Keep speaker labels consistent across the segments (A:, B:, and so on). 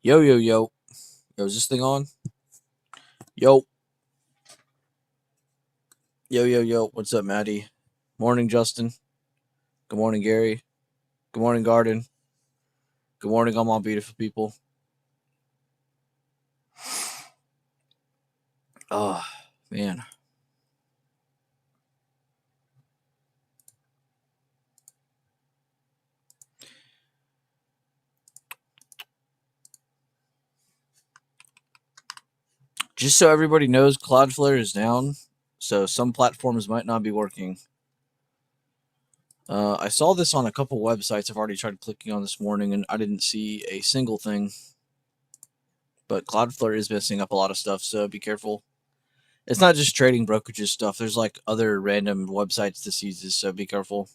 A: Yo, yo, yo. Yo, is this thing on? Yo, yo, yo, yo. What's up, Maddie? Morning, Justin. Good morning, Gary. Good morning, Garden. Good morning, all my beautiful people. Oh, man. Just so everybody knows, Cloudflare is down, so some platforms might not be working. I saw this on a couple websites I've already tried clicking on this morning, and I didn't see a single thing. But Cloudflare is messing up a lot of stuff, so be careful. It's not just trading brokerages stuff. There's like other random websites this uses, so be careful.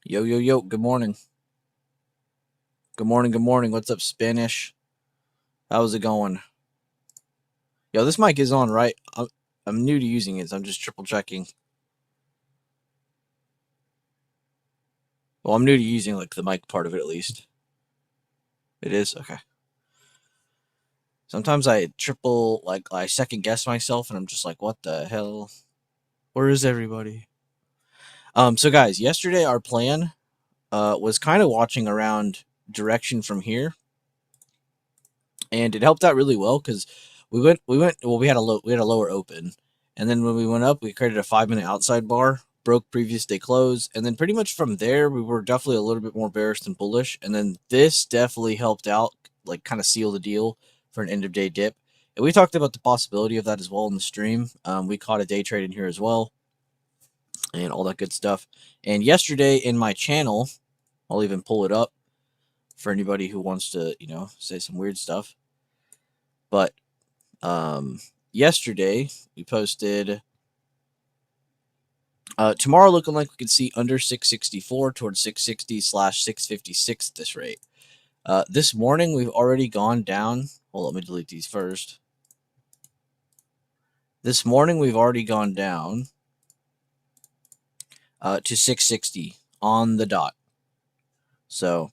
A: Yo, yo, yo. Good morning. Good morning. Good morning. What's up, Spanish? How's it going? Yo, this mic is on, right? I'm new to using it, so I'm just triple checking. Well, I'm new to using like the mic part of it at least. It is okay. Sometimes I triple I second guess myself, and I'm just like, what the hell? Where is everybody? So guys, yesterday our plan was kind of watching around direction from here, and it helped out really well because we had a lower open, and then when we went up we created a 5 minute outside bar, broke previous day close, and then pretty much from there we were definitely a little bit more bearish than bullish, and then this definitely helped out, like kind of seal the deal for an end of day dip. And we talked about the possibility of that as well in the stream. We caught a day trade in here as well and all that good stuff. And yesterday in my channel, I'll even pull it up for anybody who wants to say some weird stuff. But yesterday we posted tomorrow looking like we could see under 664 towards 660/656 at this rate. This morning we've already gone down. Well, let me delete these first. This morning we've already gone down to 660 on the dot. So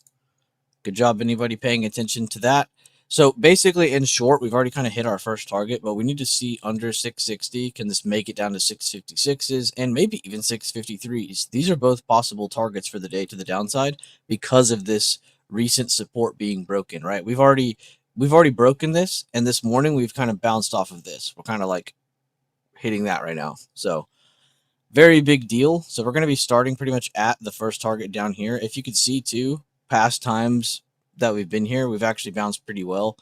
A: good job, anybody paying attention to that. So basically, in short, we've already kind of hit our first target, but we need to see under 660. Can this make it down to 656s and maybe even 653s? These are both possible targets for the day to the downside because of this recent support being broken, right? We've already broken this, and this morning we've kind of bounced off of this. We're kind of like hitting that right now. So very big deal. So we're going to be starting pretty much at the first target down here. If you could see too, past times that we've been here, we've actually bounced pretty well.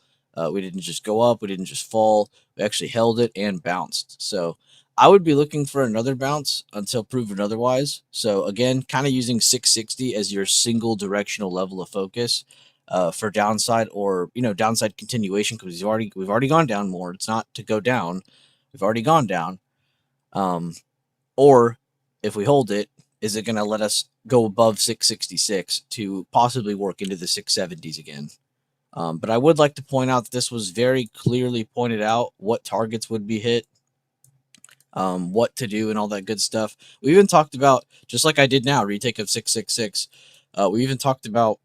A: We didn't just go up, we didn't just fall. We actually held it and bounced. So I would be looking for another bounce until proven otherwise. So again, kind of using 660 as your single directional level of focus for downside, or downside continuation, because we've already gone down more. It's not to go down. We've already gone down. Or if we hold it, is it going to let us go above 666 to possibly work into the 670s again? But I would like to point out that this was very clearly pointed out what targets would be hit, what to do, and all that good stuff. We even talked about, just like I did now, retake of 666. We even talked about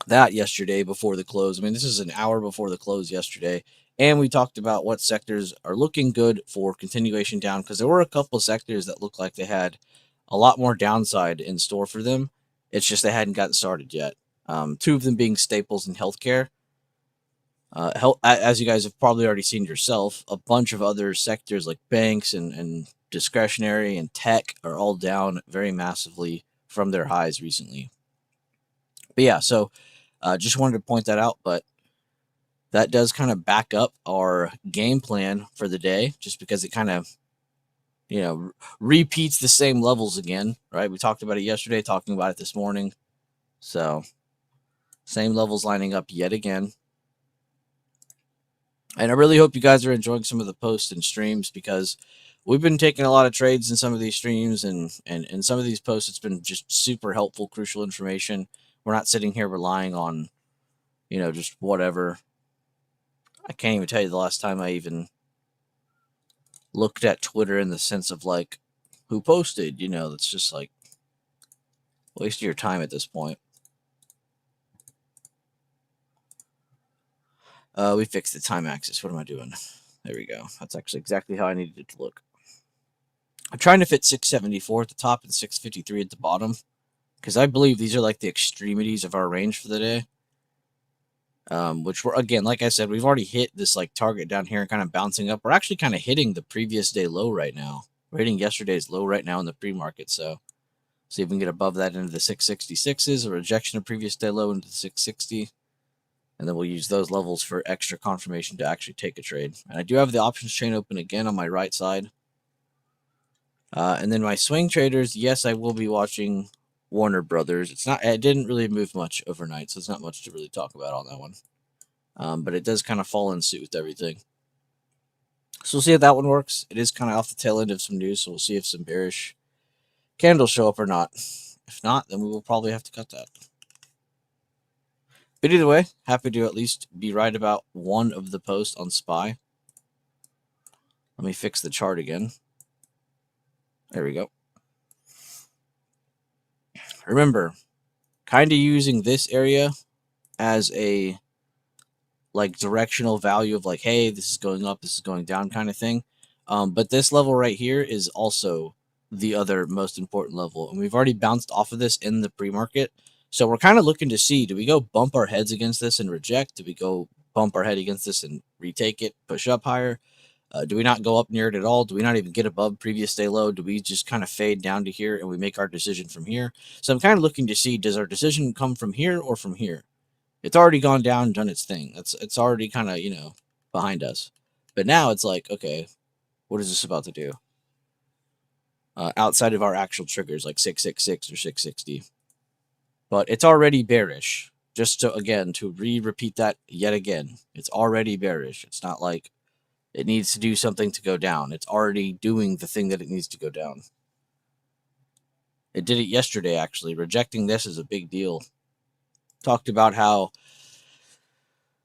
A: that yesterday before the close. I mean, this is an hour before the close yesterday. And we talked about what sectors are looking good for continuation down, because there were a couple of sectors that looked like they had a lot more downside in store for them. It's just they hadn't gotten started yet. Two of them being staples and healthcare. As you guys have probably already seen yourself, a bunch of other sectors like banks and discretionary and tech are all down very massively from their highs recently. But yeah, so just wanted to point that out. But that does kind of back up our game plan for the day, just because it kind of repeats the same levels again, right? We talked about it yesterday, talking about it this morning. So same levels lining up yet again. And I really hope you guys are enjoying some of the posts and streams, because we've been taking a lot of trades in some of these streams, and some of these posts, it's been just super helpful, crucial information. We're not sitting here relying on, just whatever. I can't even tell you the last time I even looked at Twitter in the sense of like who posted. It's just like Waste your time at this point. We fixed the time axis. What am I doing? There we go. That's actually exactly how I needed it to look. I'm trying to fit 674 at the top and 653 at the bottom, because I believe these are like the extremities of our range for the day. Which we're, again, like I said, we've already hit this like target down here and kind of bouncing up. We're actually kind of hitting the previous day low right now. We're hitting yesterday's low right now in the pre-market. So see if we can get above that into the 666s, a rejection of previous day low into the 660. And then we'll use those levels for extra confirmation to actually take a trade. And I do have the options chain open again on my right side. And then my swing traders, yes, I will be watching Warner Brothers. It didn't really move much overnight, so it's not much to really talk about on that one. But it does kind of fall in suit with everything. So we'll see if that one works. It is kind of off the tail end of some news, so we'll see if some bearish candles show up or not. If not, then we will probably have to cut that. But either way, happy to at least be right about one of the posts on SPY. Let me fix the chart again. There we go. Remember, kind of using this area as a like directional value of like, hey, this is going up, this is going down kind of thing. But this level right here is also the other most important level. And we've already bounced off of this in the pre-market. So we're kind of looking to see, do we go bump our heads against this and reject? Do we go bump our head against this and retake it, push up higher? Do we not go up near it at all? Do we not even get above previous day low? Do we just kind of fade down to here and we make our decision from here? So I'm kind of looking to see, does our decision come from here or from here? It's already gone down and done its thing. It's already kind of, behind us. But now it's like, okay, what is this about to do? Outside of our actual triggers, like 666 or 660. But it's already bearish. Just to, again, to repeat that yet again, it's already bearish. It's not like it needs to do something to go down. It's already doing the thing that it needs to go down. It did it yesterday, actually. Rejecting this is a big deal. Talked about how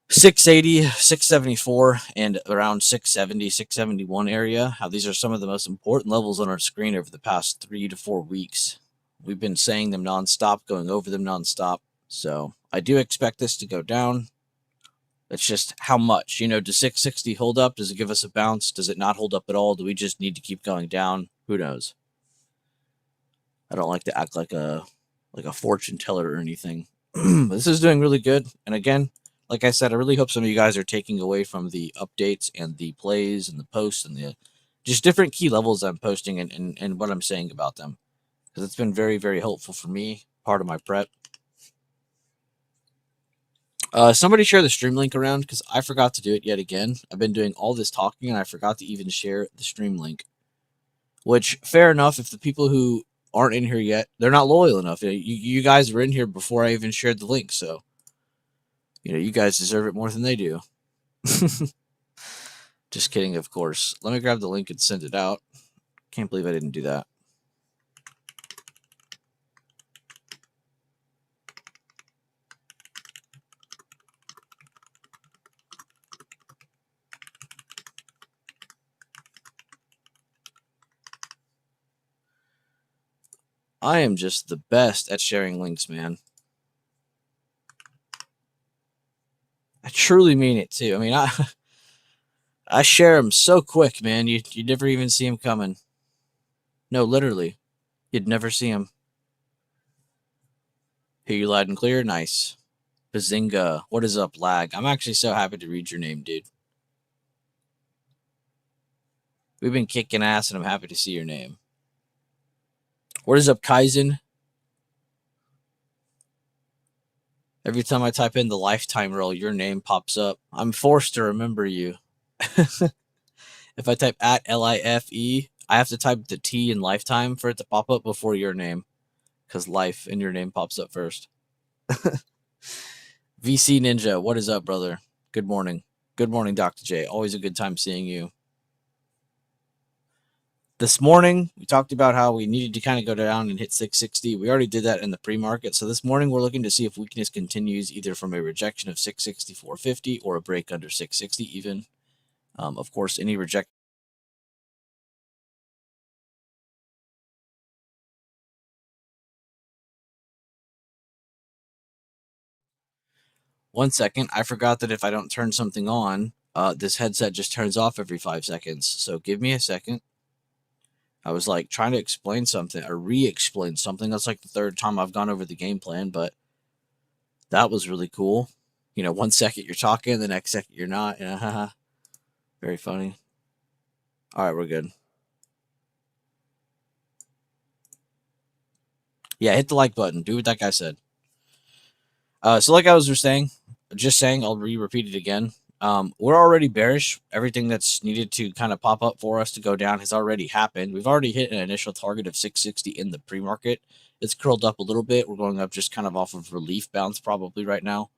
A: 680, 674, and around 670, 671 area, how these are some of the most important levels on our screen over the past 3 to 4 weeks. We've been saying them nonstop, going over them nonstop. So I do expect this to go down. It's just how much, does 660 hold up? Does it give us a bounce? Does it not hold up at all? Do we just need to keep going down? Who knows? I don't like to act like a fortune teller or anything. This is doing really good. And again, like I said, I really hope some of you guys are taking away from the updates and the plays and the posts and the just different key levels I'm posting and what I'm saying about them. Because it's been very, very helpful for me, part of my prep. Somebody share the stream link around because I forgot to do it yet again. I've been doing all this talking and I forgot to even share the stream link. Which, fair enough, if the people who aren't in here yet, they're not loyal enough. You guys were in here before I even shared the link, so you guys deserve it more than they do. Just kidding, of course. Let me grab the link and send it out. Can't believe I didn't do that. I am just the best at sharing links, man. I truly mean it too. I mean, I share them so quick, man. You never even see them coming. No, literally, you'd never see them. Hear you loud and clear. Nice. Bazinga. What is up, lag? I'm actually so happy to read your name, dude. We've been kicking ass, and I'm happy to see your name. What is up, Kaizen? Every time I type in the lifetime roll, your name pops up. I'm forced to remember you. If I type at LIFE, I have to type the T in lifetime for it to pop up before your name. Because life in your name pops up first. VC Ninja, what is up, brother? Good morning. Good morning, Dr. J. Always a good time seeing you. This morning, we talked about how we needed to kind of go down and hit 660. We already did that in the pre-market. So this morning, we're looking to see if weakness continues either from a rejection of 664.50 or a break under 660 even. Of course, any rejection 1 second. I forgot that if I don't turn something on, this headset just turns off every 5 seconds. So give me a second. I was like trying to explain something or re-explain something. That's like the third time I've gone over the game plan, but that was really cool. 1 second you're talking, the next second you're not. Very funny. All right, we're good. Yeah, hit the like button. Do what that guy said. So like I was just saying, I'll repeat it again. We're already bearish. Everything that's needed to kind of pop up for us to go down has already happened. We've already hit an initial target of 660 in the pre-market. It's curled up a little bit. We're going up just kind of off of relief bounce probably right now.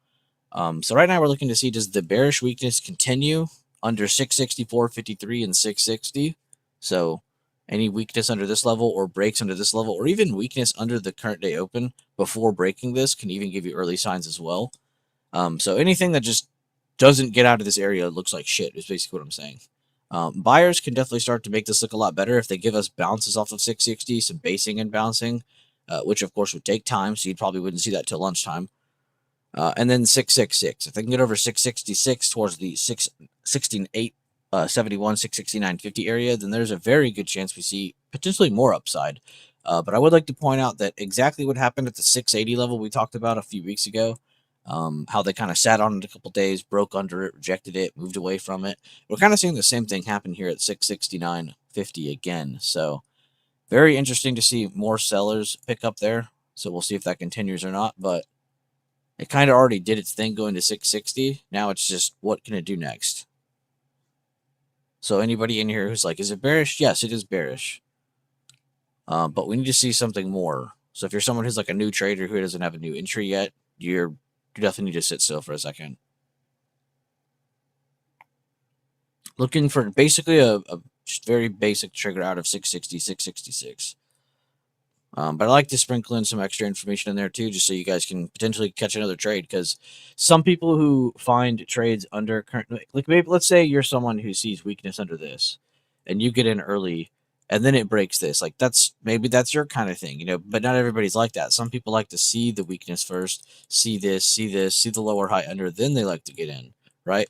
A: So right now we're looking to see, does the bearish weakness continue under 664.53 and 660? So any weakness under this level or breaks under this level or even weakness under the current day open before breaking this can even give you early signs as well. So anything that just doesn't get out of this area looks like shit is basically what I'm saying. Buyers can definitely start to make this look a lot better if they give us bounces off of 660, some basing and bouncing, which of course would take time, so you probably wouldn't see that till lunchtime. And then 666. If they can get over 666 towards the 668, 71, 669.50 area, then there's a very good chance we see potentially more upside. But I would like to point out that exactly what happened at the 680 level we talked about a few weeks ago, how they kind of sat on it a couple days, broke under it, rejected it, moved away from it. We're kind of seeing the same thing happen here at 669.50 again. So very interesting to see more sellers pick up there. So we'll see if that continues or not. But it kind of already did its thing going to 660. Now it's just, what can it do next? So anybody in here who's like, is it bearish? Yes, it is bearish. But we need to see something more. So if you're someone who's like a new trader who doesn't have a new entry yet, you definitely need to sit still for a second. Looking for basically a just very basic trigger out of 660, 666. But I like to sprinkle in some extra information in there too, just so you guys can potentially catch another trade. Because some people who find trades under current, like maybe let's say you're someone who sees weakness under this, and you get in early, and then it breaks this. Like maybe that's your kind of thing, But not everybody's like that. Some people like to see the weakness first, see this, see the lower high under, then they like to get in, right?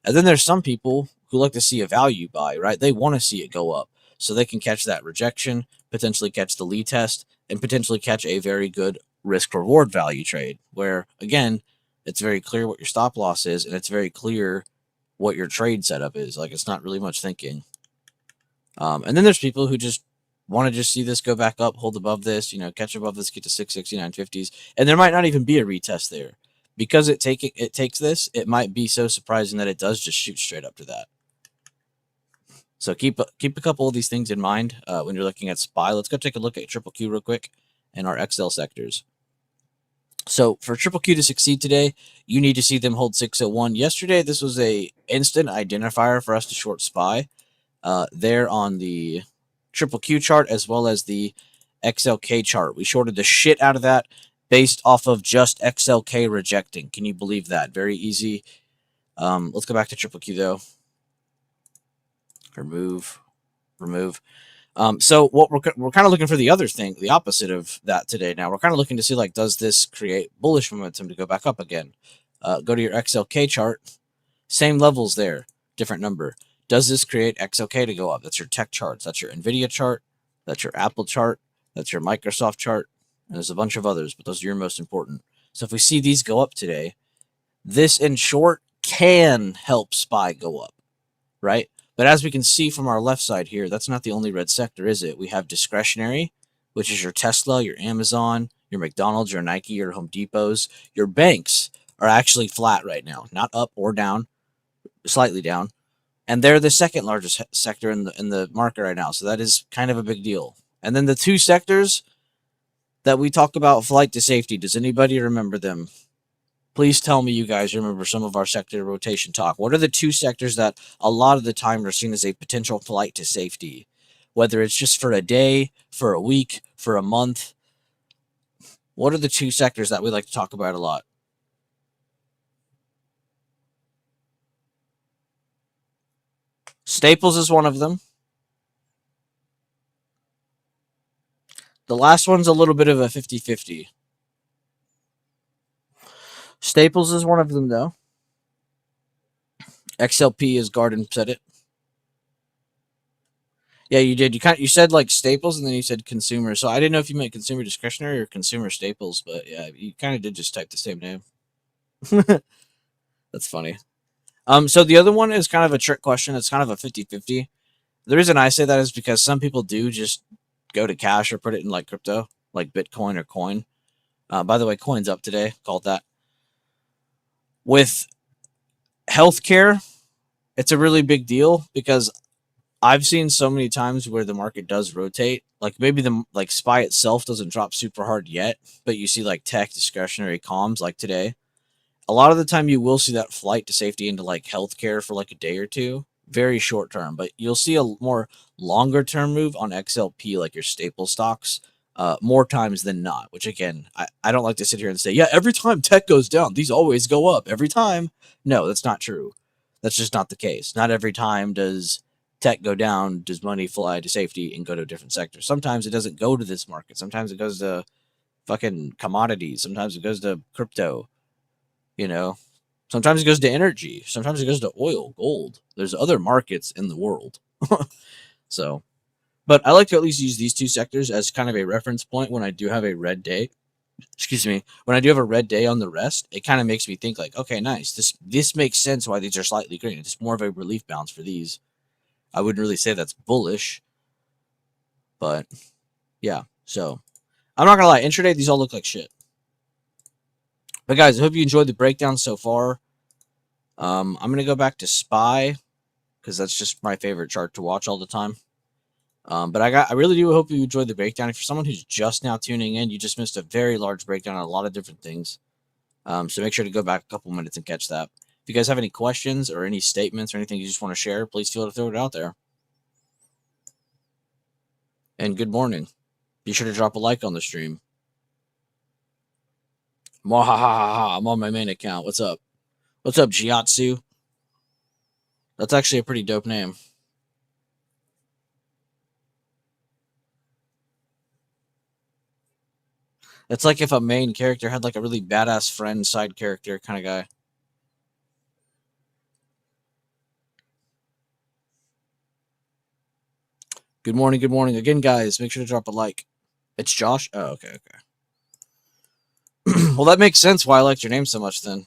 A: And then there's some people who like to see a value buy, right? They want to see it go up so they can catch that rejection, potentially catch the lead test, and potentially catch a very good risk reward value trade where, again, it's very clear what your stop loss is and it's very clear what your trade setup is. Like, it's not really much thinking. And then there's people who just want to just see this go back up, hold above this, catch above this, get to 669.50s, and there might not even be a retest there. Because it takes this, it might be so surprising that it does just shoot straight up to that. So keep a couple of these things in mind when you're looking at SPY. Let's go take a look at Triple Q real quick and our XL sectors. So for Triple Q to succeed today, you need to see them hold 601. Yesterday, this was a instant identifier for us to short SPY there on the Triple Q chart as well as the XLK chart. We shorted the shit out of that based off of just XLK rejecting. Can you believe that? Very easy. Let's go back to Triple Q though. Remove. So what we're kind of looking for the other thing, the opposite of that today. Now we're kind of looking to see, like, does this create bullish momentum to go back up again? Go to your XLK chart, same levels there, different number. Does this create XLK to go up? That's your tech charts. That's your NVIDIA chart. That's your Apple chart. That's your Microsoft chart. And there's a bunch of others, but those are your most important. So if we see these go up today, this in short can help SPY go up, right? But as we can see from our left side here, that's not the only red sector, is it? We have discretionary, which is your Tesla, your Amazon, your McDonald's, your Nike, your Home Depots. Your banks are actually flat right now, not up or down, slightly down. And they're the second largest sector in the market right now. So that is kind of a big deal. And then the two sectors that we talk about, flight to safety, does anybody remember them? Please tell me you guys remember some of our sector rotation talk. What are the two sectors that a lot of the time are seen as a potential flight to safety? Whether it's just for a day, for a week, for a month. What are the two sectors that we like to talk about a lot? Staples is one of them. The last one's a little bit of a 50-50. Staples is one of them, though. XLP is Garden said it. Yeah, you did. You said like staples, and then you said consumer. So I didn't know if you meant consumer discretionary or consumer staples, but yeah, you kind of did just type the same name. That's funny. So the other one is kind of a trick question. It's kind of a 50-50. The reason I say that is because some people do just go to cash or put it in like crypto, like Bitcoin or coin. By the way, coin's up today. Called that. With healthcare, it's a really big deal because I've seen so many times where the market does rotate. Like maybe the like SPY itself doesn't drop super hard yet, but you see like tech, discretionary, comms like today. A lot of the time you will see that flight to safety into like healthcare for like a day or two, very short term, but you'll see a more longer term move on XLP, like your staple stocks, more times than not. Which again, I don't like to sit here and say, yeah, every time tech goes down, these always go up every time. No, that's not true. That's just not the case. Not every time does tech go down, does money fly to safety and go to a different sector. Sometimes it doesn't go to this market. Sometimes it goes to fucking commodities. Sometimes it goes to crypto. You know, sometimes it goes to energy. Sometimes it goes to oil, gold. There's other markets in the world. So, but I like to at least use these two sectors as kind of a reference point when I do have a red day. Excuse me. When I do have a red day on the rest, it kind of makes me think like, okay, nice. This makes sense why these are slightly green. It's more of a relief bounce for these. I wouldn't really say that's bullish, but yeah. So I'm not gonna lie. Intraday, these all look like shit. But guys, I hope you enjoyed the breakdown so far. I'm gonna go back to SPY because that's just my favorite chart to watch all the time. But I really do hope you enjoyed the breakdown. If you're someone who's just now tuning in, you just missed a very large breakdown on a lot of different things. So make sure to go back a couple minutes and catch that. If you guys have any questions or any statements or anything you just want to share, please feel to throw it out there. And good morning. Be sure to drop a like on the stream. Mwahaha, I'm on my main account. What's up? What's up, Jiatsu? That's actually a pretty dope name. It's like if a main character had like a really badass friend side character kind of guy. Good morning, good morning. Again, guys, make sure to drop a like. It's Josh? Oh, okay, okay. Well, that makes sense why I liked your name so much then.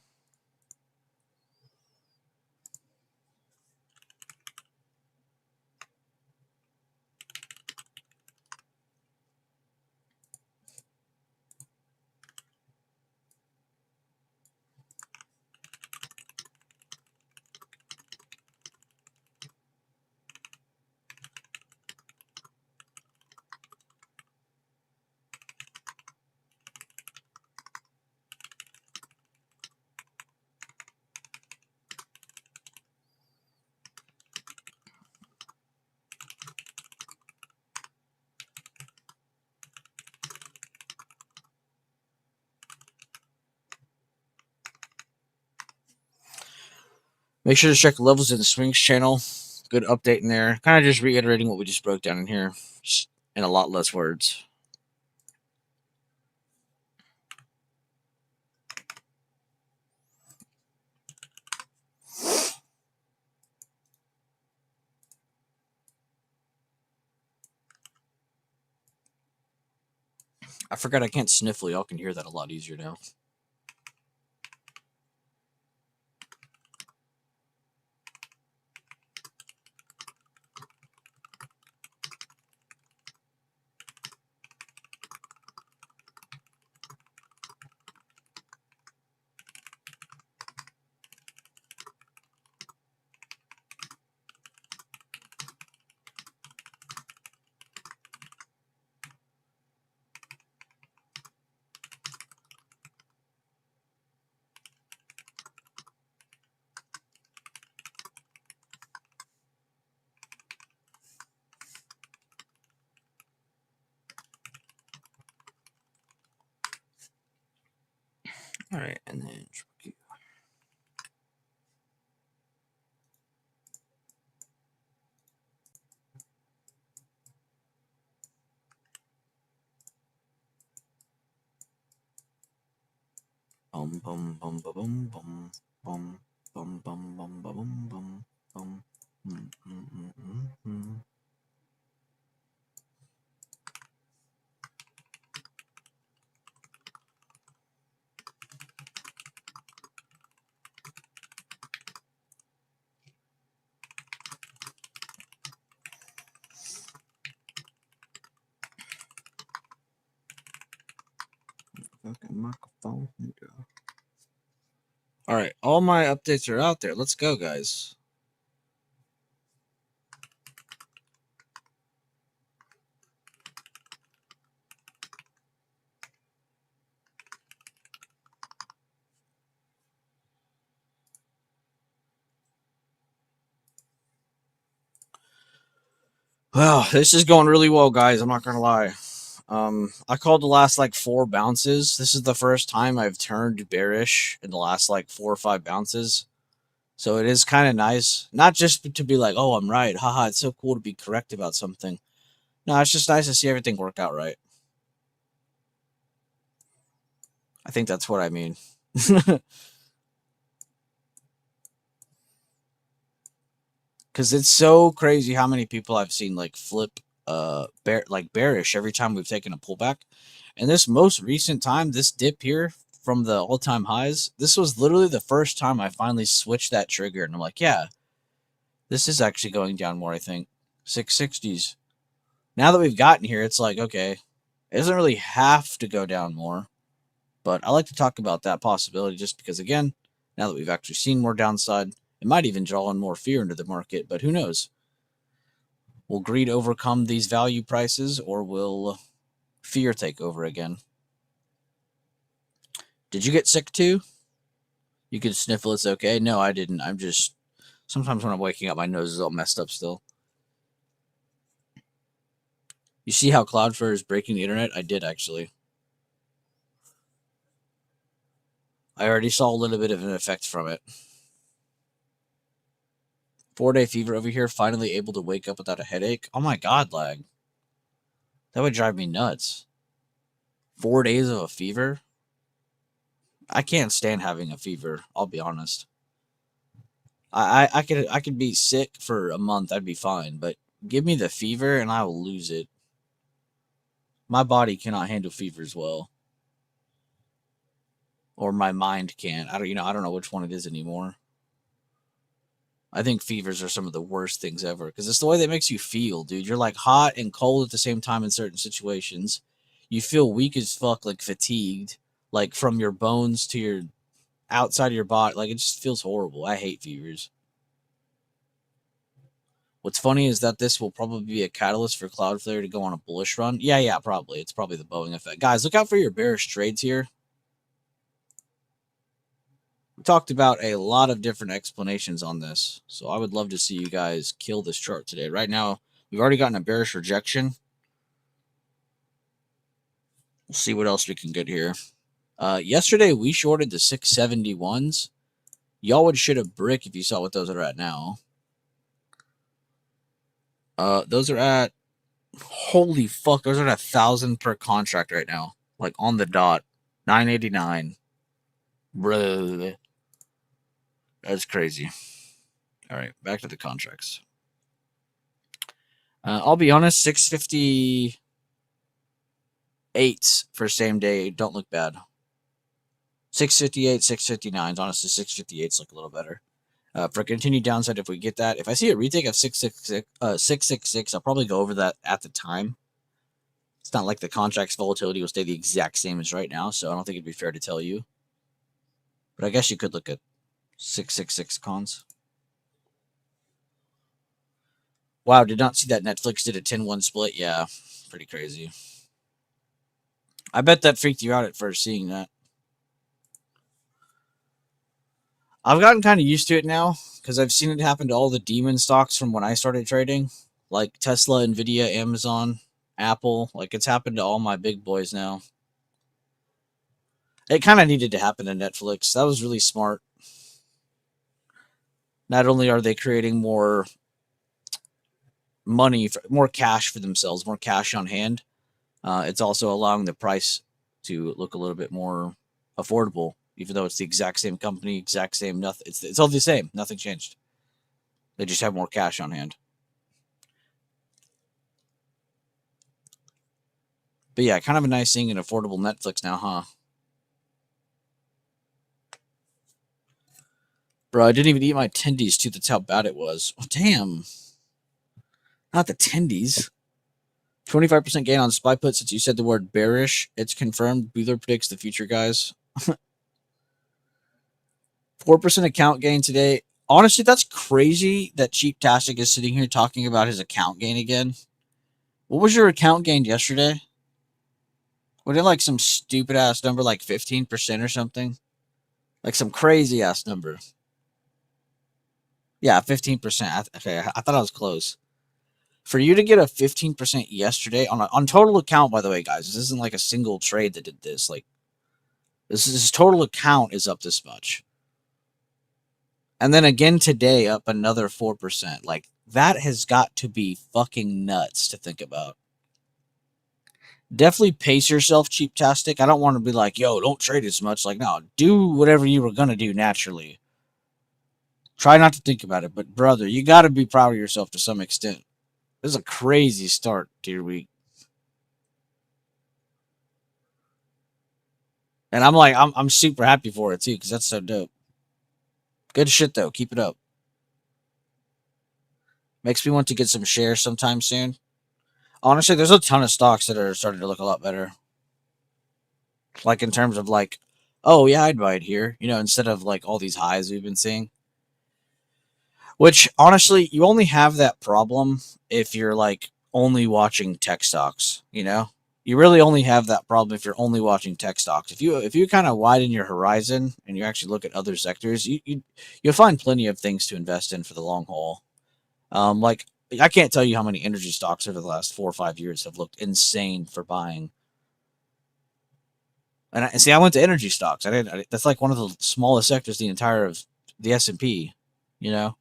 A: Make sure to check levels in the swings channel. Good update in there. Kind of just reiterating what we just broke down in here, just in a lot less words. I forgot I can't sniffle. Y'all can hear that a lot easier now. All right, and then. Bum bum bum bum bum bum bum bum bum bum bum bum bum. Fucking microphone. All right, all my updates are out there. Let's go, guys. Well, this is going really well, guys. I'm not gonna lie. I called the last like 4 bounces. This is the first time I've turned bearish in the last like 4 or 5 bounces. So it is kind of nice, not just to be like, oh, I'm right. Haha, it's so cool to be correct about something. No, it's just nice to see everything work out right. I think that's what I mean. Because it's so crazy how many people I've seen like flip bearish every time we've taken a pullback. And this most recent time, this dip here from the all-time highs, this was literally the first time I finally switched that trigger. And I'm like, yeah, this is actually going down more, I think. 660s. Now that we've gotten here, it's like, okay, it doesn't really have to go down more. But I like to talk about that possibility just because, again, now that we've actually seen more downside, it might even draw in more fear into the market, but who knows? Will greed overcome these value prices, or will fear take over again? Did you get sick too? You can sniffle, it's okay. No, I didn't. I'm just, sometimes when I'm waking up, my nose is all messed up still. You see how Cloudflare is breaking the internet? I did, actually. I already saw a little bit of an effect from it. 4-day fever over here, finally able to wake up without a headache. Oh my god, lag. That would drive me nuts. 4 days of a fever? I can't stand having a fever, I'll be honest. I could be sick for a month, I'd be fine, but give me the fever and I will lose it. My body cannot handle fevers well. Or my mind can't. I don't know which one it is anymore. I think fevers are some of the worst things ever because it's the way that makes you feel, dude. You're like hot and cold at the same time in certain situations. You feel weak as fuck, like fatigued, like from your bones to your outside of your body. Like it just feels horrible. I hate fevers. What's funny is that this will probably be a catalyst for Cloudflare to go on a bullish run. Yeah, probably. It's probably the Boeing effect. Guys, look out for your bearish trades here. We talked about a lot of different explanations on this, so I would love to see you guys kill this chart today. Right now, we've already gotten a bearish rejection. We'll see what else we can get here. Yesterday, we shorted the 671s. Y'all would shit a brick if you saw what those are at now. Those are at, holy fuck, those are at 1,000 per contract right now. Like on the dot. 989. Bro. That's crazy. All right, back to the contracts. I'll be honest, 658s for same day don't look bad. 658, 659s. Honestly, 658s look a little better. For continued downside, if we get that, if I see a retake of 666, I'll probably go over that at the time. It's not like the contract's volatility will stay the exact same as right now, so I don't think it'd be fair to tell you. But I guess you could look at 666 cons. Wow, did not see that Netflix did a 10-1 split. Yeah, pretty crazy. I bet that freaked you out at first seeing that. I've gotten kind of used to it now because I've seen it happen to all the demon stocks from when I started trading, like Tesla, Nvidia, Amazon, Apple. Like it's happened to all my big boys now. It kind of needed to happen to Netflix. That was really smart. Not only are they creating more money, more cash for themselves, more cash on hand, it's also allowing the price to look a little bit more affordable. even though it's the exact same company, exact same nothing. It's all the same. Nothing changed. They just have more cash on hand. But yeah, kind of a nice thing in affordable Netflix now, huh? Bro, I didn't even eat my tendies too. That's how bad it was. Oh, damn. Not the tendies. 25% gain on SPY put since you said the word bearish. It's confirmed. Bueller predicts the future, guys. 4% account gain today. Honestly, that's crazy that Cheaptastic is sitting here talking about his account gain again. What was your account gain yesterday? Was it like some stupid ass number, like 15% or something? Like some crazy ass number. Yeah, 15%. Okay, I thought I was close. For you to get a 15% yesterday on total account, by the way, guys, this isn't like a single trade that did this. Like, this total account is up this much. And then again today, up another 4%. Like, that has got to be fucking nuts to think about. Definitely pace yourself, Cheaptastic. I don't want to be like, yo, don't trade as much. Like, no, do whatever you were going to do naturally. Try not to think about it. But, brother, you got to be proud of yourself to some extent. This is a crazy start to your week. And I'm like, I'm super happy for it, too, because that's so dope. Good shit, though. Keep it up. Makes me want to get some shares sometime soon. Honestly, there's a ton of stocks that are starting to look a lot better. Like, in terms of, like, oh, yeah, I'd buy it here. You know, instead of, like, all these highs we've been seeing. Which, honestly, you only have that problem if you're, like, only watching tech stocks, you know? You really only have that problem if you're only watching tech stocks. If you kind of widen your horizon and you actually look at other sectors, you'll find plenty of things to invest in for the long haul. Like, I can't tell you how many energy stocks over the last 4 or 5 years have looked insane for buying. And see, I went to energy stocks. That's like one of the smallest sectors the entire of the S&P, you know?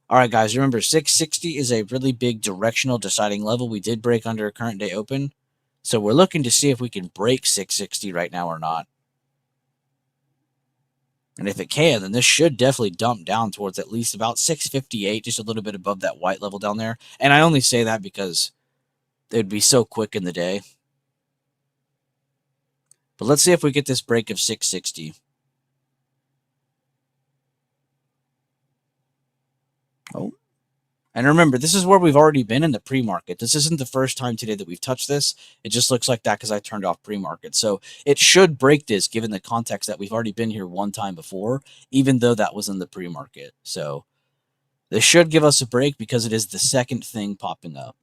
A: All right, guys, remember 660 is a really big directional deciding level. We did break under a current day open. So we're looking to see if we can break 660 right now or not. And if it can, then this should definitely dump down towards at least about 658, just a little bit above that white level down there. And I only say that because it would be so quick in the day. But let's see if we get this break of 660. Oh. And remember, this is where we've already been in the pre-market. This isn't the first time today that we've touched this. It just looks like that because I turned off pre-market. So it should break this given the context that we've already been here one time before, even though that was in the pre-market. So this should give us a break because it is the second thing popping up.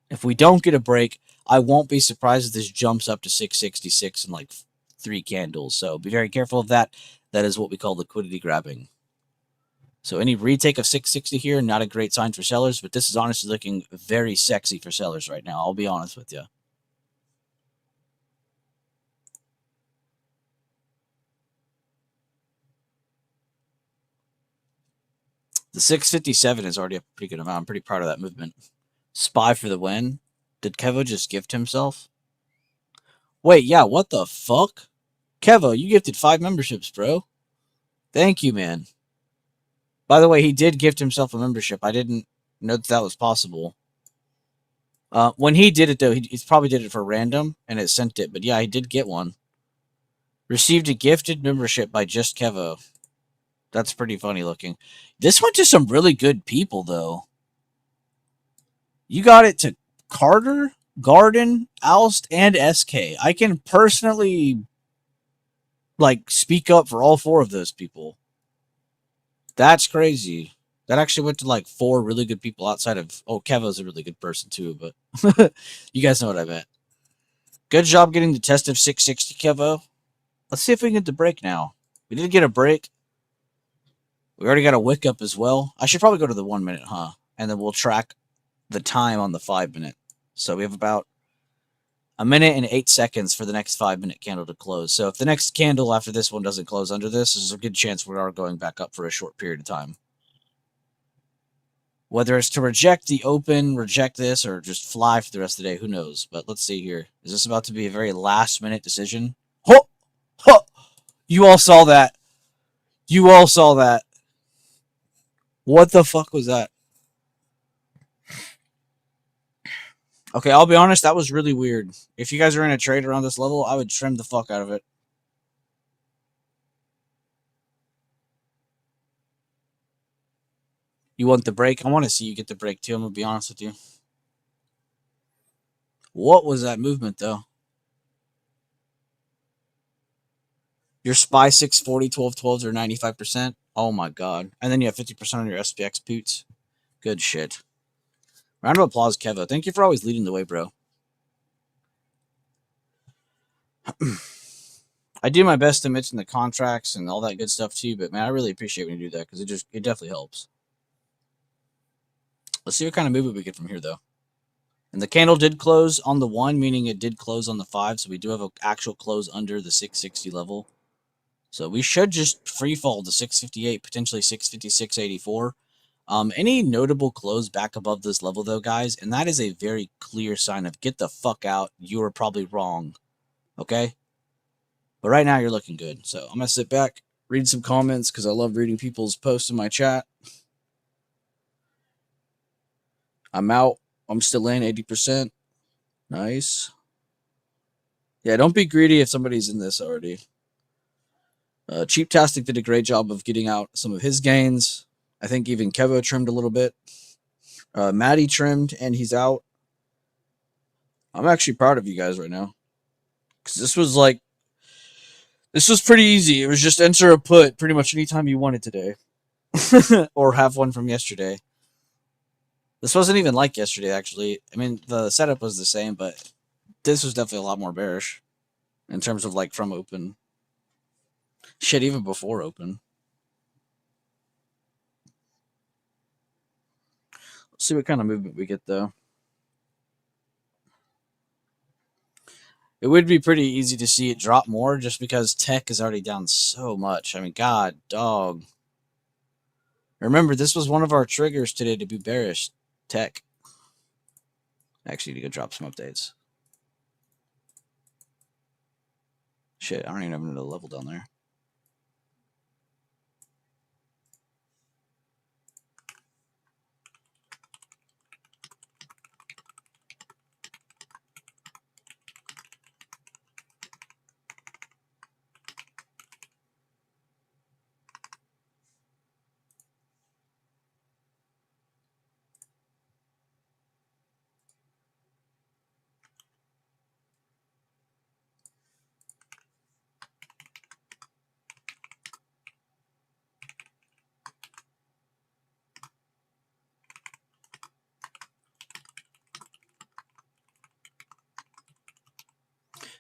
A: If we don't get a break, I won't be surprised if this jumps up to 666 in like 3 candles. So be very careful of that. That is what we call liquidity grabbing. So any retake of 660 here, not a great sign for sellers, but this is honestly looking very sexy for sellers right now. I'll be honest with you. The 657 is already a pretty good amount. I'm pretty proud of that movement. SPY for the win. Did Kevo just gift himself? Wait, yeah, what the fuck? Kevo, you gifted 5 memberships, bro. Thank you, man. By the way, he did gift himself a membership. I didn't know that was possible. When he did it, though, he probably did it for random, and it sent it. But yeah, he did get one. Received a gifted membership by Just Kevo. That's pretty funny looking. This went to some really good people, though. You got it to Carter, Garden, Alst, and SK. I can personally, like, speak up for all 4 of those people. That's crazy. That actually went to like 4 really good people outside of... Oh, Kevo's a really good person too, but you guys know what I meant. Good job getting the test of 660, Kevo. Let's see if we can get the break now. We did get a break. We already got a wick up as well. I should probably go to the 1 minute, huh? And then we'll track the time on the 5 minute. So we have about 1 minute and 8 seconds for the next 5 minute candle to close. So if the next candle after this one doesn't close under this, there's a good chance we are going back up for a short period of time. Whether it's to reject the open, reject this, or just fly for the rest of the day, who knows? But let's see here. Is this about to be a very last minute decision? Ho! Ho! You all saw that. You all saw that. What the fuck was that? Okay, I'll be honest, that was really weird. If you guys are in a trade around this level, I would trim the fuck out of it. You want the break? I want to see you get the break too, I'm going to be honest with you. What was that movement, though? Your SPY 640, 1212s are 95%. Oh my god. And then you have 50% on your SPX poots. Good shit. Round of applause, Kevo. Thank you for always leading the way, bro. I do my best to mention the contracts and all that good stuff too, but man, I really appreciate when you do that because it definitely helps. Let's see what kind of movement we get from here, though. And the candle did close on the 1, meaning it did close on the 5, so we do have an actual close under the 660 level. So we should just free fall to 658, potentially 656.84. Any notable close back above this level, though, guys, and that is a very clear sign of get the fuck out. You are probably wrong. Okay? But right now, you're looking good. So I'm going to sit back, read some comments, because I love reading people's posts in my chat. I'm out. I'm still in 80%. Nice. Yeah, don't be greedy if somebody's in this already. Cheaptastic did a great job of getting out some of his gains. I think even Kevo trimmed a little bit. Matty trimmed, and he's out. I'm actually proud of you guys right now. Because this was pretty easy. It was just enter a put pretty much anytime you wanted today. Or have one from yesterday. This wasn't even like yesterday, actually. I mean, the setup was the same, but this was definitely a lot more bearish in terms of like from open. Shit, even before open. Let's see what kind of movement we get, though. It would be pretty easy to see it drop more just because tech is already down so much. I mean, god, dog. Remember, this was one of our triggers today to be bearish. Tech. Actually, to go drop some updates. Shit, I don't even have another level down there.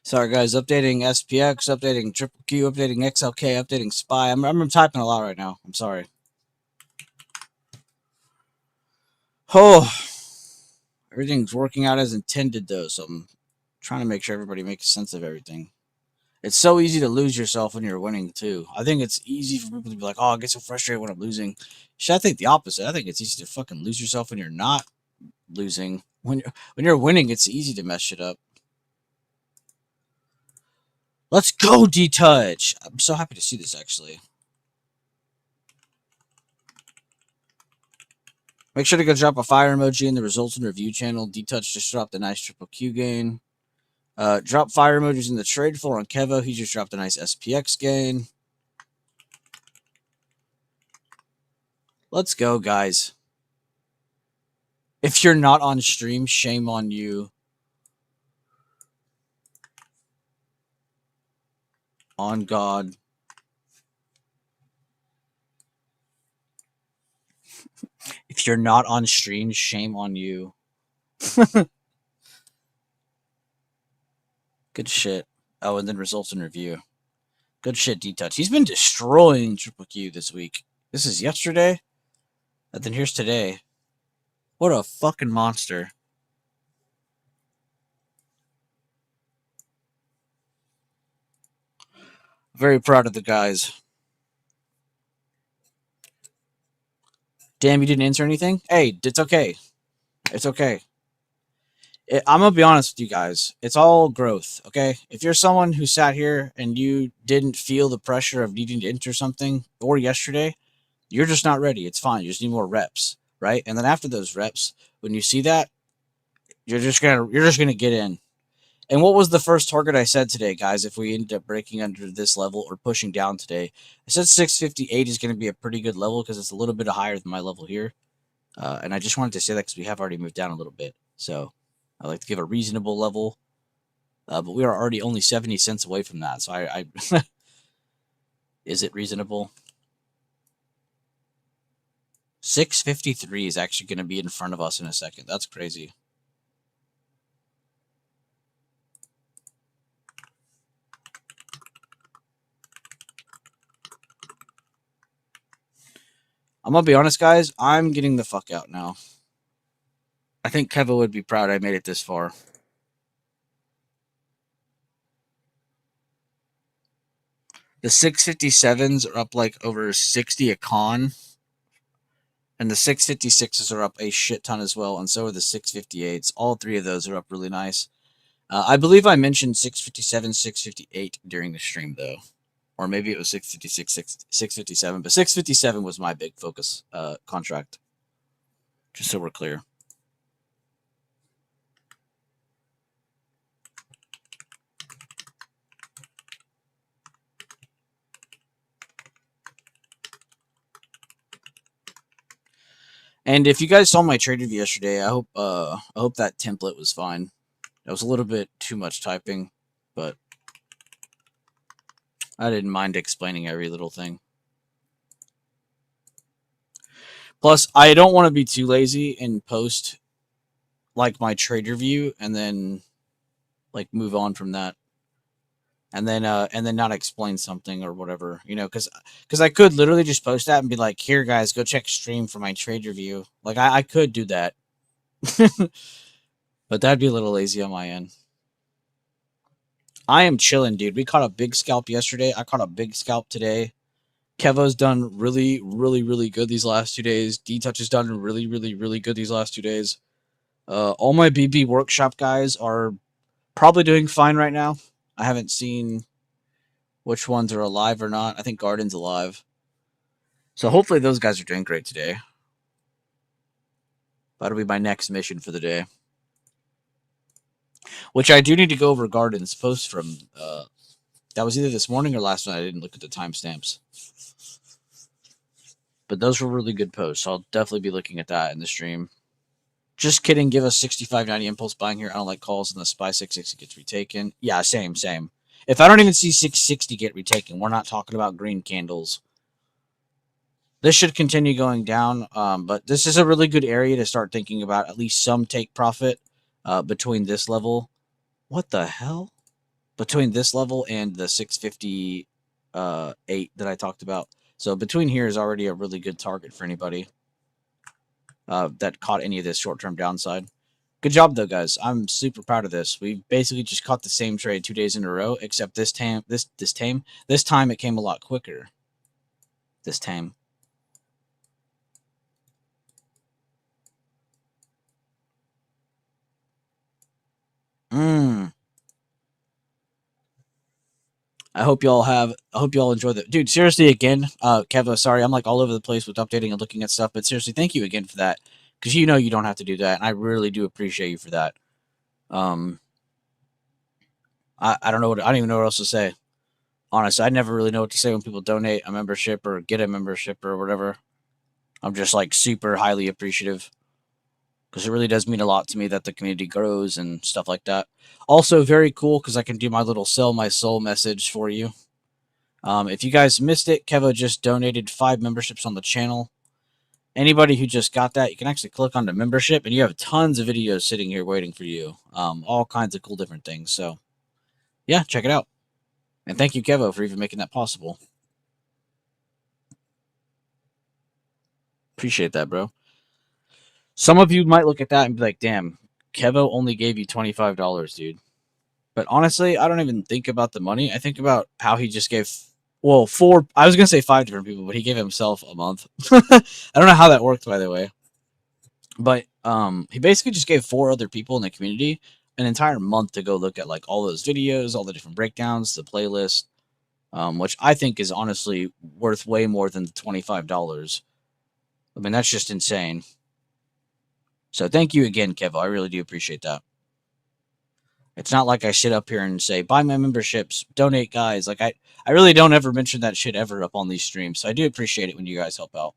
A: Sorry, guys. Updating SPX, updating Triple Q, updating XLK, updating SPY. I'm typing a lot right now. I'm sorry. Oh, everything's working out as intended, though, so I'm trying to make sure everybody makes sense of everything. It's so easy to lose yourself when you're winning, too. I think it's easy for people to be like, oh, I get so frustrated when I'm losing. Shit, I think the opposite. I think it's easy to fucking lose yourself when you're not losing. When you're winning, it's easy to mess shit up. Let's go, D-Touch. I'm so happy to see this, actually. Make sure to go drop a fire emoji in the results and review channel. D-Touch just dropped a nice Triple Q gain. Drop fire emojis in the trade floor on Kevo. He just dropped a nice SPX gain. Let's go, guys. If you're not on stream, shame on you. On God. If you're not on stream, shame on you. Good shit. Oh, and then results and review. Good shit, D-Touch. He's been destroying Triple Q this week. This is yesterday. And then here's today. What a fucking monster. Very proud of the guys. Damn, you didn't answer anything? Hey, it's okay. It's okay. I'm gonna be honest with you guys. It's all growth, okay? If you're someone who sat here and you didn't feel the pressure of needing to enter something or yesterday, you're just not ready. It's fine. You just need more reps, right? And then after those reps, when you see that, you're just gonna get in. And what was the first target I said today, guys? If we end up breaking under this level or pushing down today, I said 658 is going to be a pretty good level because it's a little bit higher than my level here. And I just wanted to say that because we have already moved down a little bit. So I like to give a reasonable level, but we are already only 70 cents away from that. So I is it reasonable? 653 is actually going to be in front of us in a second. That's crazy. I'm gonna be honest, guys. I'm getting the fuck out now. I think Kevin would be proud I made it this far. The 657s are up like over 60 a con. And the 656s are up a shit ton as well. And so are the 658s. All three of those are up really nice. I believe I mentioned 657, 658 during the stream, though. Or maybe it was 656, 657. But 657 was my big focus contract. Just so we're clear. And if you guys saw my trade review yesterday, I hope that template was fine. It was a little bit too much typing, but I didn't mind explaining every little thing. Plus, I don't want to be too lazy and post like my trade review and then like move on from that. And then not explain something or whatever, you know, because I could literally just post that and be like, here guys, go check stream for my trade review. Like I could do that. But that'd be a little lazy on my end. I am chilling, dude. We caught a big scalp yesterday. I caught a big scalp today. Kevo's done really, really, really good these last 2 days. D-Touch has done really, really, really good these last 2 days. All my BB workshop guys are probably doing fine right now. I haven't seen which ones are alive or not. I think Garden's alive. So hopefully those guys are doing great today. That'll be my next mission for the day. Which I do need to go over Garden's post from that was either this morning or last night. I didn't look at the timestamps. But those were really good posts. So I'll definitely be looking at that in the stream. Just kidding. Give us 65.90 impulse buying here. I don't like calls and the SPY 660 gets retaken. Yeah, same. If I don't even see 660 get retaken, we're not talking about green candles. This should continue going down, but this is a really good area to start thinking about at least some take profit between this level. What the hell? Between this level and the 658 that I talked about. So between here is already a really good target for anybody that caught any of this short-term downside. Good job, though, guys. I'm super proud of this. We basically just caught the same trade 2 days in a row, except this time it came a lot quicker. This time. I hope y'all enjoy that. Dude, seriously, again, Kevo, sorry, I'm like all over the place with updating and looking at stuff, but seriously, thank you again for that. Because you know you don't have to do that, and I really do appreciate you for that. I don't even know what else to say. Honestly, I never really know what to say when people donate a membership or get a membership or whatever. I'm just like super highly appreciative. Because it really does mean a lot to me that the community grows and stuff like that. Also, very cool because I can do my little sell my soul message for you. If you guys missed it, Kevo just donated 5 memberships on the channel. Anybody who just got that, you can actually click on the membership, and you have tons of videos sitting here waiting for you. All kinds of cool different things. So, yeah, check it out. And thank you, Kevo, for even making that possible. Appreciate that, bro. Some of you might look at that and be like, damn, Kevo only gave you $25, dude. But honestly, I don't even think about the money. I think about how he just gave, well, 4, I was going to say 5 different people, but he gave himself a month. I don't know how that worked, by the way. But He basically just gave 4 other people in the community an entire month to go look at like all those videos, all the different breakdowns, the playlist, which I think is honestly worth way more than the $25. I mean, that's just insane. So thank you again, Kevo. I really do appreciate that. It's not like I sit up here and say, buy my memberships, donate, guys. Like, I really don't ever mention that shit ever up on these streams. So I do appreciate it when you guys help out.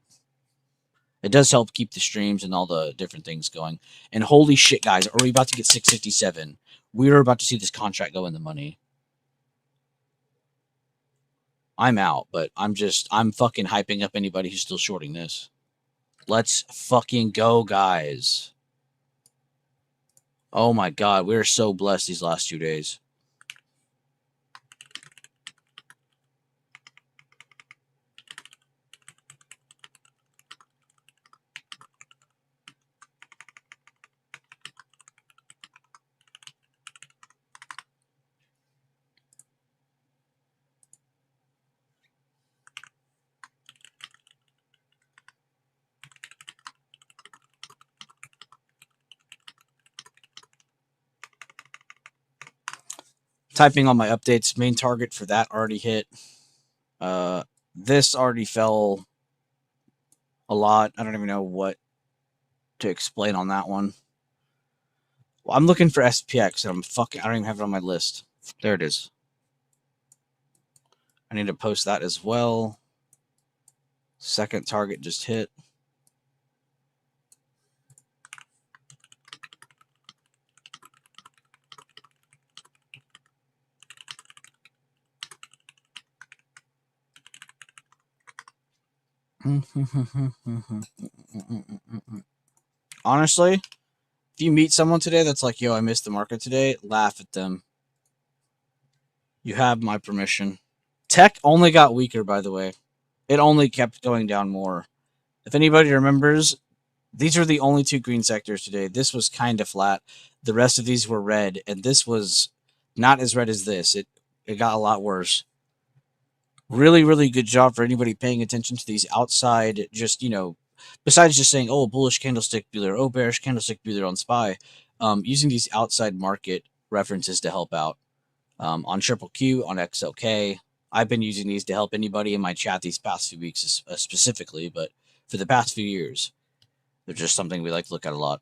A: It does help keep the streams and all the different things going. And holy shit, guys, are we about to get 657? We're about to see this contract go in the money. I'm out, but I'm fucking hyping up anybody who's still shorting this. Let's fucking go, guys. Oh my god, we're so blessed these last 2 days. Typing on my updates. Main target for that already hit. This already fell a lot. I don't even know what to explain on that one. Well, I'm looking for SPX and I don't even have it on my list. There it is. I need to post that as well. Second target just hit. Honestly, if you meet someone today that's like, yo, I missed the market today, laugh at them. You have my permission. Tech only got weaker, by the way. It only kept going down more. If anybody remembers, these are the only 2 green sectors today. This was kind of flat. The rest of these were red, and this was not as red as this. It got a lot worse. Really, really good job for anybody paying attention to these outside, just, besides just saying, oh, bullish candlestick Bueller, oh, bearish candlestick Bueller on SPY, using these outside market references to help out. On Triple Q, on XLK, I've been using these to help anybody in my chat these past few weeks specifically, but for the past few years, they're just something we like to look at a lot.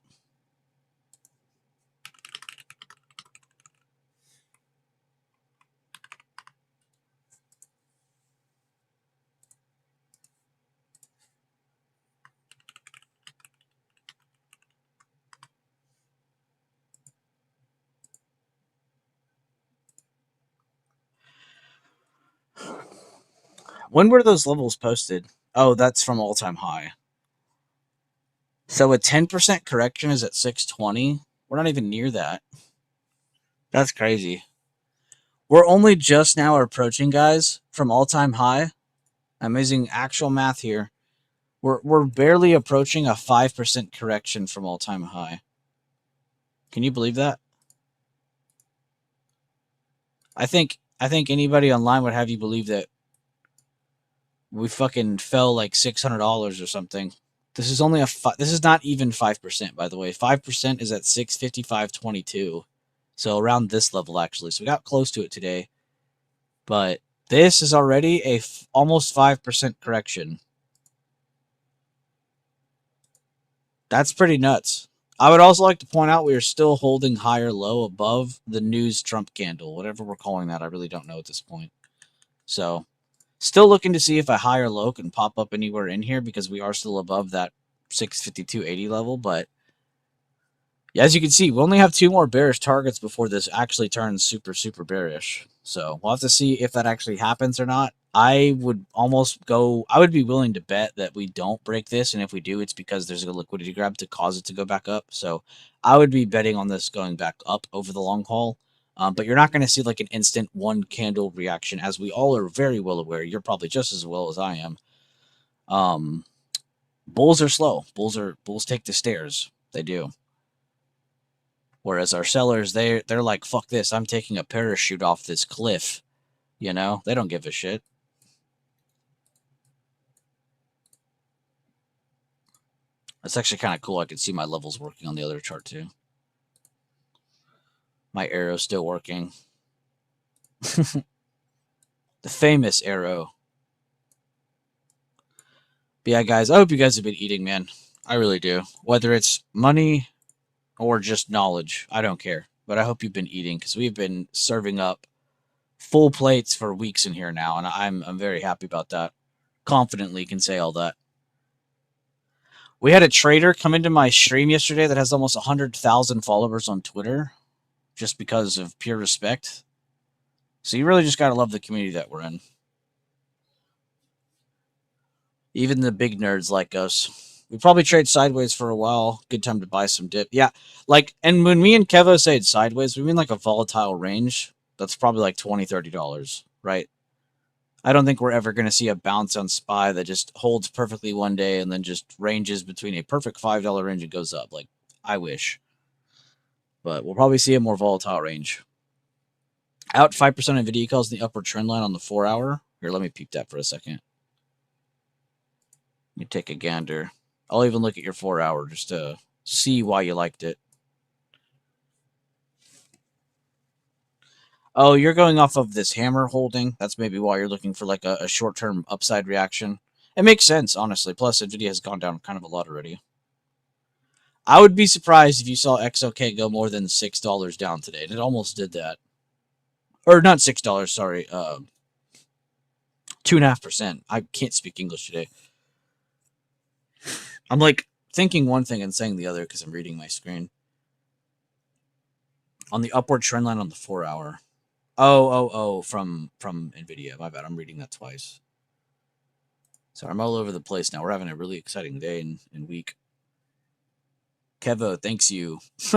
A: When were those levels posted? Oh, that's from all-time high. So a 10% correction is at 620. We're not even near that. That's crazy. We're only just now approaching, guys, from all-time high. I'm using actual math here. We're barely approaching a 5% correction from all-time high. Can you believe that? I think anybody online would have you believe that we fucking fell like $600 or something. This is only this is not even 5%, by the way. 5% is at 655.22. So around this level, actually. So we got close to it today. But this is already a almost 5% correction. That's pretty nuts. I would also like to point out we are still holding higher low above the news Trump candle, whatever we're calling that. I really don't know at this point. So still looking to see if a higher low can pop up anywhere in here because we are still above that 652.80 level. But yeah, as you can see, we only have 2 more bearish targets before this actually turns super, super bearish. So we'll have to see if that actually happens or not. I would be willing to bet that we don't break this. And if we do, it's because there's a liquidity grab to cause it to go back up. So I would be betting on this going back up over the long haul. But you're not going to see like an instant 1 candle reaction, as we all are very well aware. You're probably just as well as I am. Bulls are slow. Bulls take the stairs. They do. Whereas our sellers, they're like, fuck this, I'm taking a parachute off this cliff. They don't give a shit. That's actually kind of cool. I can see my levels working on the other chart too. My arrow's still working. The famous arrow. But yeah, guys, I hope you guys have been eating, man. I really do. Whether it's money or just knowledge, I don't care. But I hope you've been eating because we've been serving up full plates for weeks in here now, and I'm very happy about that. Confidently can say all that. We had a trader come into my stream yesterday that has almost 100,000 followers on Twitter just because of pure respect. So you really just got to love the community that we're in. Even the big nerds like us. We probably trade sideways for a while. Good time to buy some dip. Yeah, like, and when me and Kevo say it's sideways, we mean like a volatile range. That's probably like $20, $30, right? I don't think we're ever going to see a bounce on SPY that just holds perfectly one day and then just ranges between a perfect $5 range and goes up. Like, I wish. But we'll probably see a more volatile range. Out 5% NVIDIA calls the upward trend line on the 4 hour. Here, let me peep that for a second. Let me take a gander. I'll even look at your 4 hour just to see why you liked it. Oh, you're going off of this hammer holding. That's maybe why you're looking for like a short-term upside reaction. It makes sense, honestly. Plus, NVIDIA has gone down kind of a lot already. I would be surprised if you saw XOK go more than $6 down today. And it almost did that. Or not $6, sorry. 2.5%. I can't speak English today. I'm like thinking one thing and saying the other because I'm reading my screen. On the upward trend line on the 4 hour. Oh, from NVIDIA. My bad. I'm reading that twice. So I'm all over the place now. We're having a really exciting day and week. Kevo, thanks you. Is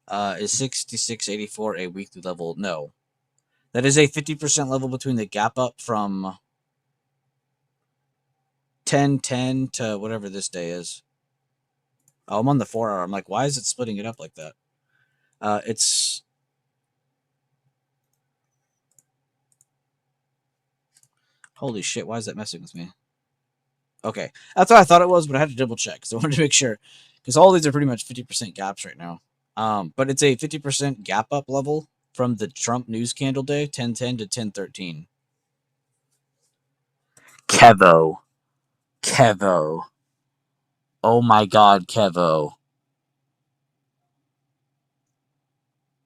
A: 66.84 a weekly level? No. That is a 50% level between the gap up from 10:10 to whatever this day is. Oh, I'm on the 4 hour. I'm like, why is it splitting it up like that? It's holy shit. Why is that messing with me? Okay, that's what I thought it was, but I had to double check because I wanted to make sure because all these are pretty much 50% gaps right now. But it's a 50% gap up level from the Trump news candle day, 10:10 to 10:13. Kevo. Oh my god, Kevo.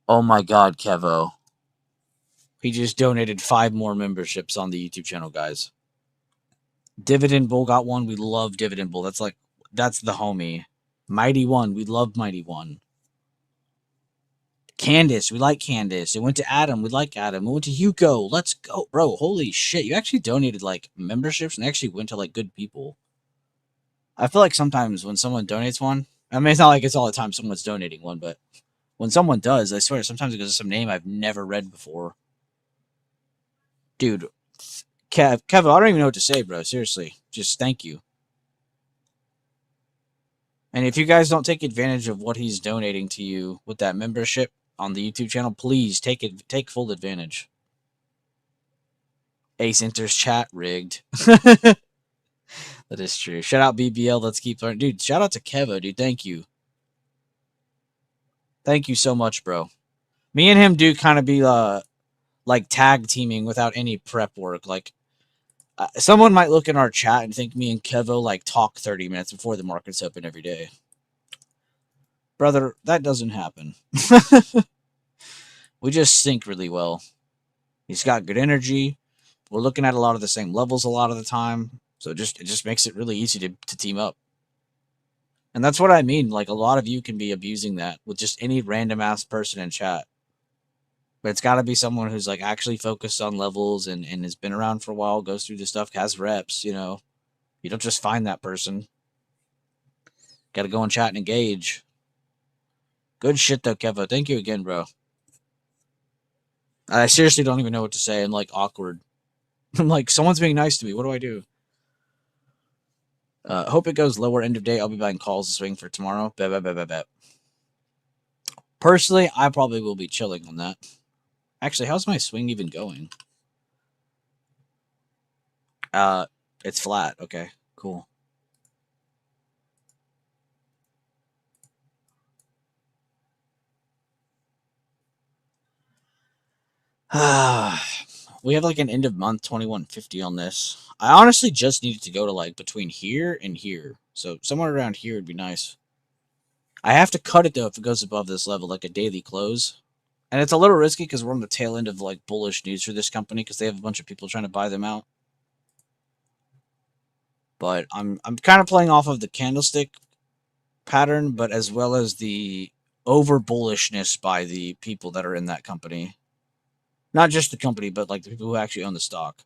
A: Oh my god, Kevo. He just donated 5 more memberships on the YouTube channel, guys. Dividend Bull got one. We love Dividend Bull. That's the homie. Mighty One. We love Mighty One. Candace. We like Candace. It went to Adam. We like Adam. It went to Hugo. Let's go. Bro, holy shit. You actually donated like memberships and actually went to like good people. I feel like sometimes when someone donates one, I mean, it's not like it's all the time someone's donating one, but when someone does, I swear, sometimes it goes to some name I've never read before. Dude, Kevin, I don't even know what to say, bro. Seriously, just thank you. And if you guys don't take advantage of what he's donating to you with that membership on the YouTube channel, please take full advantage. Ace enters chat rigged. That is true. Shout out BBL. Let's keep learning, dude. Shout out to Kevo, dude. Thank you. Thank you so much, bro. Me and him do kind of be like tag teaming without any prep work. Like someone might look in our chat and think me and Kevo like talk 30 minutes before the markets open every day. Brother, that doesn't happen. We just sync really well. He's got good energy. We're looking at a lot of the same levels a lot of the time. So it just makes it really easy to team up. And that's what I mean. Like a lot of you can be abusing that with just any random ass person in chat. But it's got to be someone who's like actually focused on levels and has been around for a while, goes through the stuff, has reps, you know. You don't just find that person. Got to go and chat and engage. Good shit though, Kevo. Thank you again, bro. I seriously don't even know what to say. I'm like awkward. I'm like, someone's being nice to me. What do I do? Hope it goes lower end of day. I'll be buying calls to swing for tomorrow. Bet. Personally, I probably will be chilling on that. Actually, how's my swing even going? It's flat. Okay, cool. We have like an end of month 2150 on this. I honestly just needed to go to like between here and here. So somewhere around here would be nice. I have to cut it though if it goes above this level, like a daily close. And it's a little risky because we're on the tail end of like bullish news for this company because they have a bunch of people trying to buy them out. But I'm kind of playing off of the candlestick pattern, but as well as the over bullishness by the people that are in that company. Not just the company, but like the people who actually own the stock.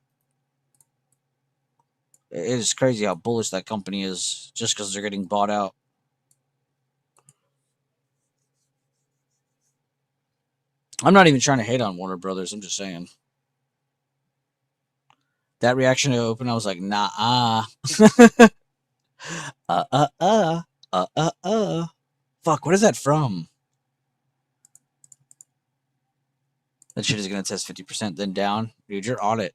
A: It is crazy how bullish that company is just because they're getting bought out. I'm not even trying to hate on Warner Brothers. I'm just saying. That reaction to open, I was like, nah, Fuck, what is that from? That shit is gonna test 50%, then down. Dude, you're on it.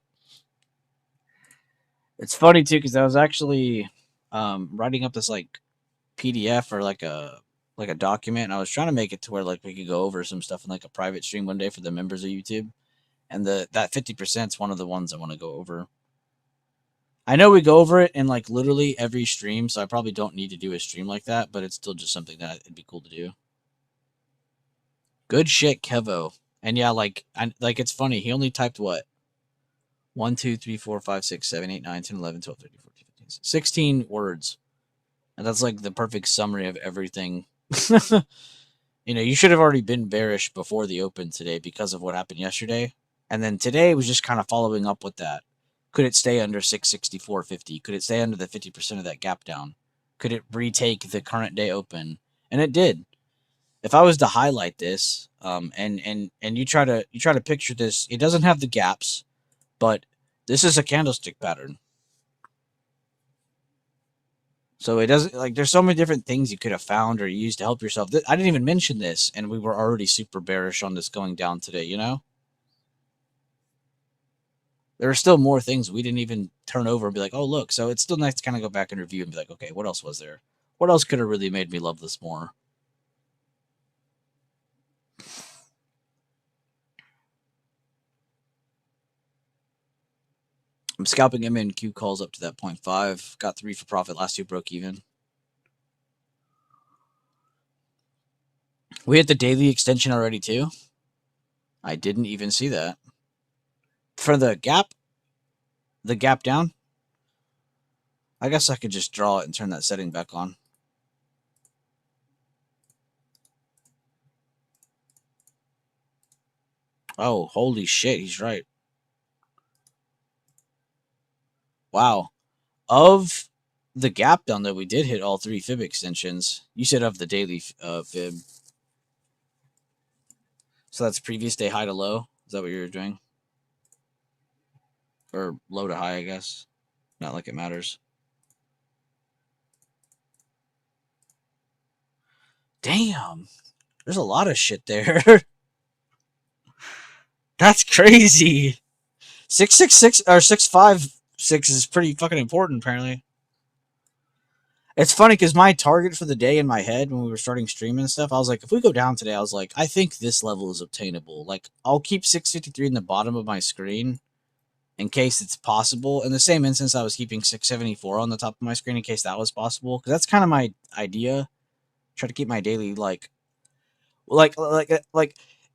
A: It's funny too, because I was actually writing up this like PDF or like a document, and I was trying to make it to where like we could go over some stuff in like a private stream one day for the members of YouTube. And that 50% is one of the ones I want to go over. I know we go over it in like literally every stream, so I probably don't need to do a stream like that, but it's still just something that it'd be cool to do. Good shit, Kevo. And yeah, like it's funny. He only typed what? 1, 2, 3, 4, 5, 6, 7, 8, 9, 10, 11, 12, 13, 14, 15, 16 words. And that's like the perfect summary of everything. You should have already been bearish before the open today because of what happened yesterday. And then today was just kind of following up with that. Could it stay under 664.50? Could it stay under the 50% of that gap down? Could it retake the current day open? And it did. If I was to highlight this, and you try to picture this, it doesn't have the gaps, but this is a candlestick pattern. So it doesn't, like, there's so many different things you could have found or used to help yourself. I didn't even mention this, and we were already super bearish on this going down today, you know? There are still more things we didn't even turn over and be like, oh, look. So it's still nice to kind of go back and review and be like, okay, what else was there? What else could have really made me love this more? I'm scalping MNQ calls up to that 0.5. Got 3 for profit. Last 2 broke even. We hit the daily extension already too. I didn't even see that. For the gap down, I guess I could just draw it and turn that setting back on. Oh, holy shit, he's right. Wow. Of the gap down, though, we did hit all 3 fib extensions. You said of the daily fib. So that's previous day high to low? Is that what you're doing? Or low to high, I guess. Not like it matters. Damn. There's a lot of shit there. That's crazy. 666 or 656 is pretty fucking important, apparently. It's funny because my target for the day in my head when we were starting streaming and stuff, I was like, if we go down today, I was like, I think this level is obtainable. Like, I'll keep 653 in the bottom of my screen in case it's possible. In the same instance, I was keeping 674 on the top of my screen in case that was possible. Because that's kind of my idea. Try to keep my daily like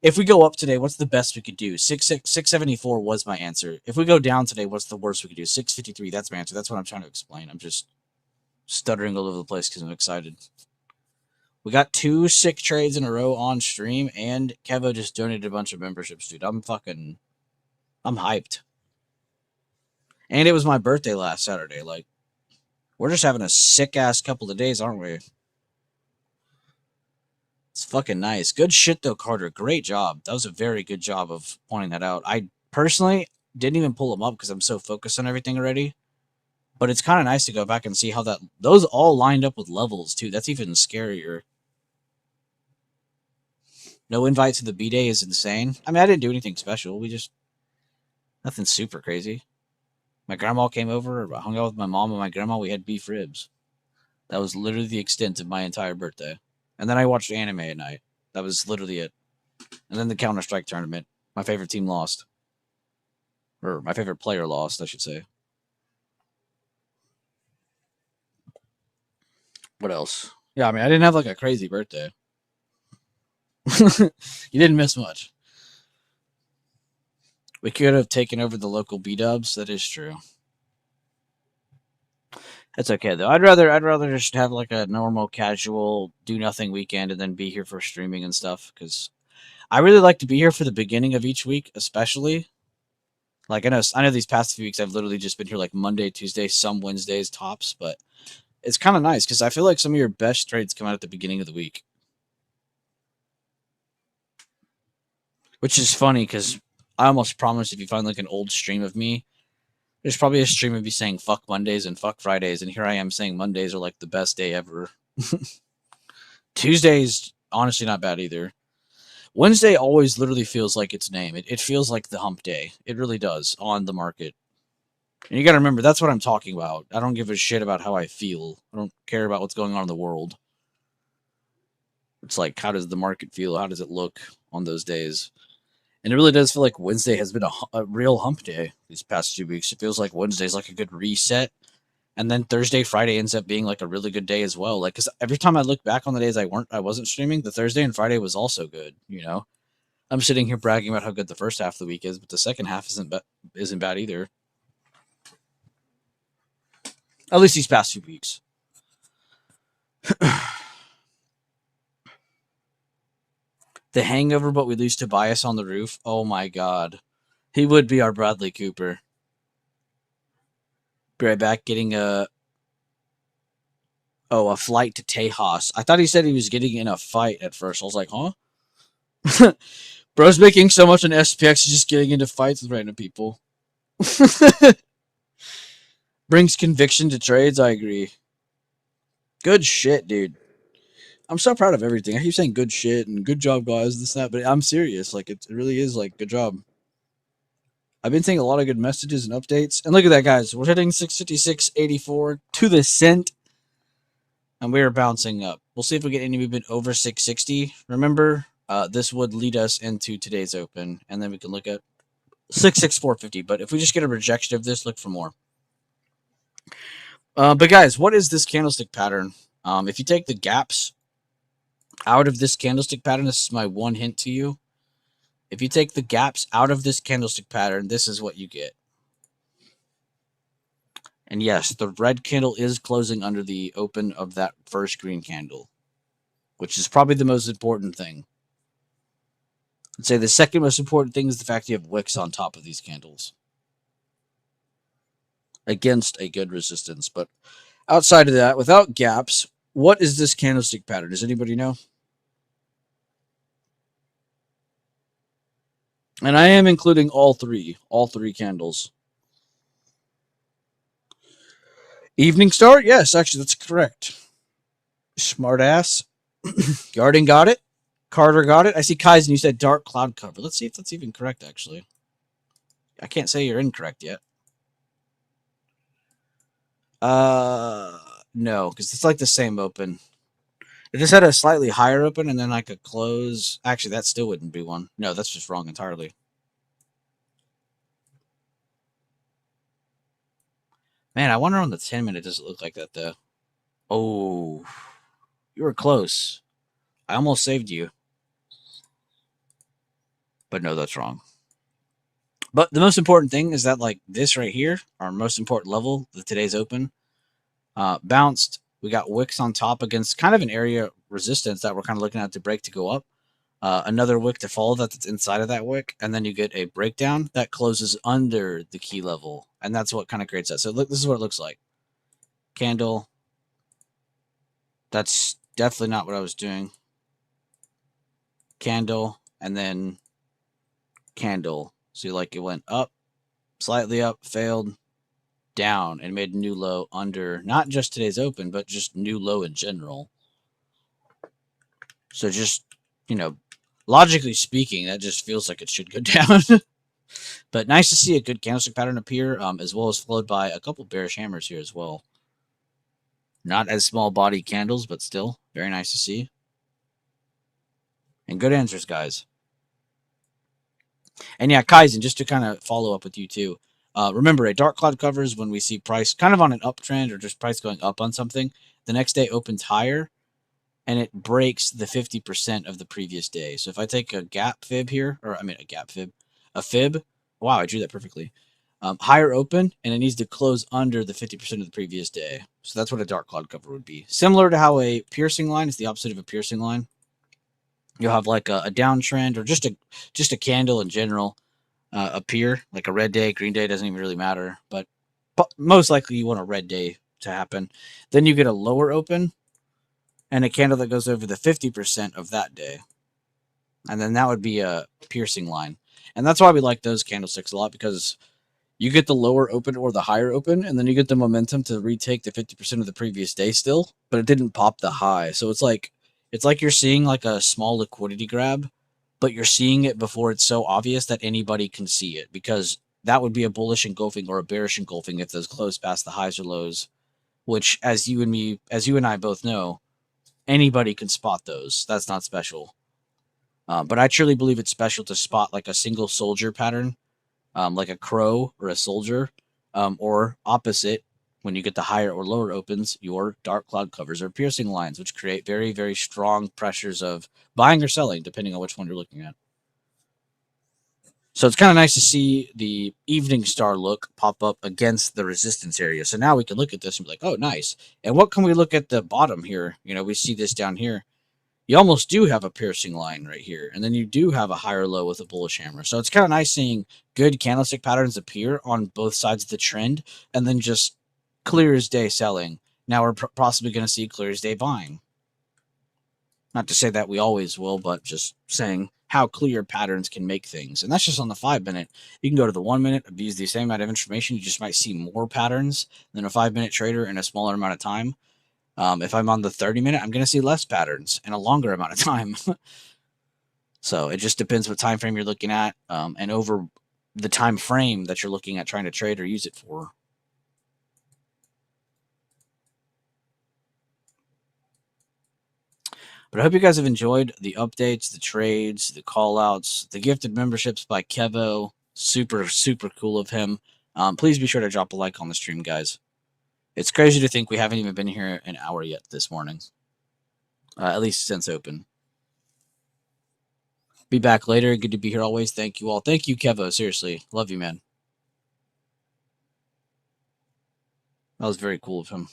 A: if we go up today, what's the best we could do? 674 was my answer. If we go down today, what's the worst we could do? 653. That's my answer. That's what I'm trying to explain. I'm just stuttering all over the place because I'm excited. We got 2 sick trades in a row on stream, and Kevo just donated a bunch of memberships, dude. I'm hyped. And it was my birthday last Saturday. Like, we're just having a sick ass couple of days, aren't we? It's fucking nice. Good shit though, Carter. Great job. That was a very good job of pointing that out. I personally didn't even pull them up because I'm so focused on everything already. But it's kind of nice to go back and see how those all lined up with levels too. That's even scarier. No invite to the B-Day is insane. I mean, I didn't do anything special. Nothing super crazy. My grandma came over, I hung out with my mom and my grandma. We had beef ribs. That was literally the extent of my entire birthday. And then I watched anime at night. That was literally it. And then the Counter-Strike tournament. My favorite team lost. Or my favorite player lost, I should say. What else? Yeah, I mean, I didn't have like a crazy birthday. You didn't miss much. We could have taken over the local B-dubs. That is true. That's okay though. I'd rather just have like a normal, casual, do nothing weekend and then be here for streaming and stuff. Because I really like to be here for the beginning of each week, especially. Like I know these past few weeks I've literally just been here like Monday, Tuesday, some Wednesdays tops, but it's kind of nice because I feel like some of your best trades come out at the beginning of the week. Which is funny because I almost promise if you find like an old stream of me, there's probably a stream of me saying fuck Mondays and fuck Fridays, and here I am saying Mondays are like the best day ever. Tuesdays, honestly, not bad either. Wednesday always literally feels like its name. It feels like the hump day. It really does on the market. And you got to remember, that's what I'm talking about. I don't give a shit about how I feel. I don't care about what's going on in the world. It's like, how does the market feel? How does it look on those days? And it really does feel like Wednesday has been a real hump day these past 2 weeks. It feels like Wednesday's like a good reset. And then Thursday, Friday ends up being like a really good day as well. Like, cause every time I look back on the days I wasn't streaming, the Thursday and Friday was also good. You know, I'm sitting here bragging about how good the first half of the week is, but the second half isn't bad either. At least these past 2 weeks. The Hangover, but we lose Tobias on the roof. Oh my god, he would be our Bradley Cooper. Be right back. Getting a flight to Tejas. I thought he said he was getting in a fight at first. I was like, huh? Bro's making so much on SPX, he's just getting into fights with random people. Brings conviction to trades. I agree. Good shit, dude. I'm so proud of everything. I keep saying good shit and good job, guys, this, that, but I'm serious. Like, it really is, like, good job. I've been seeing a lot of good messages and updates. And look at that, guys. We're hitting 656.84 to the cent. And we are bouncing up. We'll see if we get any movement over 660. Remember, this would lead us into today's open. And then we can look at 664.50. But if we just get a rejection of this, look for more. But guys, what is this candlestick pattern? If you take the gaps out of this candlestick pattern, this is my one hint to you. If you take the gaps out of this candlestick pattern, this is what you get. And yes, the red candle is closing under the open of that first green candle, which is probably the most important thing. I'd say the second most important thing is the fact you have wicks on top of these candles against a good resistance. But outside of that, without gaps, what is this candlestick pattern? Does anybody know? And I am including all three candles. Evening Star? Yes, actually, that's correct. Smart ass. Garden got it. Carter got it. I see Kaizen, you said dark cloud cover. Let's see if that's even correct, actually. I can't say you're incorrect yet. No, because it's like the same open. If this had a slightly higher open and then like a close, actually, that still wouldn't be one. No, that's just wrong entirely. Man, I wonder on the 10-minute does it look like that, though. Oh, you were close. I almost saved you. But no, that's wrong. But the most important thing is that, like, this right here, our most important level, the today's open, bounced. We got wicks on top against kind of an area resistance that we're kind of looking at to break to go up. Another wick to follow that's inside of that wick, and then you get a breakdown that closes under the key level, and that's what kind of creates that. So look, this is what it looks like. Candle. That's definitely not what I was doing. Candle, and then candle. So like it went up, slightly up, failed, down, and made a new low under not just today's open, but just new low in general. So just, you know, logically speaking, that just feels like it should go down. But nice to see a good candlestick pattern appear, as well as followed by a couple bearish hammers here as well. Not as small body candles, but still very nice to see. And good answers, guys. And yeah, Kaizen, just to kind of follow up with you too. Remember, a dark cloud covers when we see price kind of on an uptrend or just price going up on something. The next day opens higher, and it breaks the 50% of the previous day. So if I take a gap fib here, or I mean a fib. Wow, I drew that perfectly. Higher open, and it needs to close under the 50% of the previous day. So that's what a dark cloud cover would be. Similar to how a piercing line is the opposite of a piercing line. You'll have like a downtrend or just a candle in general appear, like a red day, green day, doesn't even really matter. But most likely you want a red day to happen. Then you get a lower open and a candle that goes over the 50% of that day. And then that would be a piercing line. And that's why we like those candlesticks a lot, because you get the lower open or the higher open, and then you get the momentum to retake the 50% of the previous day still, but it didn't pop the high. So it's like you're seeing like a small liquidity grab, but you're seeing it before it's so obvious that anybody can see it, because that would be a bullish engulfing or a bearish engulfing if those close past the highs or lows, which as you and I both know, anybody can spot those. That's not special. But I truly believe it's special to spot like a single soldier pattern, like a crow or a soldier, or opposite, when you get the higher or lower opens, your dark cloud covers or piercing lines, which create very, very strong pressures of buying or selling, depending on which one you're looking at. So it's kind of nice to see the evening star look pop up against the resistance area. So now we can look at this and be like, oh, nice. And what can we look at the bottom here? We see this down here. You almost do have a piercing line right here. And then you do have a higher low with a bullish hammer. So it's kind of nice seeing good candlestick patterns appear on both sides of the trend, and then just clear as day selling. Now we're possibly going to see clear as day buying. Not to say that we always will, but just saying how clear patterns can make things. And that's just on the 5-minute. You can go to the 1 minute, abuse the same amount of information. You just might see more patterns than a 5-minute trader in a smaller amount of time. If I'm on the 30-minute, I'm going to see less patterns in a longer amount of time. So it just depends what time frame you're looking at, and over the time frame that you're looking at trying to trade or use it for. But I hope you guys have enjoyed the updates, the trades, the call-outs, the gifted memberships by Kevo. Super, super cool of him. Please be sure to drop a like on the stream, guys. It's crazy to think we haven't even been here an hour yet this morning. At least since open. Be back later. Good to be here always. Thank you all. Thank you, Kevo. Seriously. Love you, man. That was very cool of him.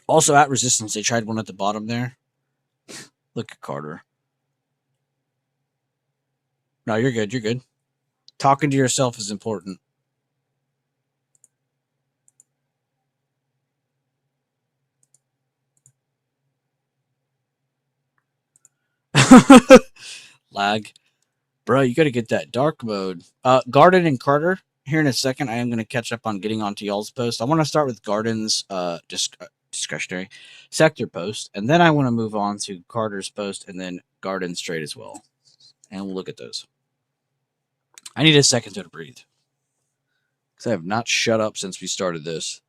A: Also, at resistance, they tried one at the bottom there. Look at Carter. No, you're good. You're good. Talking to yourself is important. Lag. Bro, you got to get that dark mode. Garden and Carter, here in a second, I am going to catch up on getting onto y'all's post. I want to start with Garden's discretionary sector post, and then I want to move on to Carter's post and then Garden's trade as well. And we'll look at those. I need a second to breathe, because I have not shut up since we started this.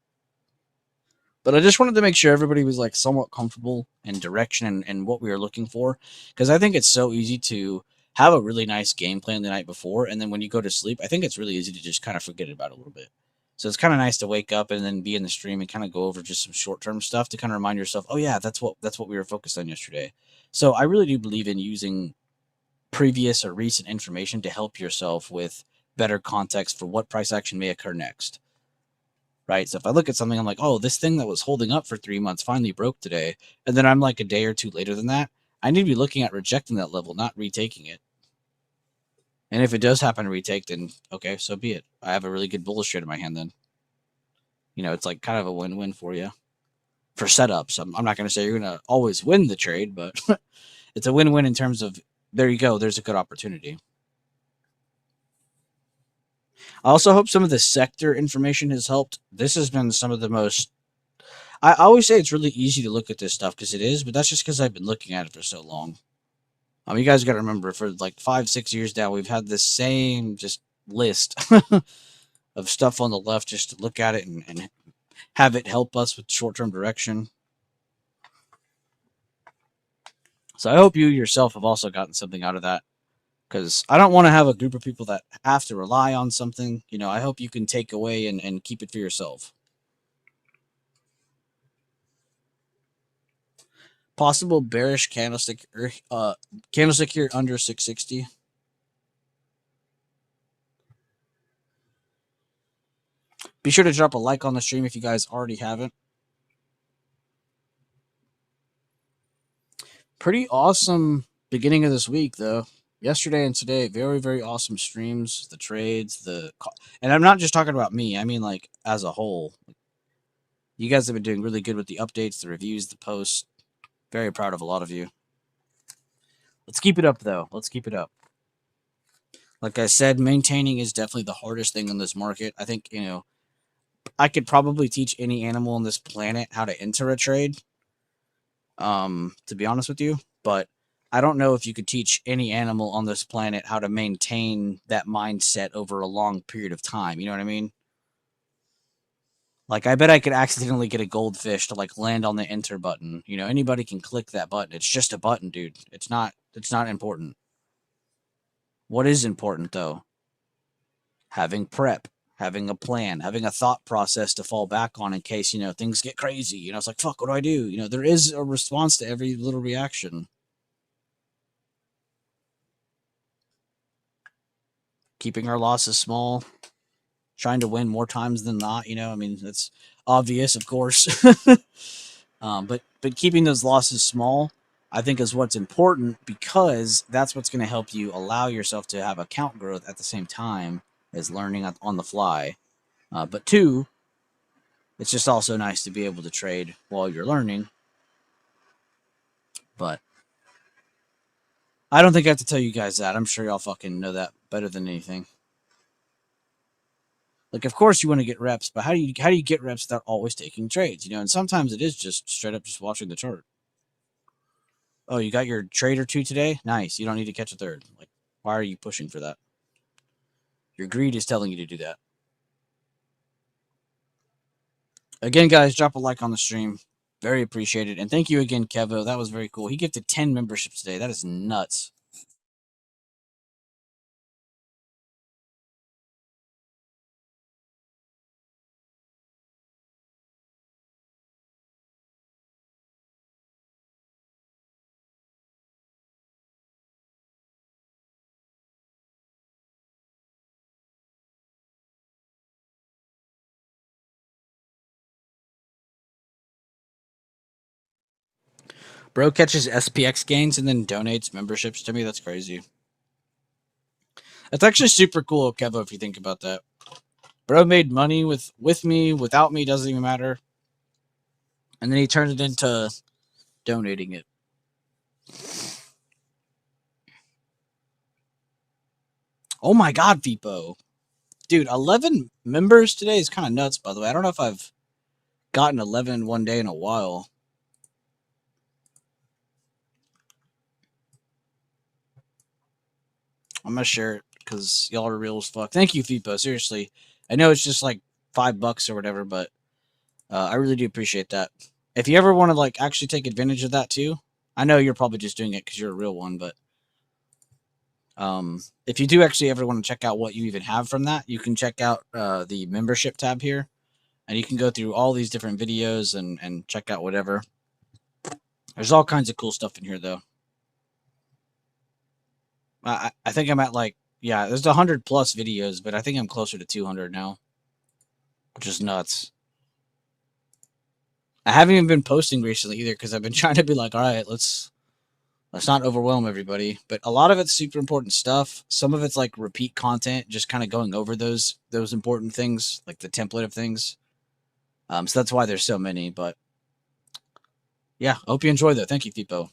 A: But I just wanted to make sure everybody was like somewhat comfortable in direction and what we were looking for, because I think it's so easy to have a really nice game plan the night before, and then when you go to sleep, I think it's really easy to just kind of forget about it a little bit. So it's kind of nice to wake up and then be in the stream and kind of go over just some short-term stuff to kind of remind yourself, oh yeah, that's what we were focused on yesterday. So I really do believe in using previous or recent information to help yourself with better context for what price action may occur next. Right? So if I look at something, I'm like, oh, this thing that was holding up for 3 months finally broke today, and then I'm like a day or two later than that, I need to be looking at rejecting that level, not retaking it. And if it does happen to retake, then okay, so be it. I have a really good bullish trade in my hand then. It's like kind of a win-win for you. For setups, I'm not going to say you're going to always win the trade, but it's a win-win in terms of, there you go, there's a good opportunity. I also hope some of the sector information has helped. This has been some of the most... I always say it's really easy to look at this stuff, because it is, but that's just because I've been looking at it for so long. You guys got to remember, for like 5-6 years now, we've had this same just list of stuff on the left just to look at it and have it help us with short-term direction. So I hope you yourself have also gotten something out of that, because I don't want to have a group of people that have to rely on something. You know, I hope you can take away and keep it for yourself. Possible bearish candlestick candlestick here under 660. Be sure to drop a like on the stream if you guys already haven't. Pretty awesome beginning of this week, though. Yesterday and today, very, very awesome streams. The trades, and I'm not just talking about me. I mean, like, as a whole. You guys have been doing really good with the updates, the reviews, the posts. Very proud of a lot of you. Let's keep it up, though. Let's keep it up. Like I said, maintaining is definitely the hardest thing in this market. I think, you know, I could probably teach any animal on this planet how to enter a trade, to be honest with you. But I don't know if you could teach any animal on this planet how to maintain that mindset over a long period of time. You know what I mean? Like, I bet I could accidentally get a goldfish to, like, land on the enter button. You know, anybody can click that button. It's just a button, dude. It's not important. What is important, though? Having prep, having a plan, having a thought process to fall back on in case, you know, things get crazy. You know, it's like, fuck, what do I do? You know, there is a response to every little reaction. Keeping our losses small, trying to win more times than not, you know, I mean, that's obvious, of course. But keeping those losses small, I think, is what's important, because that's what's going to help you allow yourself to have account growth at the same time as learning on the fly. But two, it's just also nice to be able to trade while you're learning. But I don't think I have to tell you guys that. I'm sure y'all fucking know that better than anything. Like, of course you want to get reps, but how do you get reps without always taking trades? You know, and sometimes it is just straight up just watching the chart. Oh, you got your trade or two today? Nice. You don't need to catch a third. Like, why are you pushing for that? Your greed is telling you to do that. Again, guys, drop a like on the stream. Very appreciated. And thank you again, Kevo. That was very cool. He gifted 10 memberships today. That is nuts. Bro catches SPX gains and then donates memberships to me. That's crazy. That's actually super cool, Kevo, if you think about that. Bro made money with me, without me, doesn't even matter. And then he turned it into donating it. Oh my god, Vipo. Dude, 11 members today is kind of nuts, by the way. I don't know if I've gotten 11 in one day in a while. I'm gonna share it because y'all are real as fuck. Thank you, Fipo. Seriously, I know it's just like $5 or whatever, but I really do appreciate that. If you ever want to like actually take advantage of that too, I know you're probably just doing it because you're a real one, but if you do actually ever want to check out what you even have from that, you can check out the membership tab here, and you can go through all these different videos and check out whatever. There's all kinds of cool stuff in here, though. I think I'm at like, yeah, there's 100 plus videos, but I think I'm closer to 200 now, which is nuts. I haven't even been posting recently either because I've been trying to be like, all right, let's not overwhelm everybody. But a lot of it's super important stuff. Some of it's like repeat content, just kind of going over those important things, like the template of things. So that's why there's so many. But yeah, I hope you enjoy though. Thank you, Fipo.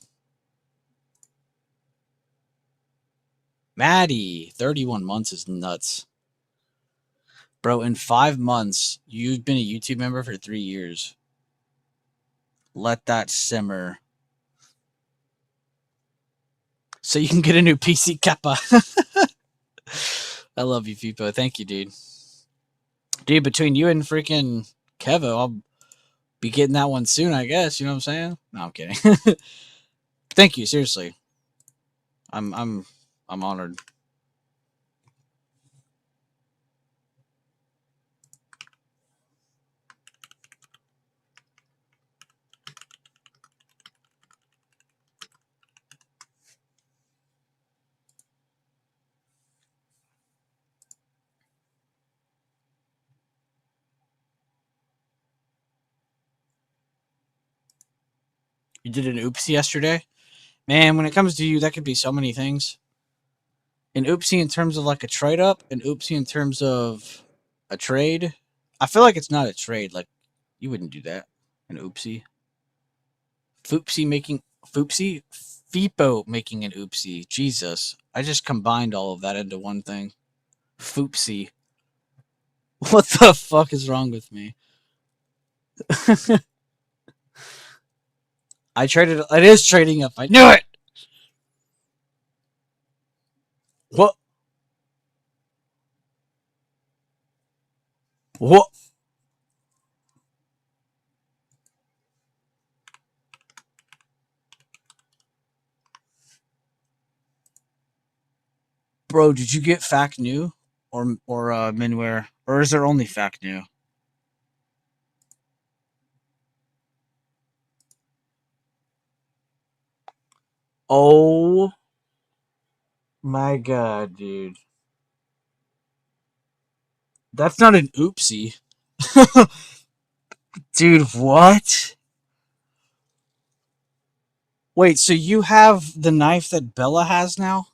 A: Maddie, 31 months is nuts. Bro, in 5 months, you've been a YouTube member for 3 years. Let that simmer. So you can get a new PC Kappa. I love you, Fipo. Thank you, dude. Dude, between you and freaking Kevo, I'll be getting that one soon, I guess. You know what I'm saying? No, I'm kidding. Thank you, seriously. I'm honored. You did an oops yesterday? Man, when it comes to you, that could be so many things. An oopsie in terms of like a trade up, an oopsie in terms of a trade. I feel like it's not a trade. Like, you wouldn't do that. An oopsie. Foopsie? Fipo making an oopsie. Jesus. I just combined all of that into one thing. Foopsie. What the fuck is wrong with me? I traded. It is trading up. I knew it. What? What? Bro, did you get FAC new or Minware, or is there only FAC new? Oh my god, dude. That's not an oopsie. Dude, what? Wait, so you have the knife that Bella has now?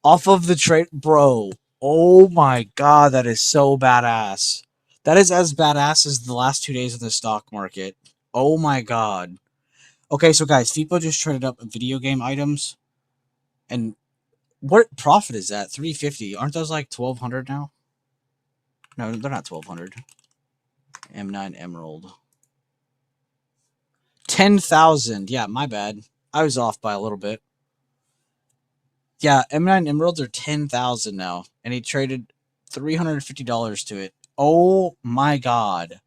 A: Off of the trade? Bro, oh my god, that is so badass. That is as badass as the last 2 days of the stock market. Oh my god. Okay, so guys, FIPO just traded up video game items. And what profit is that? 350. Aren't those like 1200 now? No, they're not 1200. M9 Emerald. 10,000. Yeah, my bad. I was off by a little bit. Yeah, M9 Emeralds are 10,000 now, and he traded $350 to it. Oh my god.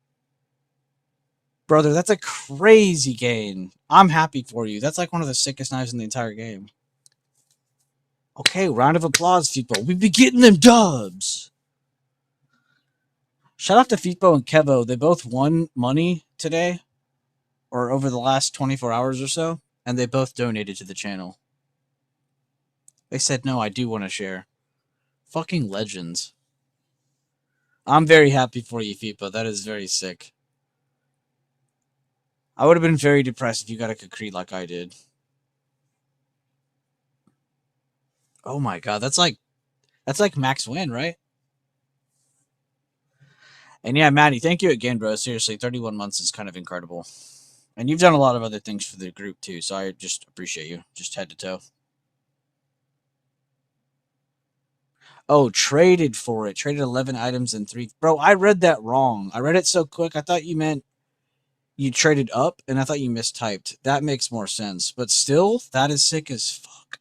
A: Brother, that's a crazy gain. I'm happy for you. That's like one of the sickest knives in the entire game. Okay, round of applause, Fipo. We be getting them dubs. Shout out to Fipo and Kevo. They both won money today, or over the last 24 hours or so, and they both donated to the channel. They said, no, I do want to share. Fucking legends. I'm very happy for you, Fipo. That is very sick. I would have been very depressed if you got a concrete like I did. Oh my god, that's like max win, right? And yeah, Maddie, thank you again, bro. Seriously, 31 months is kind of incredible. And you've done a lot of other things for the group too, so I just appreciate you, just head to toe. Oh, traded for it. Traded 11 items and 3. Bro, I read that wrong. I read it so quick. I thought you meant you traded up, and I thought you mistyped. That makes more sense. But still, that is sick as fuck.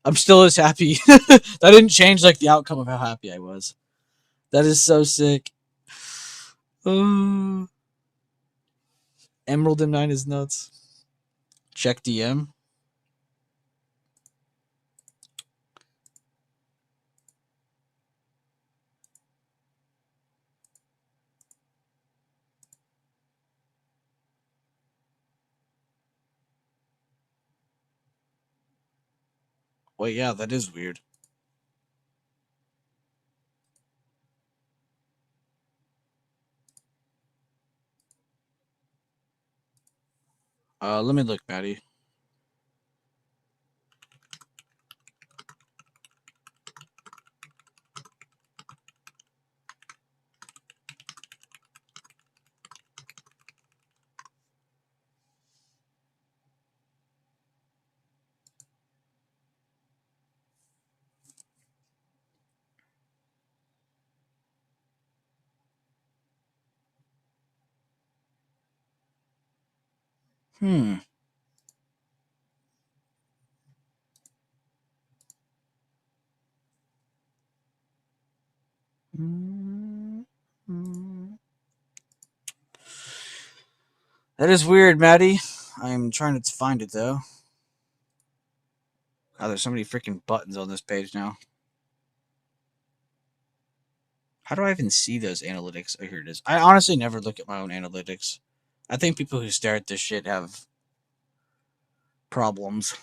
A: I'm still as happy. That didn't change like the outcome of how happy I was. That is so sick. Emerald M9 is nuts. Check DM. Wait, yeah, that is weird. Let me look, Maddie. Hmm. That is weird, Maddie. I'm trying to find it though. Oh, there's so many freaking buttons on this page now. How do I even see those analytics? Oh, here it is. I honestly never look at my own analytics. I think people who stare at this shit have problems.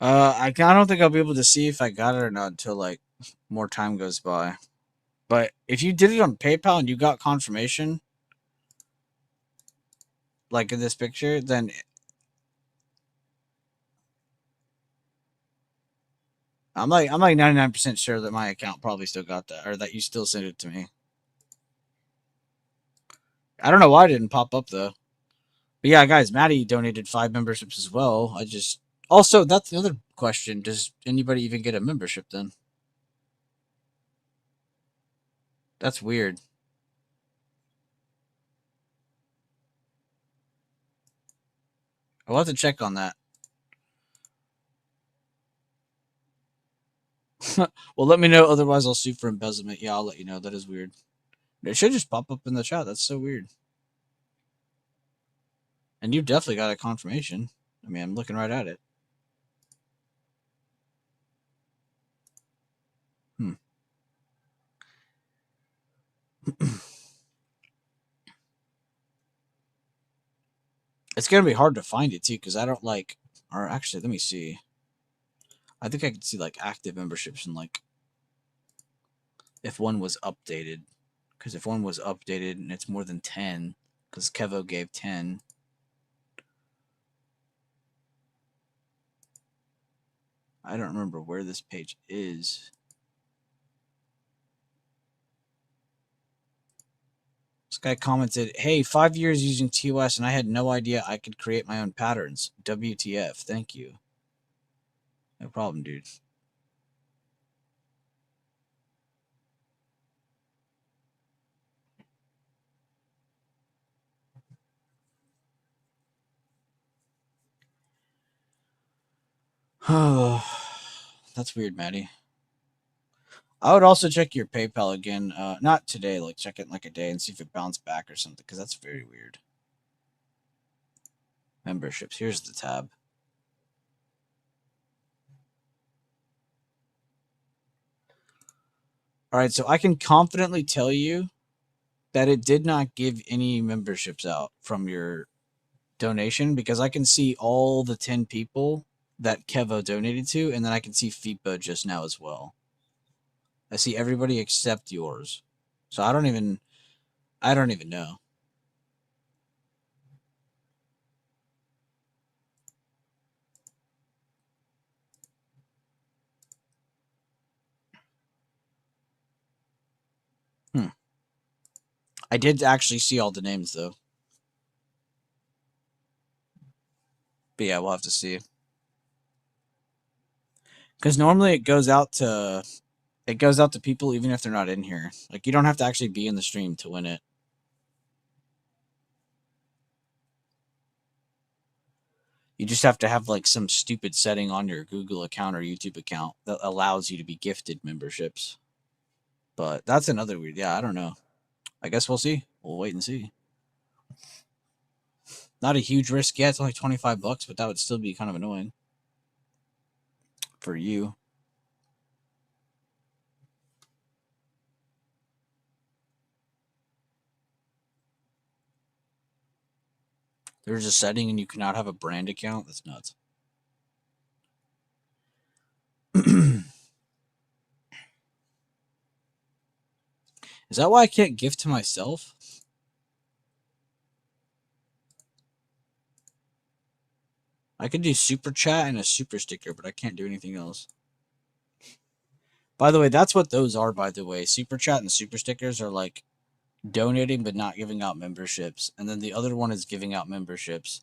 A: I don't think I'll be able to see if I got it or not until like more time goes by. But if you did it on PayPal and you got confirmation, like in this picture, then I'm like 99% sure that my account probably still got that, or that you still sent it to me. I don't know why it didn't pop up though. But yeah, guys, Maddie donated 5 memberships as well. I just also that's the other question. Does anybody even get a membership then? That's weird. I'll have to check on that. Well, let me know. Otherwise, I'll sue for embezzlement. Yeah, I'll let you know. That is weird. It should just pop up in the chat. That's so weird. And you definitely got a confirmation. I mean, I'm looking right at it. It's gonna be hard to find it too, because I don't like. Or actually, let me see. I think I can see like active memberships and like if one was updated. Because if one was updated and it's more than 10, because Kevo gave 10. I don't remember where this page is. This guy commented, "Hey, 5 years using TOS and I had no idea I could create my own patterns. WTF? Thank you." No problem, dude. Oh, that's weird, Maddie. I would also check your PayPal again. Not today, like check it in like a day and see if it bounced back or something, because that's very weird. Memberships. Here's the tab. All right, so I can confidently tell you that it did not give any memberships out from your donation, because I can see all the 10 people that Kevo donated to, and then I can see FIPA just now as well. I see everybody except yours. So I don't even know. I did actually see all the names though. But yeah, we'll have to see. Because normally it goes out to people even if they're not in here. Like you don't have to actually be in the stream to win it. You just have to have like some stupid setting on your Google account or YouTube account that allows you to be gifted memberships. But that's another weird. Yeah, I don't know. I guess we'll see. We'll wait and see. Not a huge risk yet. It's only $25, but that would still be kind of annoying for you. There's a setting and you cannot have a brand account. That's nuts. Is that why I can't gift to myself? I could do super chat and a super sticker, but I can't do anything else. By the way, that's what those are, by the way. Super chat and super stickers are like donating but not giving out memberships. And then the other one is giving out memberships.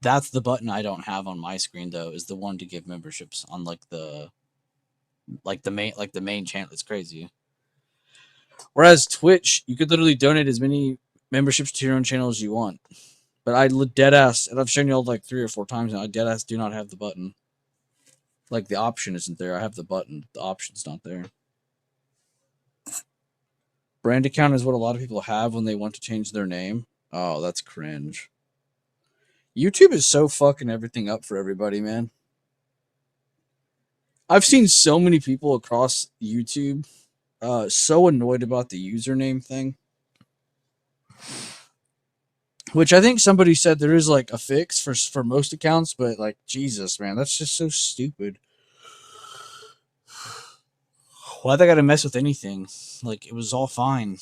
A: That's the button I don't have on my screen though, is the one to give memberships on like the main channel. It's crazy. Whereas Twitch, you could literally donate as many memberships to your own channel as you want. But I dead ass, and I've shown you all like 3 or 4 times now. I dead ass do not have the button. Like the option isn't there. I have the button. The option's not there. Brand account is what a lot of people have when they want to change their name. Oh, that's cringe. YouTube is so fucking everything up for everybody, man. I've seen so many people across YouTube so annoyed about the username thing. Which I think somebody said there is like a fix for most accounts, but like Jesus, man, that's just so stupid. Why they gotta mess with anything? Like it was all fine.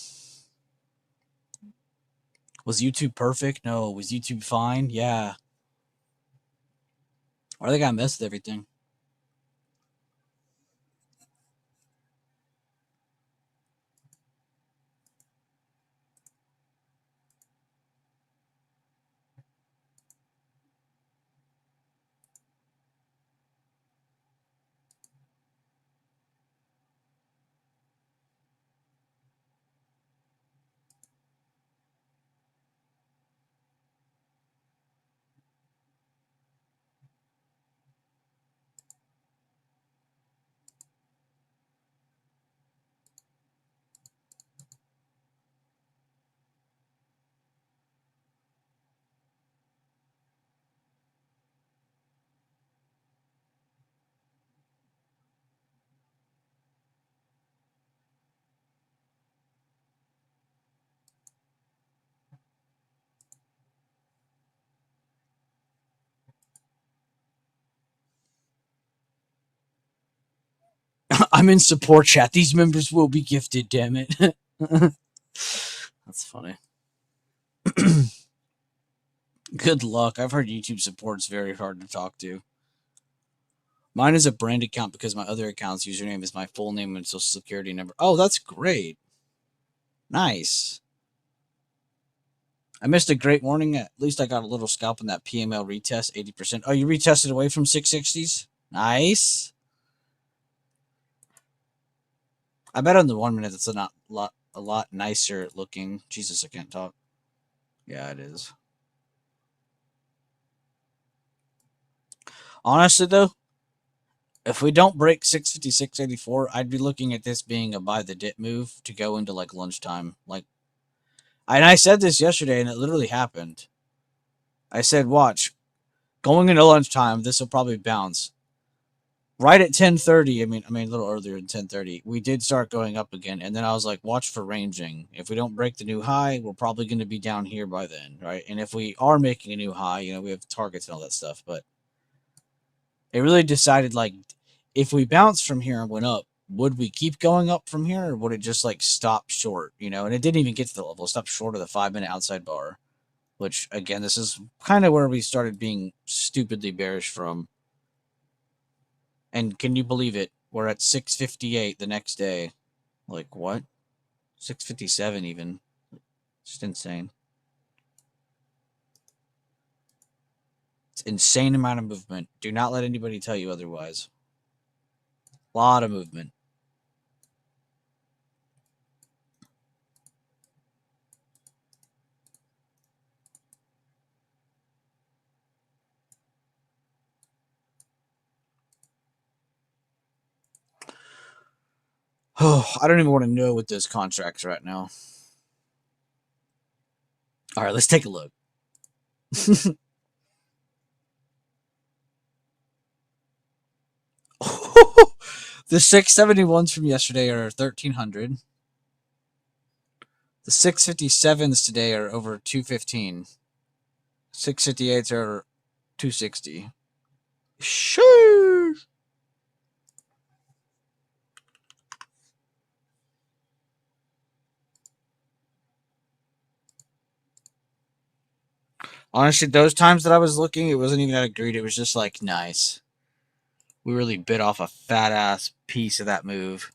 A: Was YouTube perfect? No. Was YouTube fine? Yeah. Why they gotta mess with everything? I'm in support chat. These members will be gifted, damn it. That's funny. Good luck. I've heard YouTube support's very hard to talk to. Mine is a brand account because my other account's username is my full name and social security number. Oh, that's great. Nice. I missed a great morning. At least I got a little scalp in that PML retest, 80%. Oh, you retested away from 660s? Nice. I bet on the 1 minute it's a lot nicer looking. Jesus, I can't talk. Yeah, it is. Honestly, though, if we don't break 656.84, I'd be looking at this being a buy the dip move to go into like lunchtime. Like, and I said this yesterday, and it literally happened. I said, watch, going into lunchtime, this will probably bounce. Right at 10:30, I mean a little earlier than 10:30, we did start going up again, and then I was like, watch for ranging. If we don't break the new high, we're probably going to be down here by then, right? And if we are making a new high, we have targets and all that stuff, but it really decided like if we bounce from here and went up, would we keep going up from here, or would it just like stop short? And it didn't even get to the level; it stopped short of the 5-minute outside bar, which again, this is kind of where we started being stupidly bearish from. And can you believe it? We're at 658 the next day. Like what? 657 even. Just insane. It's insane amount of movement. Do not let anybody tell you otherwise. A lot of movement. Oh, I don't even want to know what those contracts right now. All right, let's take a look. The 671s from yesterday are 1,300. The 657s today are over 215. 658s are 260. Sure. Honestly, those times that I was looking, it wasn't even that agreed. It was just like nice. We really bit off a fat ass piece of that move.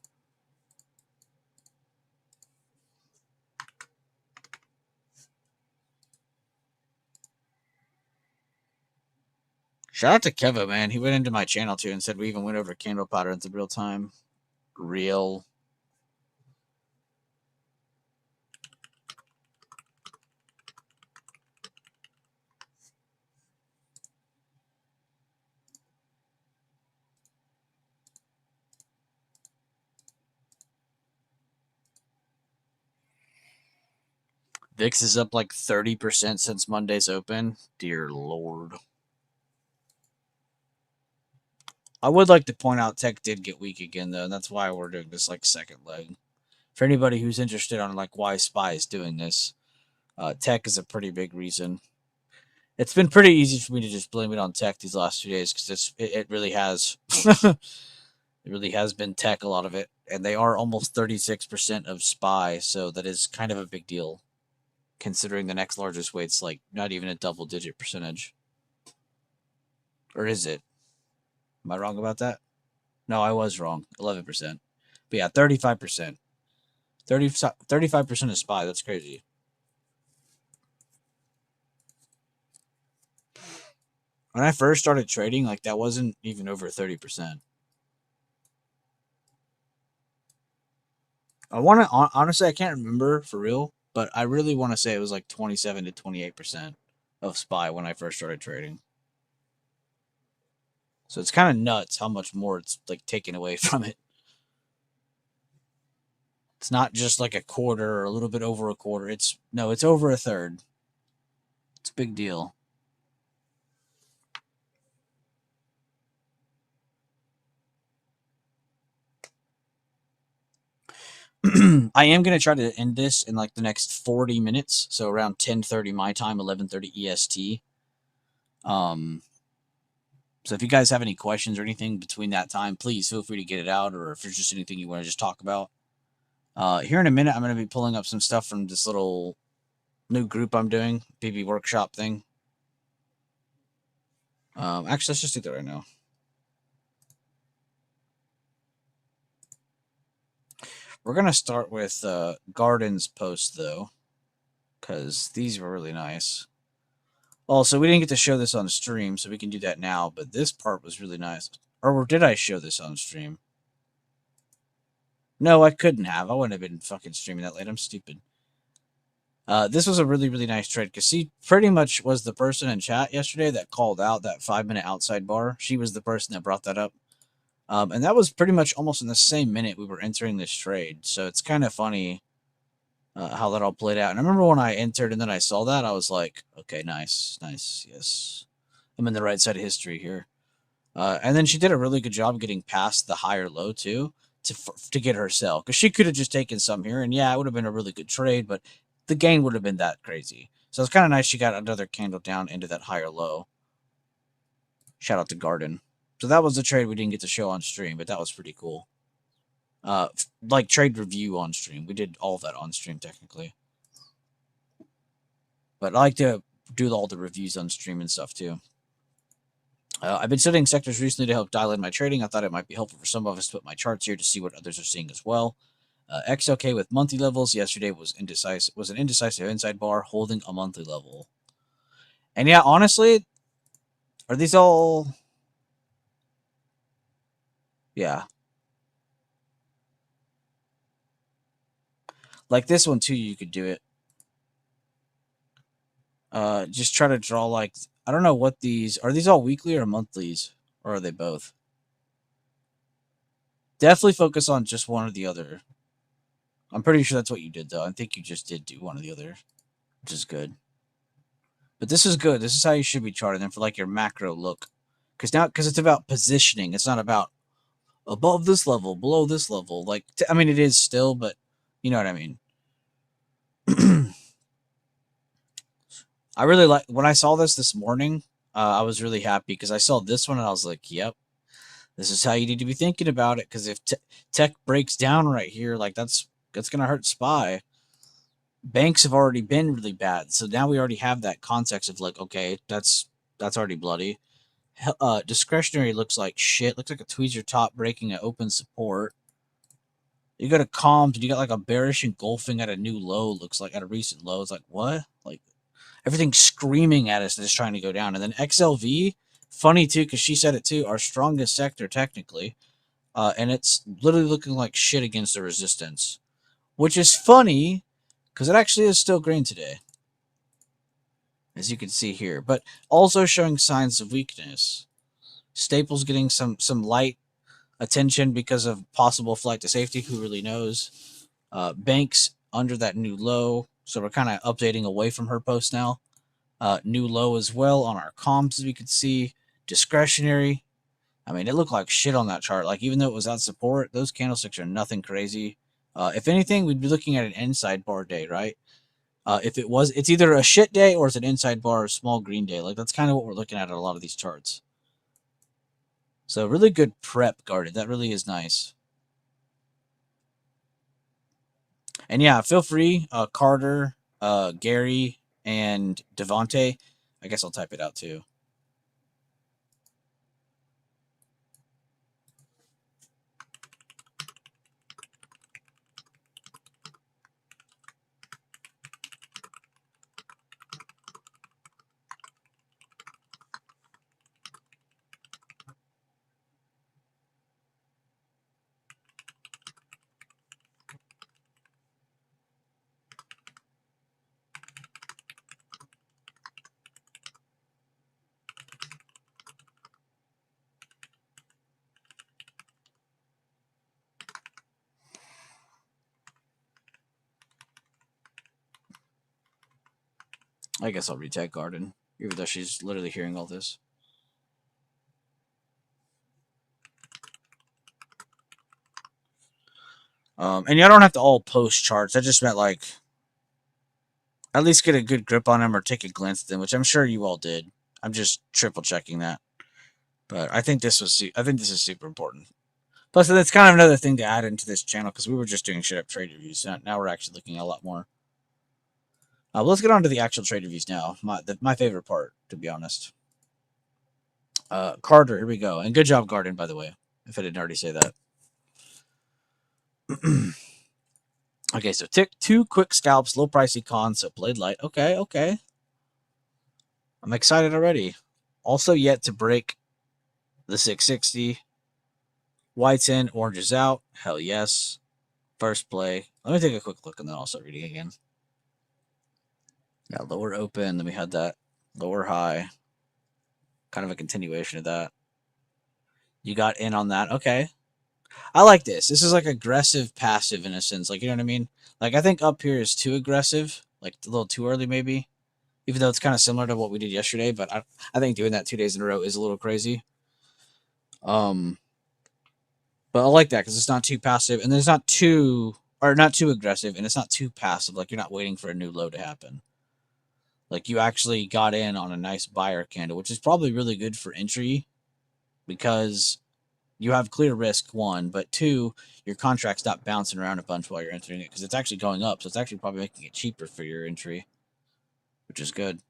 A: Shout out to Keva, man. He went into my channel too and said we even went over candle patterns in real time. Real. VIX is up like 30% since Monday's open. Dear Lord. I would like to point out tech did get weak again, though, and that's why we're doing this like second leg. For anybody who's interested on like why SPY is doing this, tech is a pretty big reason. It's been pretty easy for me to just blame it on tech these last 2 days because it really has. It really has been tech, a lot of it, and they are almost 36% of SPY, so that is kind of a big deal, considering the next largest weight's like not even a double-digit percentage. Or is it? Am I wrong about that? No, I was wrong. 11%. But yeah, 35%. 35% of SPY. That's crazy. When I first started trading, like that wasn't even over 30%. I want to honestly, I can't remember for real, but I really want to say it was like 27 to 28% of SPY when I first started trading. So it's kind of nuts how much more it's like taken away from it. It's not just like a quarter or a little bit over a quarter. It's over a third. It's a big deal. I am going to try to end this in like the next 40 minutes. So around 10:30 my time, 11:30 EST. So if you guys have any questions or anything between that time, please feel free to get it out, or if there's just anything you want to just talk about. Here in a minute, I'm going to be pulling up some stuff from this little new group I'm doing, BB Workshop thing. Actually, let's just do that right now. We're going to start with Garden's post, though, because these were really nice. Also, we didn't get to show this on stream, so we can do that now, but this part was really nice. Or did I show this on stream? No, I couldn't have. I wouldn't have been fucking streaming that late. I'm stupid. This was a really, really nice trade because she pretty much was the person in chat yesterday that called out that 5-minute outside bar. She was the person that brought that up. And that was pretty much almost in the same minute we were entering this trade. So it's kind of funny how that all played out. And I remember when I entered and then I saw that, I was like, okay, nice, yes. I'm in the right side of history here. And then she did a really good job getting past the higher low, too, to get her sell. Because she could have just taken some here, and yeah, it would have been a really good trade, but the gain would have been that crazy. So it's kind of nice she got another candle down into that higher low. Shout out to Garden. So that was the trade we didn't get to show on stream, but that was pretty cool. Like trade review on stream. We did all that on stream, technically. But I like to do all the reviews on stream and stuff, too. I've been studying sectors recently to help dial in my trading. I thought it might be helpful for some of us to put my charts here to see what others are seeing as well. XLK with monthly levels yesterday was an indecisive inside bar holding a monthly level. And yeah, honestly, are these all? Yeah. Like this one too, you could do it. Just try to draw like, I don't know what these are. These all weekly or monthlies, or are they both? Definitely focus on just one or the other. I'm pretty sure that's what you did, though. I think you just did do one or the other, which is good. But this is good. This is how you should be charting them for like your macro look, because it's about positioning. It's not about above this level, below this level. Like, I mean, it is still, but you know what I mean. I really like when I saw this morning. I was really happy because I saw this one and I was like, "Yep, this is how you need to be thinking about it." Because if tech breaks down right here, like that's gonna hurt SPY. Banks have already been really bad, so now we already have that context of like, okay, that's already bloody. Discretionary looks like shit. Looks like a tweezer top breaking an open support. You got a comms and you got like a bearish engulfing at a new low. Looks like at a recent low. It's like what? Like everything's screaming at us that it's trying to go down. And then XLV Funny too, because she said it too. Our strongest sector technically, and it's literally looking like shit against the resistance, which is funny because it actually is still green today, as you can see here, but also showing signs of weakness. Staples getting some light attention because of possible flight to safety. Who really knows? Banks under that new low, so we're kind of updating away from her post now. New low as well on our comps, as we could see. Discretionary. I mean, it looked like shit on that chart. Like, even though it was at support, those candlesticks are nothing crazy. If anything, we'd be looking at an inside bar day, right? If it was, it's either a shit day or it's an inside bar or small green day. Like, that's kind of what we're looking at a lot of these charts. So, really good prep, Guarded. That really is nice. And yeah, feel free, Carter, Gary, and Devonte. I guess I'll type it out too. I guess I'll retag Garden, even though she's literally hearing all this. And you don't have to all post charts. I just meant like at least get a good grip on them or take a glance at them, which I'm sure you all did. I'm just triple checking that. But I think this is super important. Plus, that's kind of another thing to add into this channel because we were just doing shit up trade reviews. Now we're actually looking at a lot more. Let's get on to the actual trade reviews now. My favorite part, to be honest. Carter, here we go. And good job, Garden, by the way, if I didn't already say that. Okay, so tick 2 quick scalps, low price econ, so played light. Okay. I'm excited already. Also yet to break the 660. White's in, orange is out. Hell yes. First play. Let me take a quick look and then I'll start reading again. Yeah, lower open. Then we had that lower high. Kind of a continuation of that. You got in on that. Okay. I like this. This is like aggressive passive in a sense. Like, you know what I mean? Like, I think up here is too aggressive. Like, a little too early, maybe. Even though it's kind of similar to what we did yesterday. But I think doing that 2 days in a row is a little crazy. But I like that because it's not too passive. And it's not too aggressive. And it's not too passive. Like, you're not waiting for a new low to happen. Like, you actually got in on a nice buyer candle, which is probably really good for entry because you have clear risk, one, but two, your contract's not bouncing around a bunch while you're entering it because it's actually going up. So it's actually probably making it cheaper for your entry, which is good.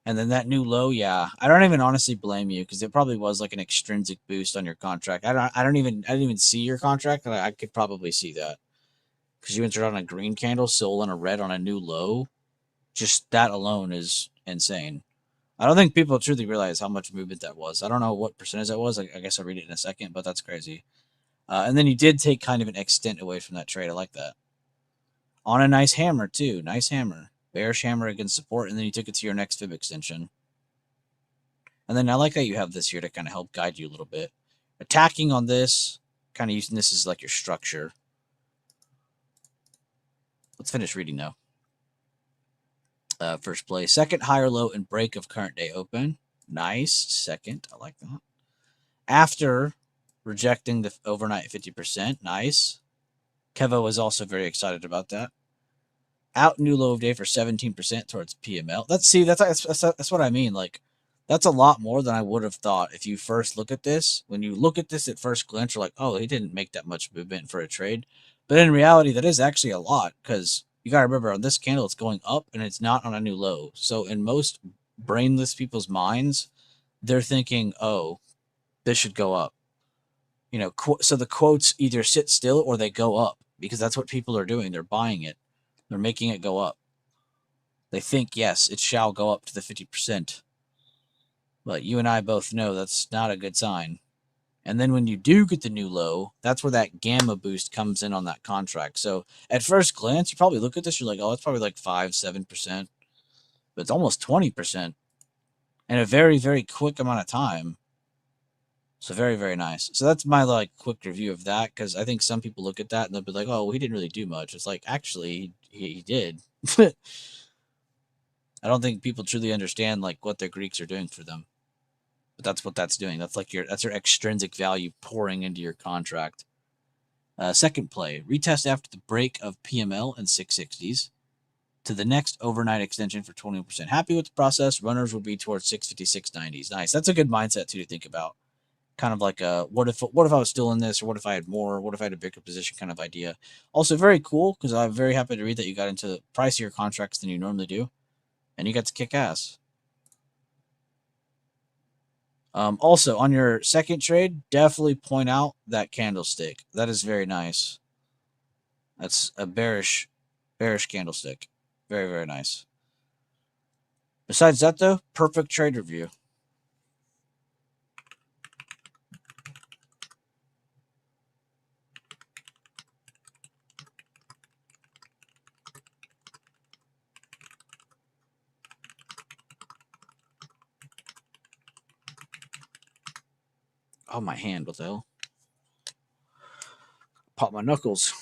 A: And then that new low, yeah, I don't even honestly blame you because it probably was like an extrinsic boost on your contract. I didn't even see your contract, and I could probably see that because you entered on a green candle, sold on a red on a new low. Just that alone is insane. I don't think people truly realize how much movement that was. I don't know what percentage that was. I guess I'll read it in a second, but that's crazy. And then you did take kind of an extent away from that trade. I like that. On a nice hammer, too. Nice hammer. Bearish hammer against support, and then you took it to your next fib extension. And then I like that you have this here to kind of help guide you a little bit. Attacking on this, kind of using this as like your structure. Let's finish reading now. First play. Second higher low and break of current day open. Nice. Second. I like that. After rejecting the overnight 50%. Nice. Kevo was also very excited about that. Out new low of day for 17% towards PML. That's what I mean. Like, that's a lot more than I would have thought if you first look at this. When you look at this at first glance, you're like, oh, he didn't make that much movement for a trade. But in reality, that is actually a lot because you got to remember on this candle, it's going up and it's not on a new low. So in most brainless people's minds, they're thinking, oh, this should go up. You know, so the quotes either sit still or they go up because that's what people are doing. They're buying it. They're making it go up. They think, yes, it shall go up to the 50%, But you and I both know that's not a good sign. And then when you do get the new low, that's where that gamma boost comes in on that contract. So at first glance, you probably look at this, you're like, oh, it's probably like 5-7%, but it's almost 20% in a very, very quick amount of time. So very, very nice. So that's my like quick review of that, because I think some people look at that and they'll be like, oh, well, he didn't really do much. It's like, actually, he did. I don't think people truly understand like what the Greeks are doing for them. But that's what that's doing. That's like that's your extrinsic value pouring into your contract. Second play, retest after the break of PML and 660s to the next overnight extension for 21%. Happy with the process. Runners will be towards 650, 690s. Nice. That's a good mindset too to think about. Kind of like a what if I was still in this, or what if I had more, what if I had a bigger position kind of idea. Also very cool, because I'm very happy to read that you got into pricier contracts than you normally do, and you got to kick ass. Also, on your second trade, definitely point out that candlestick. That is very nice. That's a bearish candlestick. Very, very nice. Besides that, though, perfect trade review. Oh, my hand. What the hell? Pop my knuckles.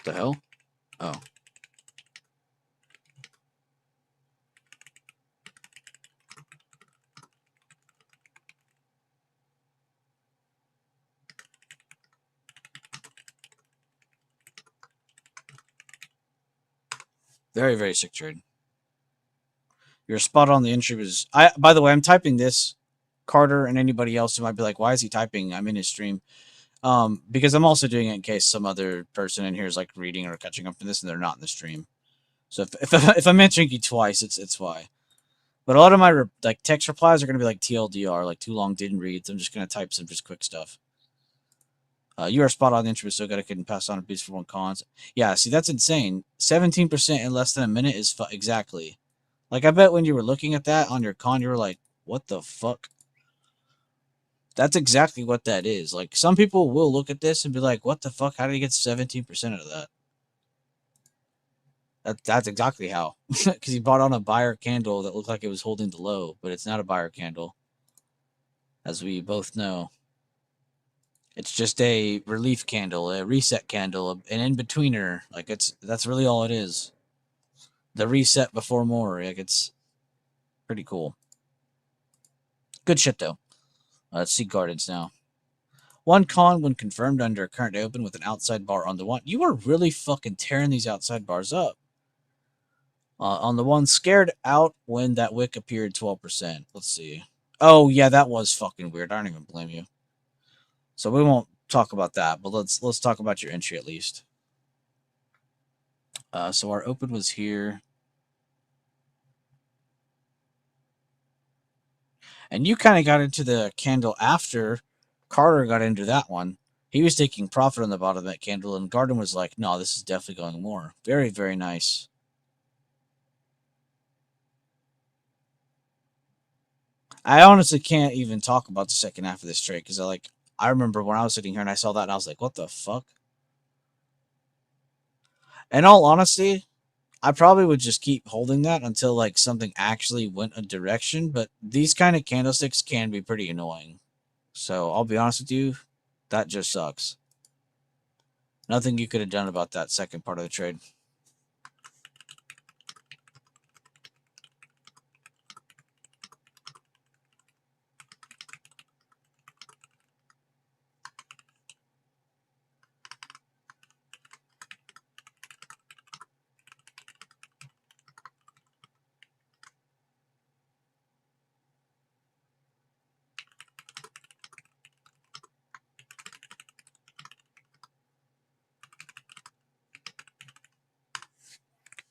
A: What the hell? Oh. Very, very sick trade. You're spot on. The entry was. By the way, I'm typing this. Carter and anybody else who might be like, "Why is he typing?" I'm in his stream. Because I'm also doing it in case some other person in here is like reading or catching up to this and they're not in the stream. So if I'm mentioning you twice, it's why. But a lot of my like text replies are gonna be like TLDR, like too long, didn't read. So I'm just gonna type some just quick stuff. You are spot on. The intro was so good I couldn't pass on a piece for one cons. Yeah, see that's insane. 17% in less than a minute is exactly. Like I bet when you were looking at that on your con, you were like, "What the fuck?" That's exactly what that is. Like some people will look at this and be like, "What the fuck? How did he get 17% of that?" That's exactly how. Because he bought on a buyer candle that looked like it was holding the low, but it's not a buyer candle, as we both know. It's just a relief candle, a reset candle, an in-betweener. Like that's really all it is. The reset before more. Like it's pretty cool. Good shit though. Let's see Gardens now. One con when confirmed under current open with an outside bar on the one. You are really fucking tearing these outside bars up. On the one, scared out when that wick appeared 12%. Let's see. Oh yeah, that was fucking weird. I don't even blame you. So we won't talk about that, but let's talk about your entry at least. So our open was here. And you kind of got into the candle after Carter got into that one. He was taking profit on the bottom of that candle, and Garden was like, no, this is definitely going more. Very, very nice. I honestly can't even talk about the second half of this trade because I remember when I was sitting here and I saw that and I was like, what the fuck? In all honesty, I probably would just keep holding that until like something actually went a direction, but these kind of candlesticks can be pretty annoying. So I'll be honest with you, that just sucks. Nothing you could have done about that second part of the trade.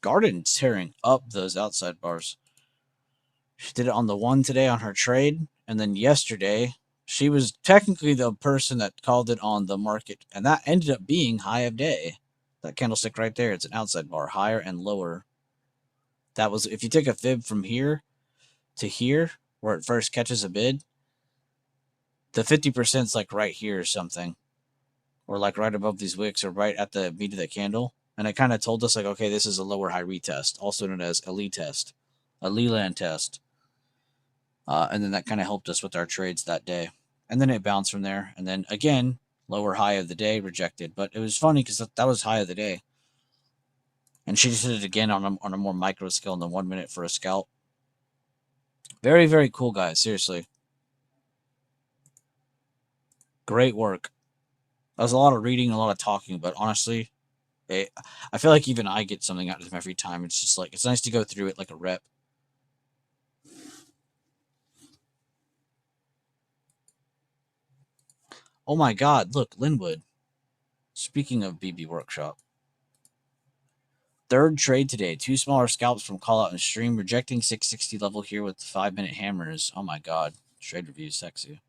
A: Garden tearing up those outside bars. She did it on the one today on her trade, and then yesterday She was technically the person that called it on the market, and that ended up being high of day. That candlestick right there, it's an outside bar, higher and lower. That was, if you take a fib from here to here, where it first catches a bid, the 50% is like right here or something, or like right above these wicks, or right at the meat of the candle. And it kind of told us like, okay, this is a lower high retest, also known as a Lee test, a Leland test. And then that kind of helped us with our trades that day. And then it bounced from there. And then again, lower high of the day, rejected. But it was funny because that was high of the day. And she just did it again on a more micro scale in the 1 minute for a scalp. Very, very cool, guys. Seriously. Great work. That was a lot of reading, a lot of talking, but honestly, I feel like even I get something out of them every time. It's just like, it's nice to go through it like a rep. Oh my god, look, Linwood. Speaking of BB Workshop. Third trade today. 2 smaller scalps from call out and stream. Rejecting 660 level here with 5-minute hammers. Oh my god. Trade review sexy.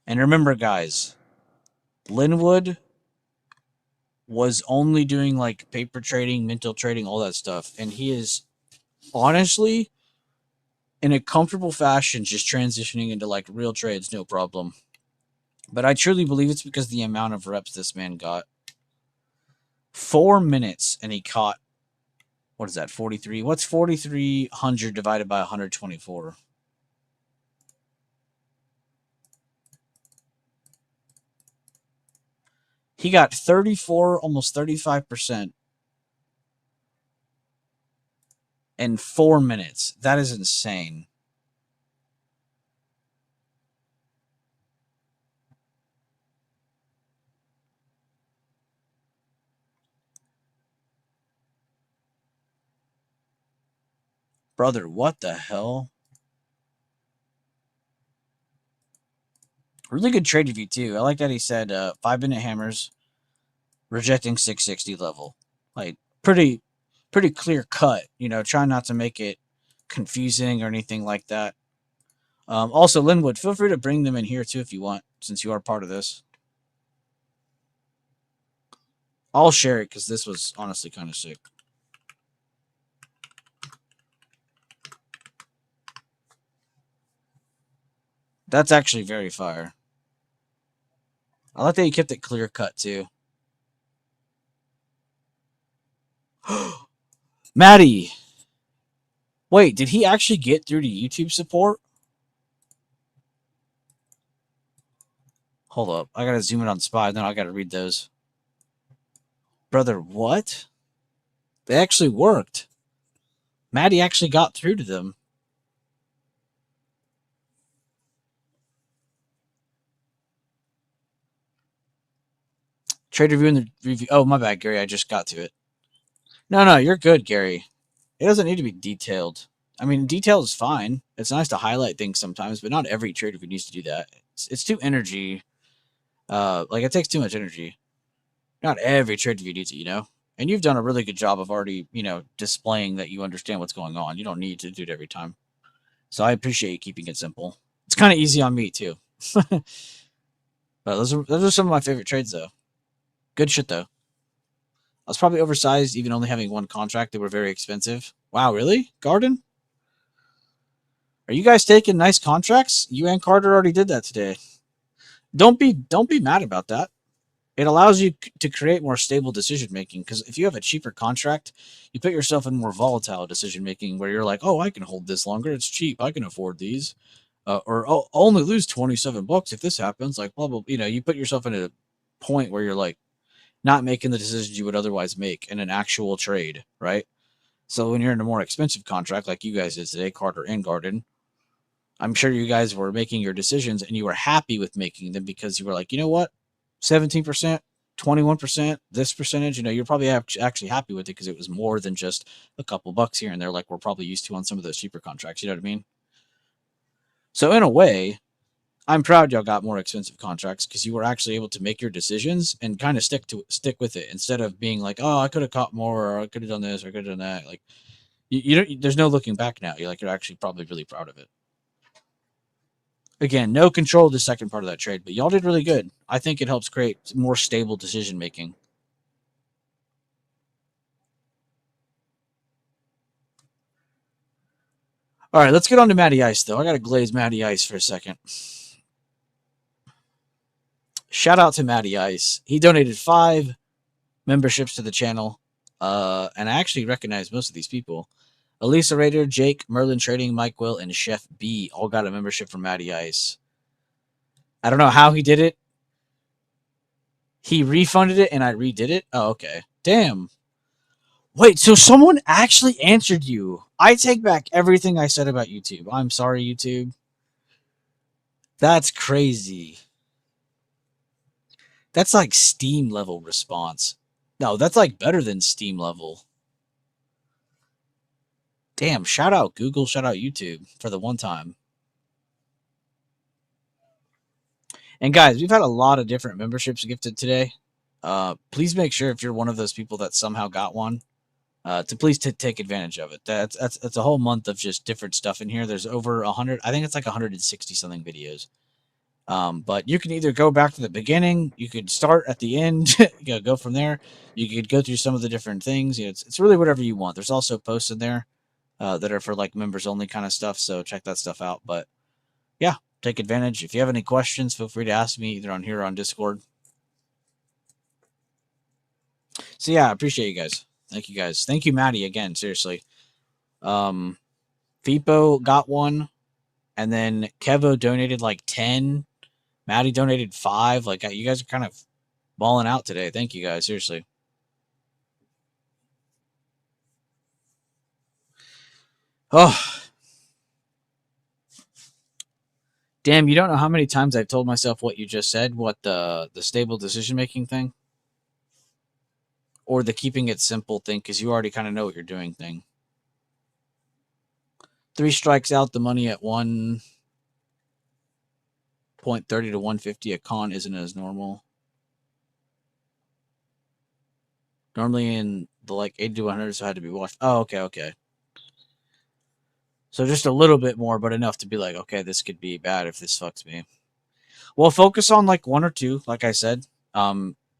A: And remember, guys, Linwood was only doing like paper trading, mental trading, all that stuff. And he is honestly in a comfortable fashion just transitioning into like real trades, no problem. But I truly believe it's because the amount of reps this man got. 4 minutes and he caught, what is that, 43? What's 4,300 divided by 124? He got 34, almost 35% in 4 minutes. That is insane. Brother, what the hell? Really good trade review, too. I like that he said 5-minute hammers, rejecting 660 level. Like, pretty clear cut. You know, try not to make it confusing or anything like that. Also, Linwood, feel free to bring them in here, too, if you want, since you are part of this. I'll share it, because this was honestly kind of sick. That's actually very fire. I like that you kept it clear cut too. Maddie! Wait, did he actually get through to YouTube support? Hold up. I gotta zoom in on Spy, then I gotta read those. Brother, what? They actually worked. Maddie actually got through to them. Trade review and the review. Oh, my bad, Gary. I just got to it. No, you're good, Gary. It doesn't need to be detailed. I mean, detail is fine. It's nice to highlight things sometimes, but not every trade review needs to do that. It's too energy. Like, it takes too much energy. Not every trade review needs it, you know? And you've done a really good job of already, you know, displaying that you understand what's going on. You don't need to do it every time. So I appreciate you keeping it simple. It's kind of easy on me, too. But those are some of my favorite trades, though. Good shit, though. I was probably oversized, even only having one contract. They were very expensive. Wow, really? Garden? Are you guys taking nice contracts? You and Carter already did that today. Don't be mad about that. It allows you to create more stable decision making, because if you have a cheaper contract, you put yourself in more volatile decision making where you're like, oh, I can hold this longer. It's cheap. I can afford these. Or I'll only lose $27 if this happens. Like, blah, blah. You know, you put yourself in a point where you're like not making the decisions you would otherwise make in an actual trade, right? So when you're in a more expensive contract like you guys did today, Carter and Garden, I'm sure you guys were making your decisions and you were happy with making them because you were like, you know what, 17%, 21%, this percentage, you know, you're probably actually happy with it because it was more than just a couple bucks here and there, like we're probably used to on some of those cheaper contracts. You know what I mean? So in a way, I'm proud y'all got more expensive contracts because you were actually able to make your decisions and kind of stick with it instead of being like, oh, I could have caught more, or I could have done this, or I could have done that. Like, you don't. There's no looking back now. You're actually probably really proud of it. Again, no control of the second part of that trade, but y'all did really good. I think it helps create more stable decision making. All right, let's get on to Matty Ice, though. I got to glaze Matty Ice for a second. Shout out to Matty Ice. He donated 5 memberships to the channel, and I actually recognize most of these people. Elisa Raider, Jake, Merlin Trading, Mike Will, and Chef B all got a membership from Matty Ice. I don't know how he did it. He refunded it, and I redid it. Oh, okay. Damn. Wait, so someone actually answered you. I take back everything I said about YouTube. I'm sorry, YouTube. That's crazy. That's like Steam level response. No, that's like better than Steam level. Damn, shout out Google, shout out YouTube for the one time. And guys, we've had a lot of different memberships gifted today. Please make sure if you're one of those people that somehow got one, to please take advantage of it. That's a whole month of just different stuff in here. There's over 100. I think it's like 160 something videos. But you can either go back to the beginning, you could start at the end, go from there. You could go through some of the different things. You know, it's really whatever you want. There's also posts in there that are for like members only kind of stuff. So check that stuff out. But yeah, take advantage. If you have any questions, feel free to ask me either on here or on Discord. So yeah, I appreciate you guys. Thank you guys. Thank you, Maddie, again. Seriously. Fipo got one, and then Kevo donated like 10. Maddie donated 5. Like, you guys are kind of balling out today. Thank you guys. Seriously. Oh. Damn, you don't know how many times I've told myself what you just said, what the stable decision-making thing? Or the keeping it simple thing, because you already kind of know what you're doing thing. 3 strikes out, the money at 1.30 to 150 a con isn't as normal. Normally in the like 80 to 100, so it had to be watched. Oh, okay. So just a little bit more, but enough to be like, okay, this could be bad if this fucks me. Well, focus on like 1 or 2, like I said.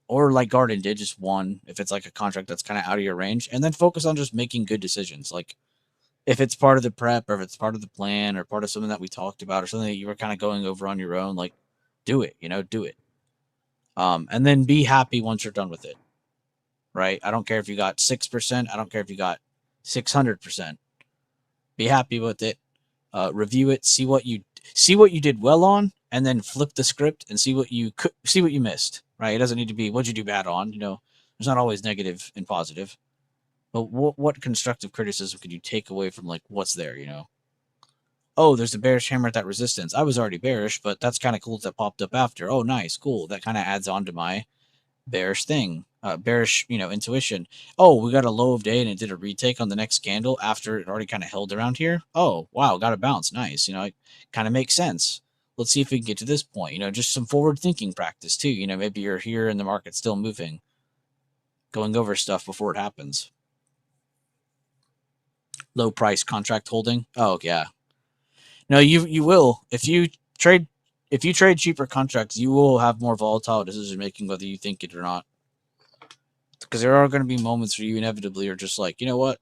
A: Or like Garden did, just 1, if it's like a contract that's kind of out of your range. And then focus on just making good decisions. Like, if it's part of the prep, or if it's part of the plan, or part of something that we talked about, or something that you were kind of going over on your own, like, do it, do it. And then be happy once you're done with it. Right? I don't care if you got 6%. I don't care if you got 600%. Be happy with it. Review it. See what you did well on, and then flip the script and see what you missed. Right? It doesn't need to be what'd you do bad on. There's not always negative and positive. But what constructive criticism could you take away from like what's there? Oh, there's a bearish hammer at that resistance. I was already bearish, but that's kind of cool that popped up after. Oh, nice, cool. That kind of adds on to my bearish thing, bearish, intuition. Oh, we got a low of day and it did a retake on the next candle after it already kind of held around here. Oh, wow, got a bounce. Nice. It kind of makes sense. Let's see if we can get to this point. Just some forward thinking practice too. Maybe you're here and the market's still moving, going over stuff before it happens. Low price contract holding. Oh, yeah. No, you will. If you trade cheaper contracts, you will have more volatile decision making, whether you think it or not. Because there are going to be moments where you inevitably are just like, you know what,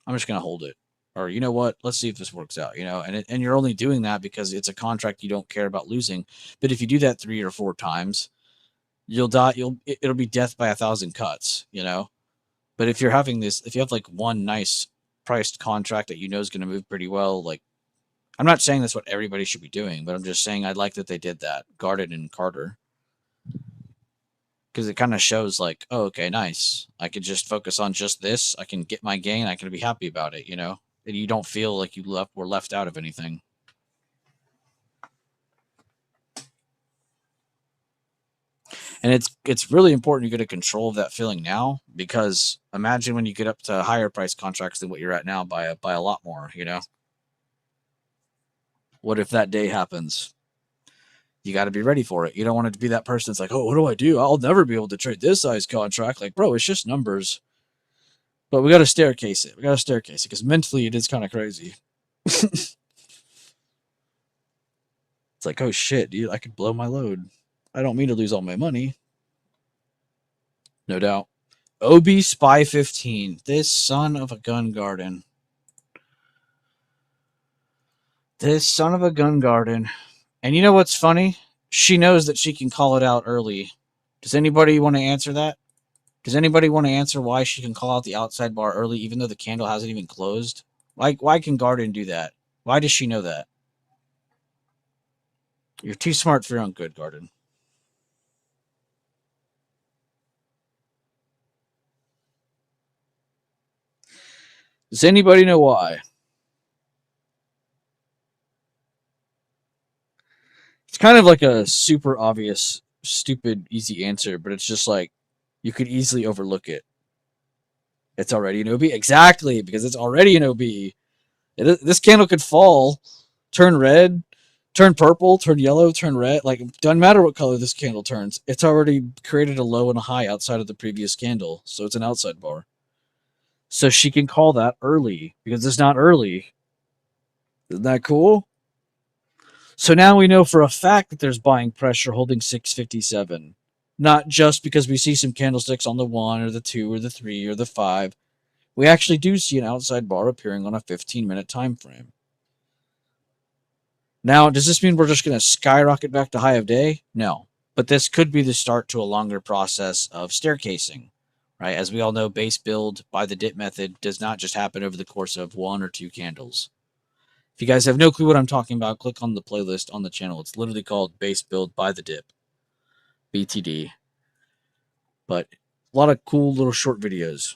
A: I'm just going to hold it, or you know what, let's see if this works out. And you're only doing that because it's a contract you don't care about losing. But if you do that 3 or 4 times, you'll die. It'll be death by 1,000 cuts. But if you have like one nice priced contract that is going to move pretty well, like, I'm not saying that's what everybody should be doing, but I'm just saying I like that they did that, Garden and Carter. Because it kind of shows like, oh, okay, nice. I could just focus on just this. I can get my gain. I can be happy about it, And you don't feel like you were left out of anything. And it's really important you get a control of that feeling now, because imagine when you get up to higher price contracts than what you're at now by a lot more, What if that day happens? You got to be ready for it. You don't want it to be that person that's like, oh, what do I do? I'll never be able to trade this size contract. Like, bro, it's just numbers. But we got to staircase it. Because mentally it is kind of crazy. It's like, oh shit, dude, I could blow my load. I don't mean to lose all my money. No doubt. OB Spy 15. This son of a gun garden. This son of a gun garden. And you know what's funny? She knows that she can call it out early. Does anybody want to answer that? Does anybody want to answer why she can call out the outside bar early even though the candle hasn't even closed? Why can Garden do that? Why does she know that? You're too smart for your own good, Garden. Does anybody know why? It's kind of like a super obvious, stupid, easy answer, but it's just like you could easily overlook it. It's already an OB. Exactly, because it's already an OB. This candle could fall, turn red, turn purple, turn yellow, turn red. Like, doesn't matter what color this candle turns. It's already created a low and a high outside of the previous candle, so it's an outside bar. So she can call that early because it's not early. Isn't that cool? So now we know for a fact that there's buying pressure holding 657. Not just because we see some candlesticks on the 1 or the 2 or the 3 or the 5. We actually do see an outside bar appearing on a 15-minute time frame. Now, does this mean we're just going to skyrocket back to high of day? No. But this could be the start to a longer process of staircasing, right? As we all know, base build by the dip method does not just happen over the course of 1 or 2 candles. If you guys have no clue what I'm talking about, click on the playlist on the channel. It's literally called Base Build by the Dip, BTD. But a lot of cool little short videos.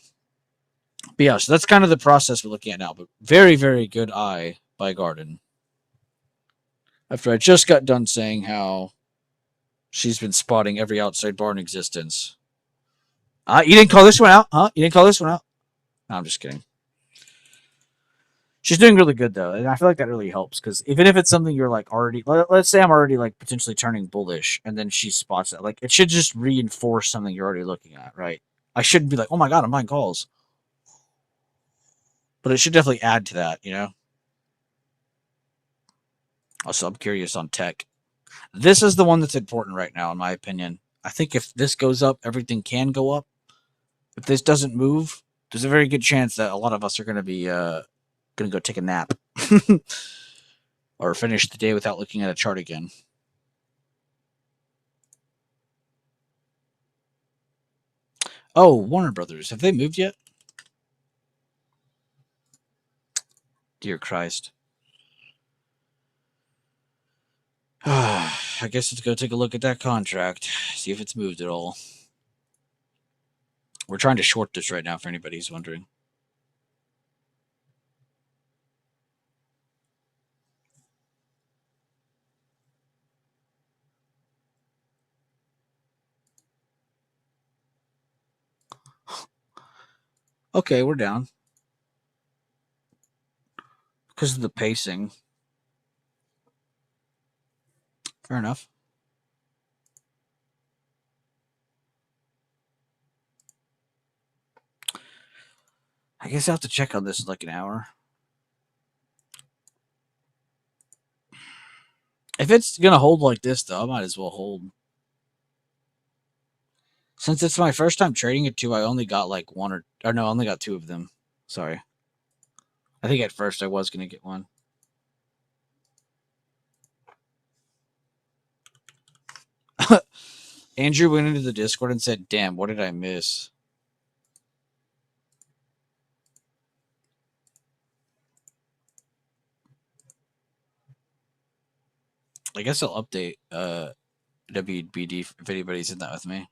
A: But yeah, so that's kind of the process we're looking at now. But very, very good eye by Garden. After I just got done saying how she's been spotting every outside bar in existence. You didn't call this one out, huh? You didn't call this one out? No, I'm just kidding. She's doing really good though, and I feel like that really helps because even if it's something you're like already, let's say I'm already like potentially turning bullish, and then she spots it, like it should just reinforce something you're already looking at, right? I shouldn't be like, oh my god, I'm buying calls, but it should definitely add to that, you know. Also, I'm curious on tech. This is the one that's important right now, in my opinion. I think if this goes up, everything can go up. If this doesn't move, there's a very good chance that a lot of us are going to be going to go take a nap or finish the day without looking at a chart again. Oh, Warner Brothers. Have they moved yet? Dear Christ. I guess let's go take a look at that contract, see if it's moved at all. We're trying to short this right now for anybody who's wondering. Okay, we're down. Because of the pacing. Fair enough. I guess I'll have to check on this in like an hour. If it's going to hold like this, though, I might as well hold. Since it's my first time trading it too, I only got like one or no, I only got 2 of them. Sorry. I think at first I was going to get one. Andrew went into the Discord and said, damn, what did I miss? I guess I'll update WBD if anybody's in that with me.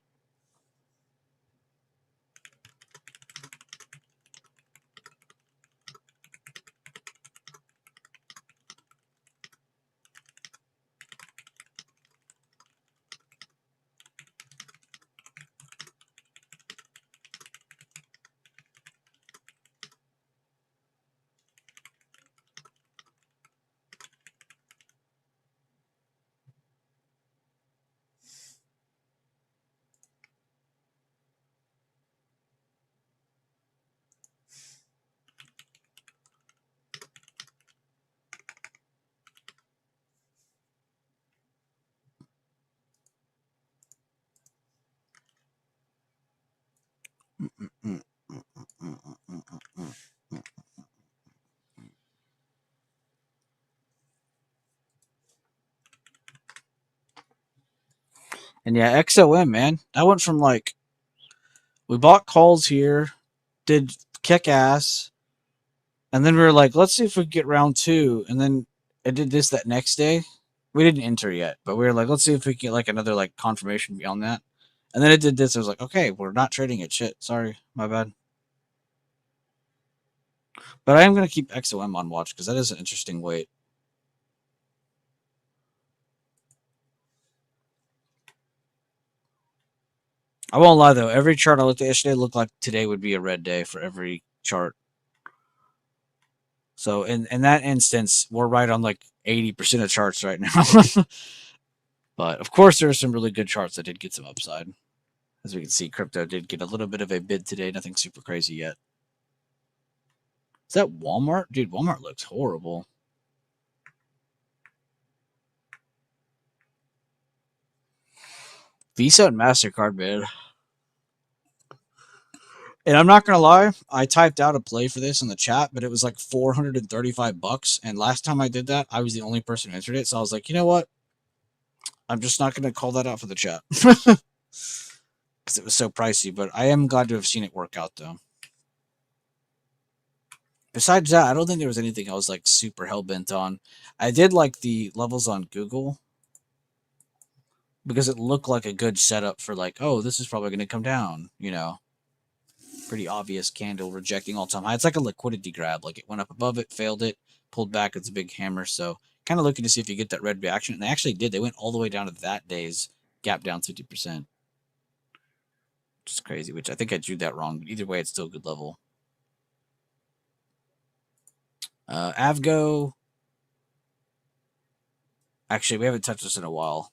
A: And yeah, XOM, man. I went from like, we bought calls here, did kick ass, and then we were like, let's see if we can get round two. And then it did this that next day. We didn't enter yet, but we were like, let's see if we can get like another like confirmation beyond that. And then it did this. I was like, okay, we're not trading it. Shit. Sorry. My bad. But I am going to keep XOM on watch because that is an interesting weight. I won't lie though. Every chart I looked at yesterday looked like today would be a red day for every chart. So in that instance, we're right on like 80% of charts right now. But of course, there are some really good charts that did get some upside. As we can see, crypto did get a little bit of a bid today. Nothing super crazy yet. Is that Walmart? Dude, Walmart looks horrible. Visa and MasterCard, man. And I'm not gonna lie, I typed out a play for this in the chat, but it was like $435. And last time I did that, I was the only person who answered it. So I was like, you know what? I'm just not gonna call that out for the chat. Because it was so pricey, but I am glad to have seen it work out though. Besides that, I don't think there was anything I was like super hell bent on. I did like the levels on Google because it looked like a good setup for like, oh, this is probably going to come down, you know. Pretty obvious candle rejecting all-time high. It's like a liquidity grab. Like it went up above it, failed it, pulled back. It's a big hammer. So kind of looking to see if you get that red reaction. And they actually did. They went all the way down to that day's gap down 50%. Which is crazy, which I think I drew that wrong. But either way, it's still a good level. Avgo. Actually, we haven't touched this in a while.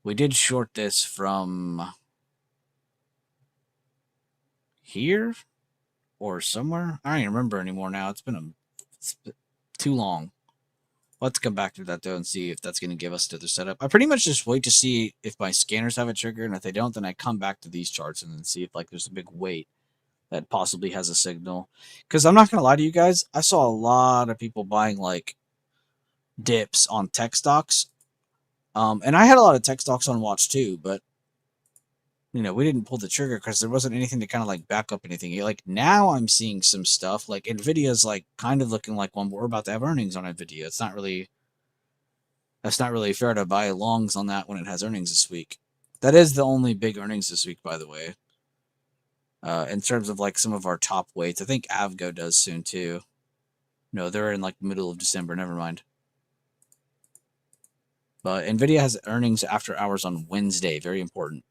A: We did short this from here or somewhere. I don't even remember anymore now. It's been too long. Let's come back to that though and see if that's going to give us another setup. I pretty much just wait to see if my scanners have a trigger, and if they don't, then I come back to these charts and then see if like there's a big weight that possibly has a signal. Because I'm not going to lie to you guys, I saw a lot of people buying like dips on tech stocks, and I had a lot of tech stocks on watch too, but you know, we didn't pull the trigger because there wasn't anything to kind of like back up anything. Like now I'm seeing some stuff like Nvidia's like kind of looking like one. We're about to have earnings on Nvidia. That's not really fair to buy longs on that when it has earnings this week. That is the only big earnings this week, by the way. In terms of like some of our top weights, I think Avgo does soon too. No, they're in like the middle of December. Never mind. But Nvidia has earnings after hours on Wednesday. Very important.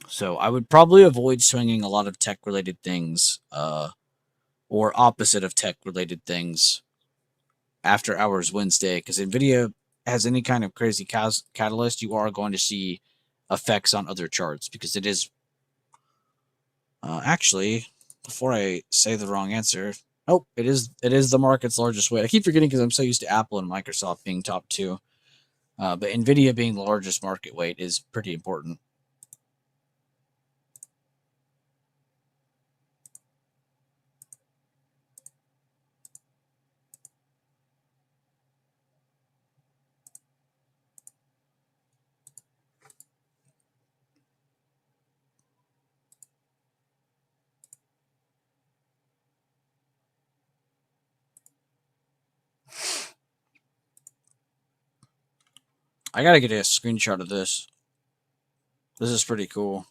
A: So I would probably avoid swinging a lot of tech related things, or opposite of tech related things after hours Wednesday, because Nvidia has any kind of crazy catalyst, you are going to see effects on other charts because it is. Actually, before I say the wrong answer, oh, it is the market's largest weight. I keep forgetting because I'm so used to Apple and Microsoft being top two, but Nvidia being the largest market weight is pretty important. I gotta get a screenshot of this. This is pretty cool.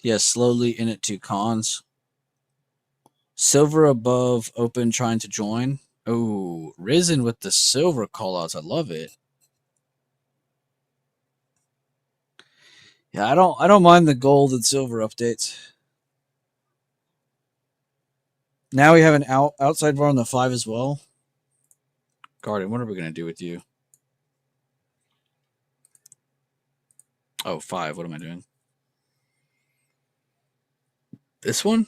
A: Yes, slowly in it to cons. Silver above, open, trying to join. Oh, Risen with the silver callouts. I love it. Yeah, I don't mind the gold and silver updates. Now we have an outside bar on the 5 as well. Garden, what are we gonna do with you? Oh, 5. What am I doing? This one?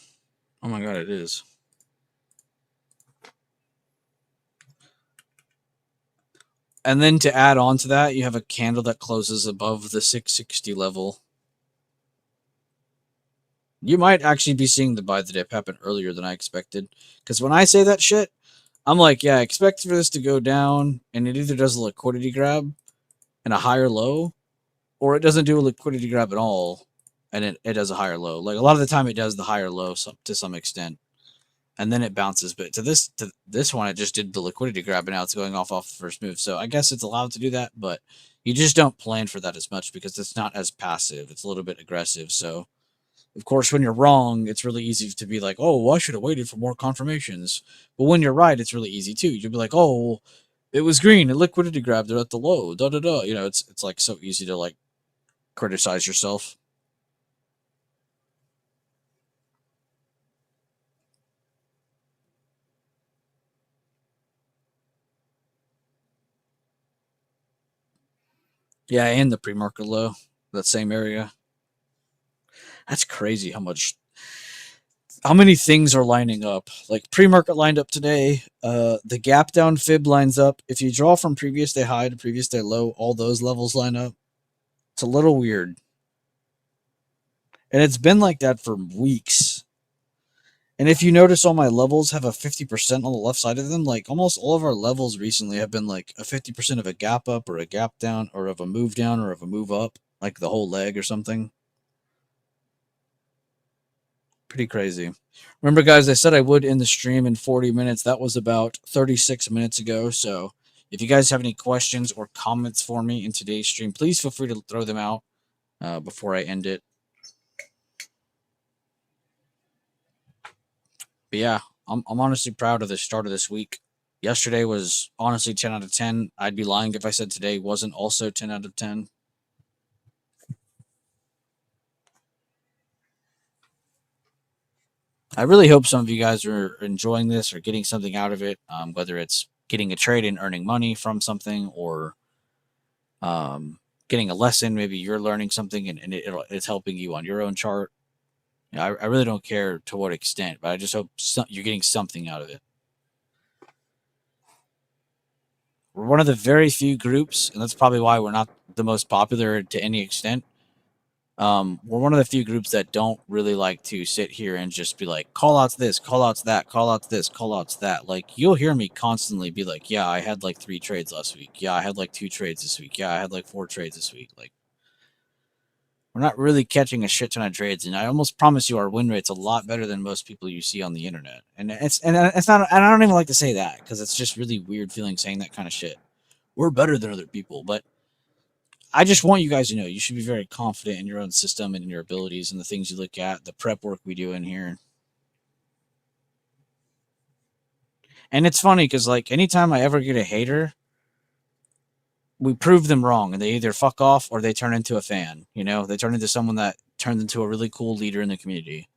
A: Oh my god, it is. And then to add on to that, you have a candle that closes above the 660 level. You might actually be seeing the buy the dip happen earlier than I expected. Because when I say that shit, I'm like, yeah, I expect for this to go down, and it either does a liquidity grab and a higher low, or it doesn't do a liquidity grab at all, and it does a higher low. Like a lot of the time, it does the higher low to some extent, and then it bounces. But to this one, it just did the liquidity grab, and now it's going off the first move. So I guess it's allowed to do that, but you just don't plan for that as much because it's not as passive. It's a little bit aggressive. So of course, when you're wrong, it's really easy to be like, oh, well, I should have waited for more confirmations. But when you're right, it's really easy too. You'll be like, oh, it was green, it liquidity grabbed it at the low, da da da. You know, it's like so easy to like criticize yourself. Yeah, and the pre-market low, that same area. That's crazy how many things are lining up. Like pre-market lined up today. The gap down fib lines up. If you draw from previous day high to previous day low, all those levels line up. It's a little weird. And it's been like that for weeks. And if you notice, all my levels have a 50% on the left side of them. Like almost all of our levels recently have been like a 50% of a gap up or a gap down or of a move down or of a move up, like the whole leg or something. Pretty crazy. Remember, guys, I said I would end the stream in 40 minutes. That was about 36 minutes ago. So if you guys have any questions or comments for me in today's stream, please feel free to throw them out before I end it. But yeah, I'm honestly proud of the start of this week. Yesterday was honestly 10 out of 10. I'd be lying if I said today wasn't also 10 out of 10. I really hope some of you guys are enjoying this or getting something out of it, whether it's getting a trade and earning money from something or getting a lesson. Maybe you're learning something and it's helping you on your own chart. You know, I really don't care to what extent, but I just hope you're getting something out of it. We're one of the very few groups, and that's probably why we're not the most popular to any extent. We're one of the few groups that don't really like to sit here and just be like, call outs this, call outs that, call outs this, call outs that. Like, you'll hear me constantly be like, yeah, I had like 3 trades last week. Yeah, I had like 2 trades this week. Yeah, I had like 4 trades this week. Like, we're not really catching a shit ton of trades, and I almost promise you our win rate's a lot better than most people you see on the internet. And it's not, and I don't even like to say that because it's just really weird feeling saying that kind of shit. We're better than other people, but I just want you guys to know you should be very confident in your own system and in your abilities and the things you look at, the prep work we do in here. And it's funny because like anytime I ever get a hater, we prove them wrong and they either fuck off or they turn into a fan. You know, they turn into someone that turns into a really cool leader in the community.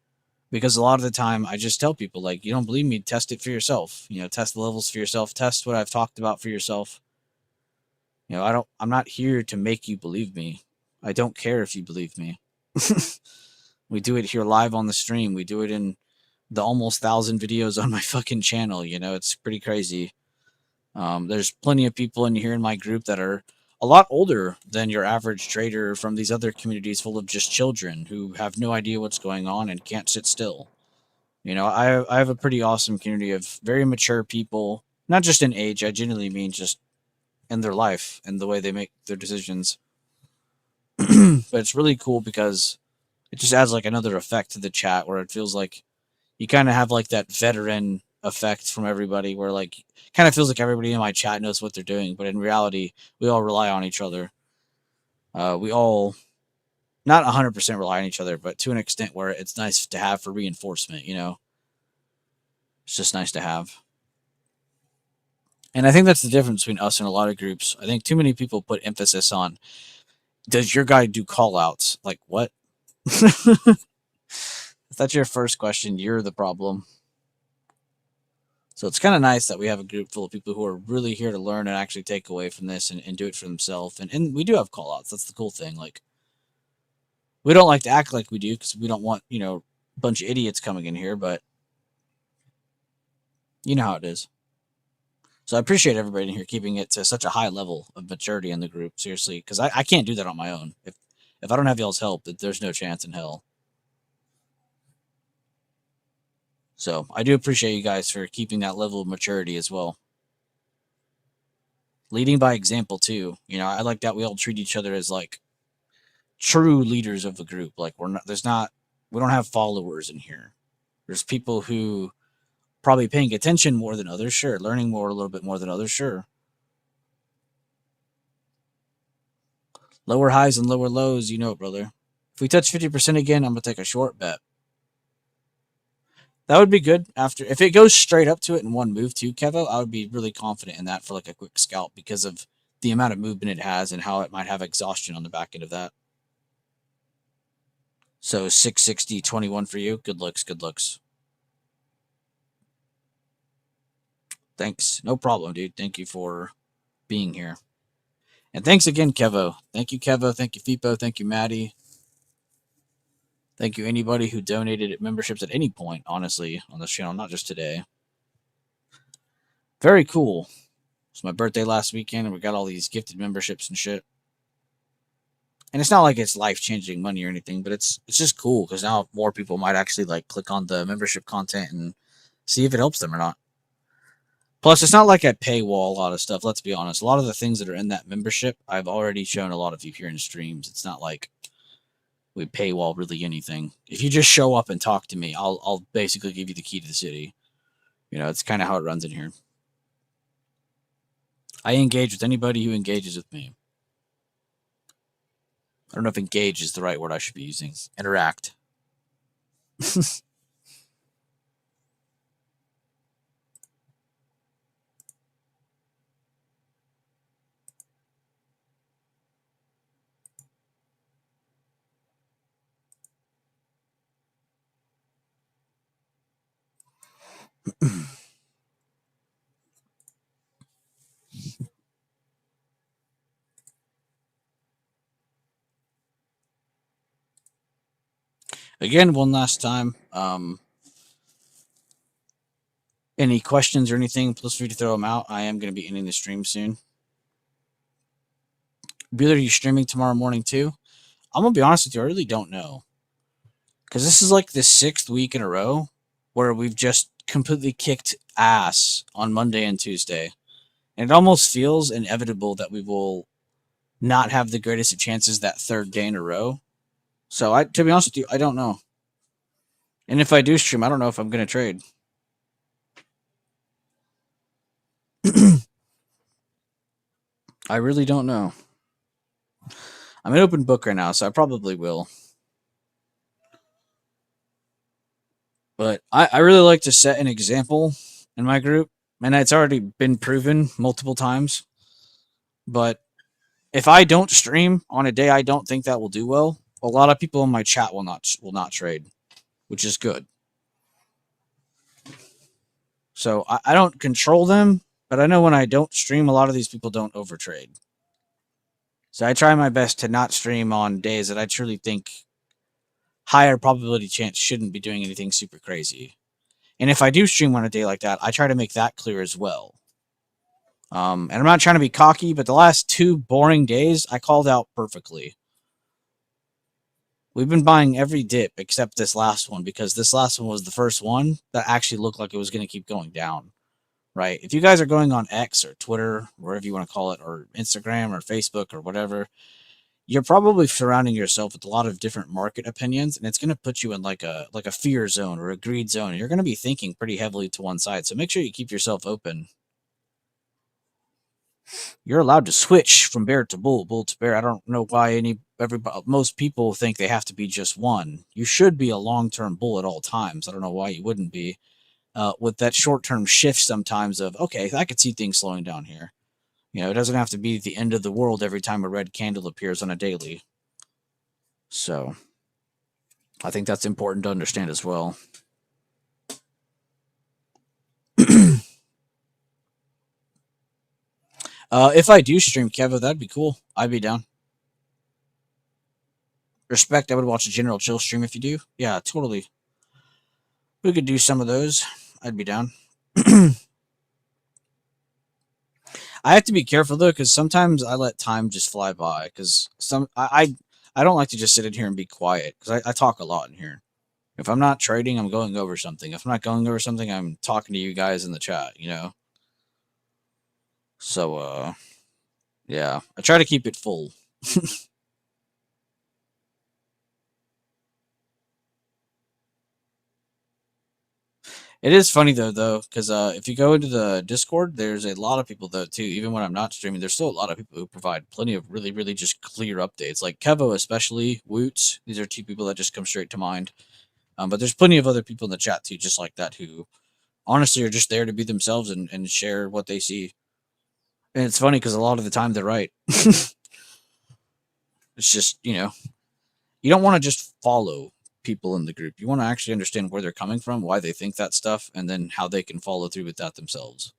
A: Because a lot of the time I just tell people like, you don't believe me, test it for yourself. You know, test the levels for yourself, test what I've talked about for yourself. You know, I'm not here to make you believe me. I don't care if you believe me. We do it here live on the stream. We do it in the almost 1,000 videos on my fucking channel. You know, it's pretty crazy. There's plenty of people in here in my group that are a lot older than your average trader from these other communities full of just children who have no idea what's going on and can't sit still. You know, I have a pretty awesome community of very mature people, not just in age. I genuinely mean just in their life and the way they make their decisions. But it's really cool because it just adds like another effect to the chat where it feels like you kind of have like that veteran effect from everybody where like kind of feels like everybody in my chat knows what they're doing, but in reality we all rely on each other. We all not 100% rely on each other, but to an extent where it's nice to have for reinforcement, you know? It's just nice to have. And I think that's the difference between us and a lot of groups. I think too many people put emphasis on, does your guy do call outs? Like, what? If that's your first question, you're the problem. So it's kind of nice that we have a group full of people who are really here to learn and actually take away from this and do it for themselves. And we do have call outs. That's the cool thing. Like, we don't like to act like we do because we don't want, you know, a bunch of idiots coming in here, but you know how it is. So I appreciate everybody in here keeping it to such a high level of maturity in the group, seriously, because I can't do that on my own. If I don't have y'all's help, there's no chance in hell. So I do appreciate you guys for keeping that level of maturity as well. Leading by example too. You know, I like that we all treat each other as like true leaders of the group. Like we don't have followers in here. There's people who probably paying attention more than others, sure. Learning more a little bit more than others, sure. Lower highs and lower lows, you know it, brother. If we touch 50% again, I'm gonna take a short bet. That would be good. After if it goes straight up to it in one move too, Kevo, I would be really confident in that for like a quick scalp because of the amount of movement it has and how it might have exhaustion on the back end of that. So 660, 21 for you. Good looks, good looks. Thanks. No problem, dude. Thank you for being here. And thanks again, Kevo. Thank you, Kevo. Thank you, Fipo. Thank you, Maddie. Thank you, anybody who donated memberships at any point, honestly, on this channel, not just today. Very cool. It's my birthday last weekend, and we got all these gifted memberships and shit. And it's not like it's life-changing money or anything, but it's just cool because now more people might actually like click on the membership content and see if it helps them or not. Plus, it's not like I paywall a lot of stuff. Let's be honest. A lot of the things that are in that membership, I've already shown a lot of you here in streams. It's not like we paywall really anything. If you just show up and talk to me, I'll basically give you the key to the city. You know, it's kind of how it runs in here. I engage with anybody who engages with me. I don't know if engage is the right word I should be using. Interact. Again, one last time. Any questions or anything, please feel free to throw them out. I am going to be ending the stream soon. Bueller, are you streaming tomorrow morning too? I'm going to be honest with you, I really don't know. Because this is like the 6th week in a row where we've just completely kicked ass on Monday and Tuesday. And it almost feels inevitable that we will not have the greatest of chances that 3rd day in a row. So, to be honest with you, I don't know. And if I do stream, I don't know if I'm going to trade. I really don't know. I'm an open book right now, so I probably will. But I really like to set an example in my group, and it's already been proven multiple times. But if I don't stream on a day I don't think that will do well, a lot of people in my chat will not trade, which is good. So I don't control them, but I know when I don't stream, a lot of these people don't overtrade. So I try my best to not stream on days that I truly think higher probability chance shouldn't be doing anything super crazy. And if I do stream on a day like that, I try to make that clear as well. And I'm not trying to be cocky, but the last 2 boring days, I called out perfectly. We've been buying every dip except this last one because this last one was the first one that actually looked like it was going to keep going down, right? If you guys are going on X or Twitter, wherever you want to call it, or Instagram or Facebook or whatever, you're probably surrounding yourself with a lot of different market opinions, and it's going to put you in like a fear zone or a greed zone. And you're going to be thinking pretty heavily to one side. So make sure you keep yourself open. You're allowed to switch from bear to bull, bull to bear. I don't know why most people think they have to be just one. You should be a long-term bull at all times. I don't know why you wouldn't be. With that short-term shift sometimes of, okay, I could see things slowing down here. It doesn't have to be the end of the world every time a red candle appears on a daily. So I think that's important to understand as well. If I do stream Kevo, that'd be cool. I'd be down. Respect, I would watch a General Chill stream if you do. Yeah, totally. We could do some of those. I'd be down. I have to be careful though, because sometimes I let time just fly by. Because I don't like to just sit in here and be quiet, because I talk a lot in here. If I'm not trading, I'm going over something. If I'm not going over something, I'm talking to you guys in the chat. So yeah, I try to keep it full. It is funny though, because if you go into the Discord, there's a lot of people though too. Even when I'm not streaming, there's still a lot of people who provide plenty of really, really just clear updates. Like Kevo, especially Woots. These are two people that just come straight to mind. But there's plenty of other people in the chat too, just like that, who honestly are just there to be themselves and share what they see. And it's funny because a lot of the time they're right. It's just you don't want to just follow people in the group. You want to actually understand where they're coming from, why they think that stuff, and then how they can follow through with that themselves.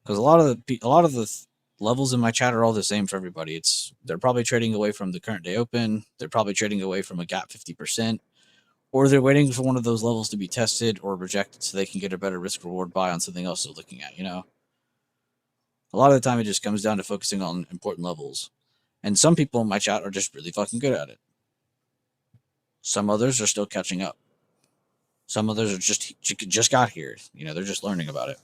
A: Because a lot of the levels in my chat are all the same for everybody. They're probably trading away from the current day open. They're probably trading away from a gap 50%, or they're waiting for one of those levels to be tested or rejected so they can get a better risk reward buy on something else they're looking at. A lot of the time it just comes down to focusing on important levels, and some people in my chat are just really fucking good at it. Some others are still catching up. Some others are just got here. They're just learning about it.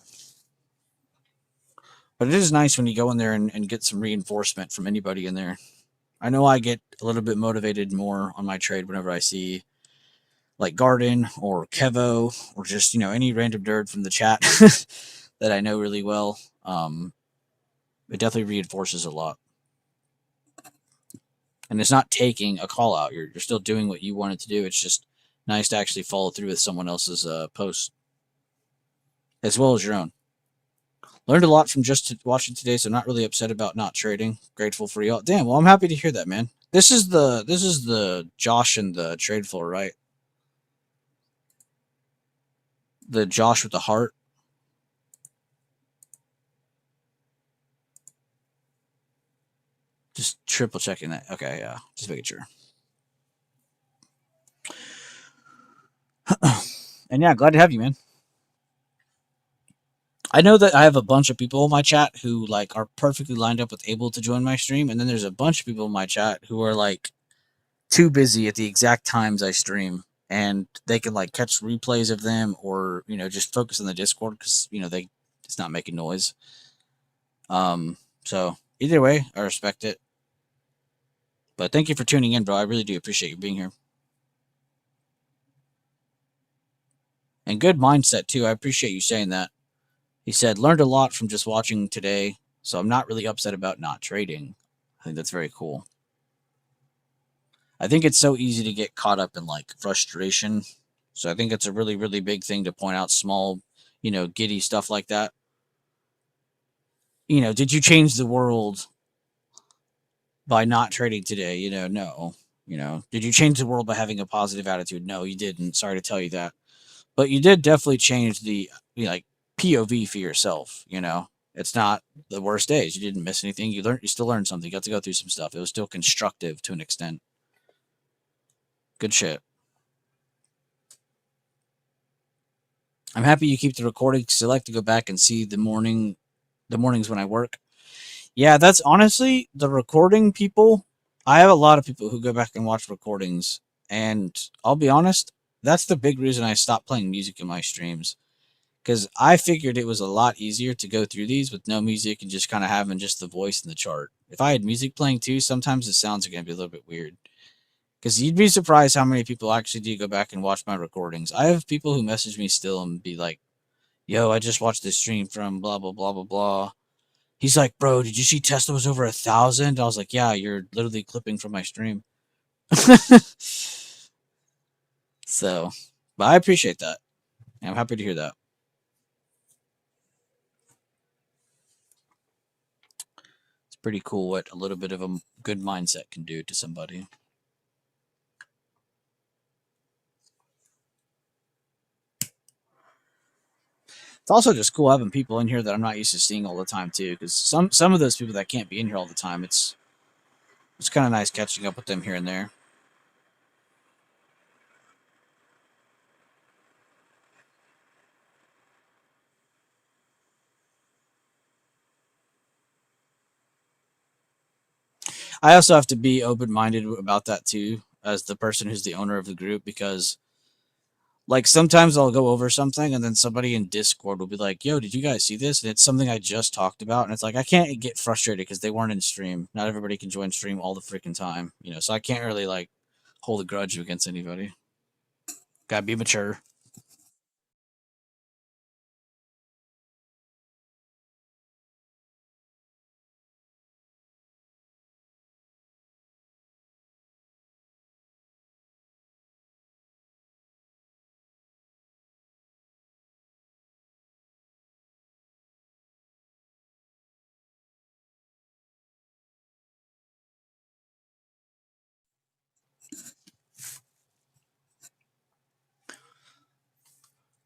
A: But it is nice when you go in there and get some reinforcement from anybody in there. I know I get a little bit motivated more on my trade whenever I see like Garden or Kevo or just, any random nerd from the chat that I know really well. It definitely reinforces a lot. And it's not taking a call out. You're still doing what you wanted to do. It's just nice to actually follow through with someone else's post as well as your own. Learned a lot from just watching today, so not really upset about not trading. Grateful for y'all. Damn, well, I'm happy to hear that, man. This is the Josh and the trade floor, right? The Josh with the heart. Just triple checking that. Okay, yeah. Just making sure. And yeah, glad to have you, man. I know that I have a bunch of people in my chat who are perfectly lined up with able to join my stream, and then there's a bunch of people in my chat who are too busy at the exact times I stream, and they can catch replays of them or just focus on the Discord because it's not making noise. So either way, I respect it. But thank you for tuning in, bro. I really do appreciate you being here. And good mindset too. I appreciate you saying that. He said, learned a lot from just watching today, so I'm not really upset about not trading. I think that's very cool. I think it's so easy to get caught up in frustration. So I think it's a really, really big thing to point out small, giddy stuff like that. Did you change the world by not trading today? No. Did you change the world by having a positive attitude? No, you didn't. Sorry to tell you that. But you did definitely change the POV for yourself. It's not the worst days. You didn't miss anything. You still learned something. You got to go through some stuff. It was still constructive to an extent. Good shit. I'm happy you keep the recording because I like to go back and see the mornings when I work. Yeah, that's honestly the recording people. I have a lot of people who go back and watch recordings, and I'll be honest, that's the big reason I stopped playing music in my streams. Because I figured it was a lot easier to go through these with no music and just kind of having just the voice and the chart. If I had music playing too, sometimes the sounds are going to be a little bit weird. Because you'd be surprised how many people actually do go back and watch my recordings. I have people who message me still and be like, yo, I just watched this stream from blah, blah, blah, blah, blah. He's like, bro, did you see Tesla was over 1,000? I was like, yeah, you're literally clipping from my stream. So, but I appreciate that. I'm happy to hear that. It's pretty cool what a little bit of a good mindset can do to somebody. It's also just cool having people in here that I'm not used to seeing all the time too, because some of those people that can't be in here all the time, it's kind of nice catching up with them here and there. I also have to be open-minded about that too, as the person who's the owner of the group, because like sometimes I'll go over something and then somebody in Discord will be like, "Yo, did you guys see this?" And it's something I just talked about, and it's like I can't get frustrated because they weren't in stream. Not everybody can join stream all the freaking time, you know. So I can't really like hold a grudge against anybody. Gotta be mature.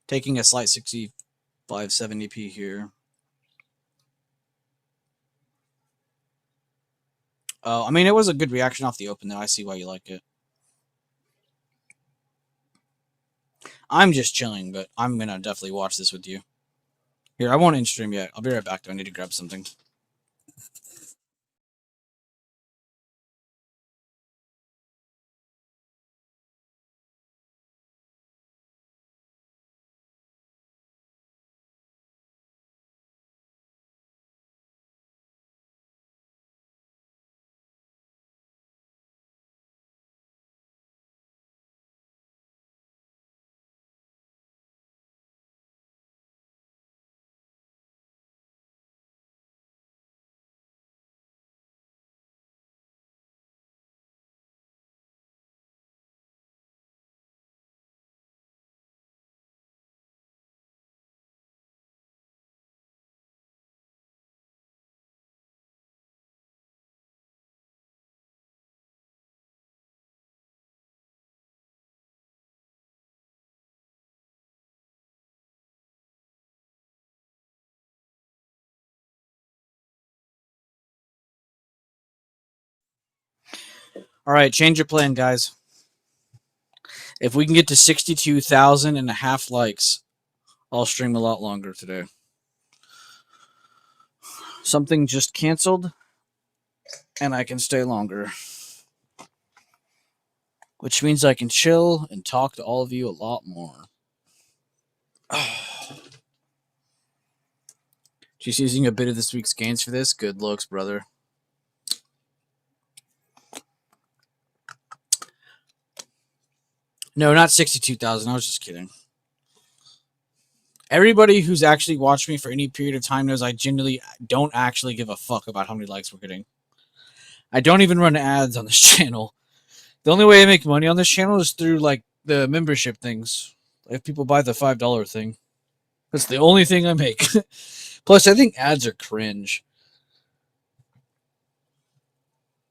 A: Taking a slight 6570p here. Oh, I mean, it was a good reaction off the open, though. I see why you like it. I'm just chilling, but I'm gonna definitely watch this with you. Here, I won't in stream yet. I'll be right back, though. I need to grab something. All right, change your plan, guys. If we can get to 62,000 and a half likes, I'll stream a lot longer today. Something just canceled, and I can stay longer. Which means I can chill and talk to all of you a lot more. She's using a bit of this week's gains for this. Good looks, brother. No, not 62,000. I was just kidding. Everybody who's actually watched me for any period of time knows I genuinely don't actually give a fuck about how many likes we're getting. I don't even run ads on this channel. The only way I make money on this channel is through like the membership things. If people buy the $5 thing, that's the only thing I make. Plus, I think ads are cringe.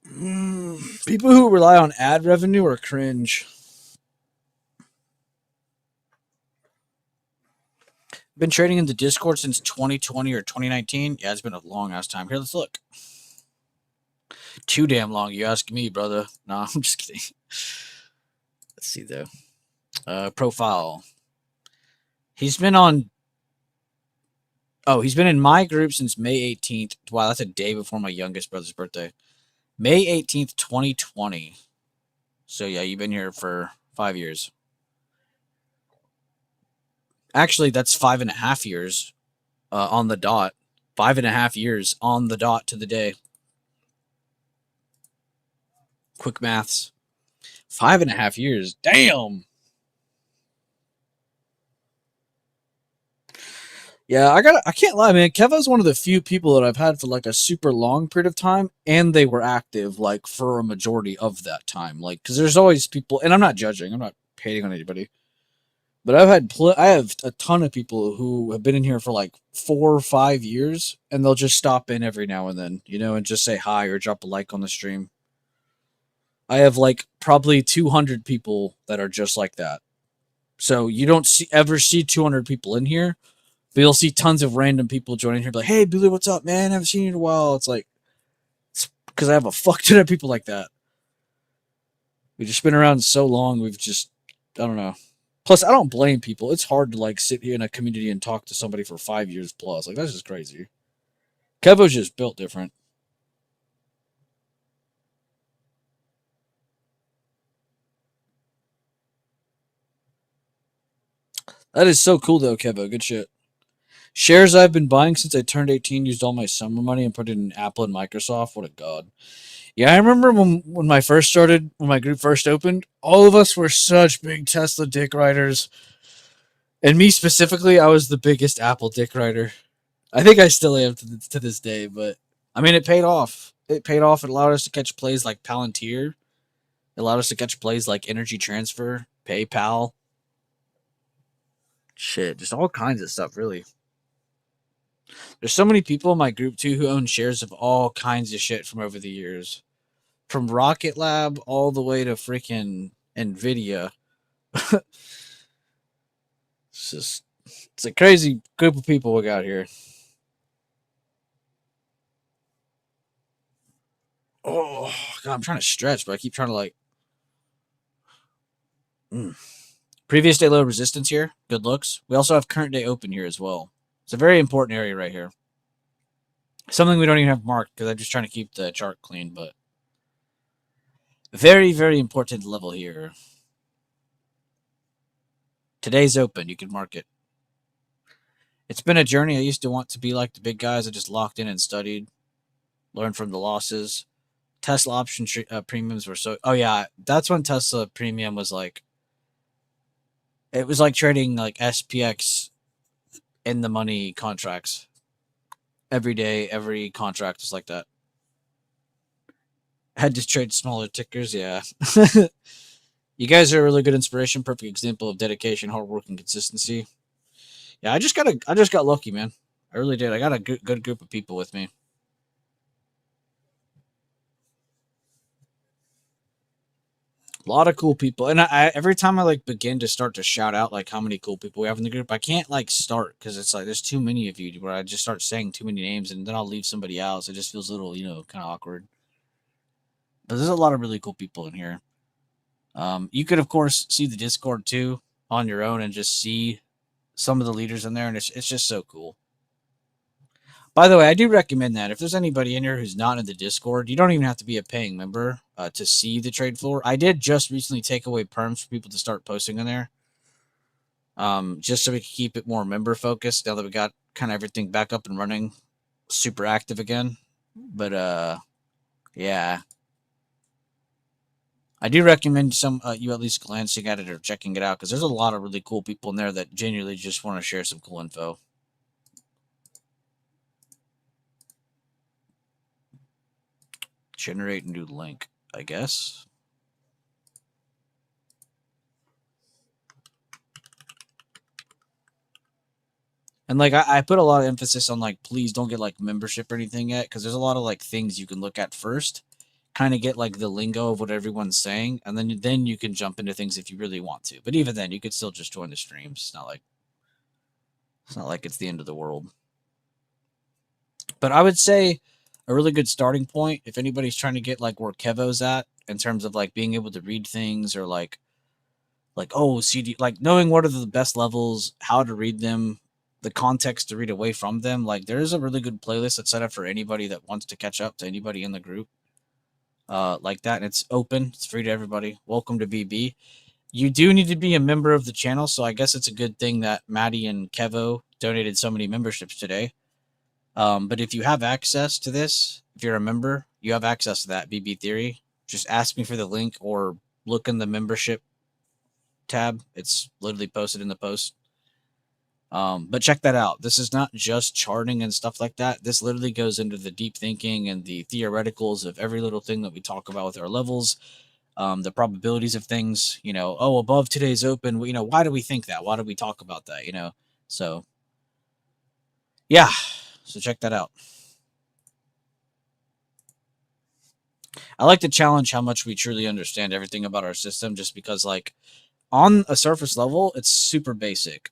A: People who rely on ad revenue are cringe. Been trading in the Discord since 2020 or 2019. Yeah, it's been a long ass time. Here, let's look. Too damn long, you ask me, brother. No, I'm just kidding. Let's see though. Profile. He's been on. Oh, he's been in my group since May 18th. Wow, that's a day before my youngest brother's birthday. May 18th, 2020. So yeah, you've been here for 5 years. Actually, that's 5.5 years on the dot. 5.5 years on the dot to the day. Quick maths. 5.5 years. Damn. Yeah, I can't lie, man. Kevo's one of the few people that I've had for like a super long period of time, and they were active like for a majority of that time. Like, because there's always people, and I'm not judging, I'm not hating on anybody, but I have a ton of people who have been in here for like 4 or 5 years, and they'll just stop in every now and then, and just say hi or drop a like on the stream. I have like probably 200 people that are just like that. So you don't ever see 200 people in here, but you'll see tons of random people joining here, like, "Hey, Billy, what's up, man? I haven't seen you in a while." It's because I have a fuck ton of people like that. We've just been around so long. I don't know. Plus, I don't blame people. It's hard to like sit here in a community and talk to somebody for 5 years plus. Like, that's just crazy. Kevo's just built different. That is so cool, though, Kevo. Good shit. Shares I've been buying since I turned 18, used all my summer money and put it in Apple and Microsoft. What a god. Yeah, I remember when my group first opened, all of us were such big Tesla dick riders. And me specifically, I was the biggest Apple dick rider. I think I still am to this day, but I mean, it paid off. It paid off. It allowed us to catch plays like Palantir. It allowed us to catch plays like Energy Transfer, PayPal. Shit, just all kinds of stuff, really. There's so many people in my group, too, who own shares of all kinds of shit from over the years. From Rocket Lab all the way to freaking NVIDIA. It's a crazy group of people we got here. Oh, God, I'm trying to stretch, but I keep trying to like. Previous day low resistance here. Good looks. We also have current day open here as well. It's a very important area right here. Something we don't even have marked because I'm just trying to keep the chart clean, but very, very important level here. Today's open. You can mark it. It's been a journey. I used to want to be like the big guys. I just locked in and studied, learned from the losses. Tesla option premiums were so. Oh yeah, that's when Tesla premium was like. It was like trading like SPX in the money contracts. Every day, every contract was like that. Had to trade smaller tickers, yeah. You guys are a really good inspiration, perfect example of dedication, hard work, and consistency. Yeah, I just got lucky, man. I really did. I got a good group of people with me. A lot of cool people, and every time I like begin to start to shout out like how many cool people we have in the group, I can't like start because it's like there's too many of you where I just start saying too many names and then I'll leave somebody out. So it just feels a little, kind of awkward. But there's a lot of really cool people in here. You could of course see the Discord too on your own and just see some of the leaders in there, and it's just so cool. By the way, I do recommend that if there's anybody in here who's not in the Discord, you don't even have to be a paying member to see the trade floor. I did just recently take away perms for people to start posting in there, just so we can keep it more member focused. Now that we got kind of everything back up and running, super active again. But yeah, I do recommend you at least glancing at it or checking it out because there's a lot of really cool people in there that genuinely just want to share some cool info. Generate new link, I guess. And like I put a lot of emphasis on like please don't get like membership or anything yet because there's a lot of like things you can look at first, kind of get like the lingo of what everyone's saying, and then you can jump into things if you really want to. But even then, you could still just join the streams. It's not like it's the end of the world. But I would say a really good starting point if anybody's trying to get like where Kevo's at in terms of like being able to read things or like CD, like knowing what are the best levels, how to read them, the context to read away from them. Like there is a really good playlist that's set up for anybody that wants to catch up to anybody in the group, like that, and it's open. It's free to everybody. Welcome to BB. You do need to be a member of the channel, so I guess it's a good thing that Maddie and Kevo donated so many memberships today. But if you have access to this, if you're a member, you have access to that BB Theory. Just ask me for the link or look in the membership tab. It's literally posted in the post. But check that out. This is not just charting and stuff like that. This literally goes into the deep thinking and the theoreticals of every little thing that we talk about with our levels, the probabilities of things. Oh, above today's open. Why do we think that? Why do we talk about that? So yeah. So check that out. I like to challenge how much we truly understand everything about our system, just because, like, on a surface level, it's super basic.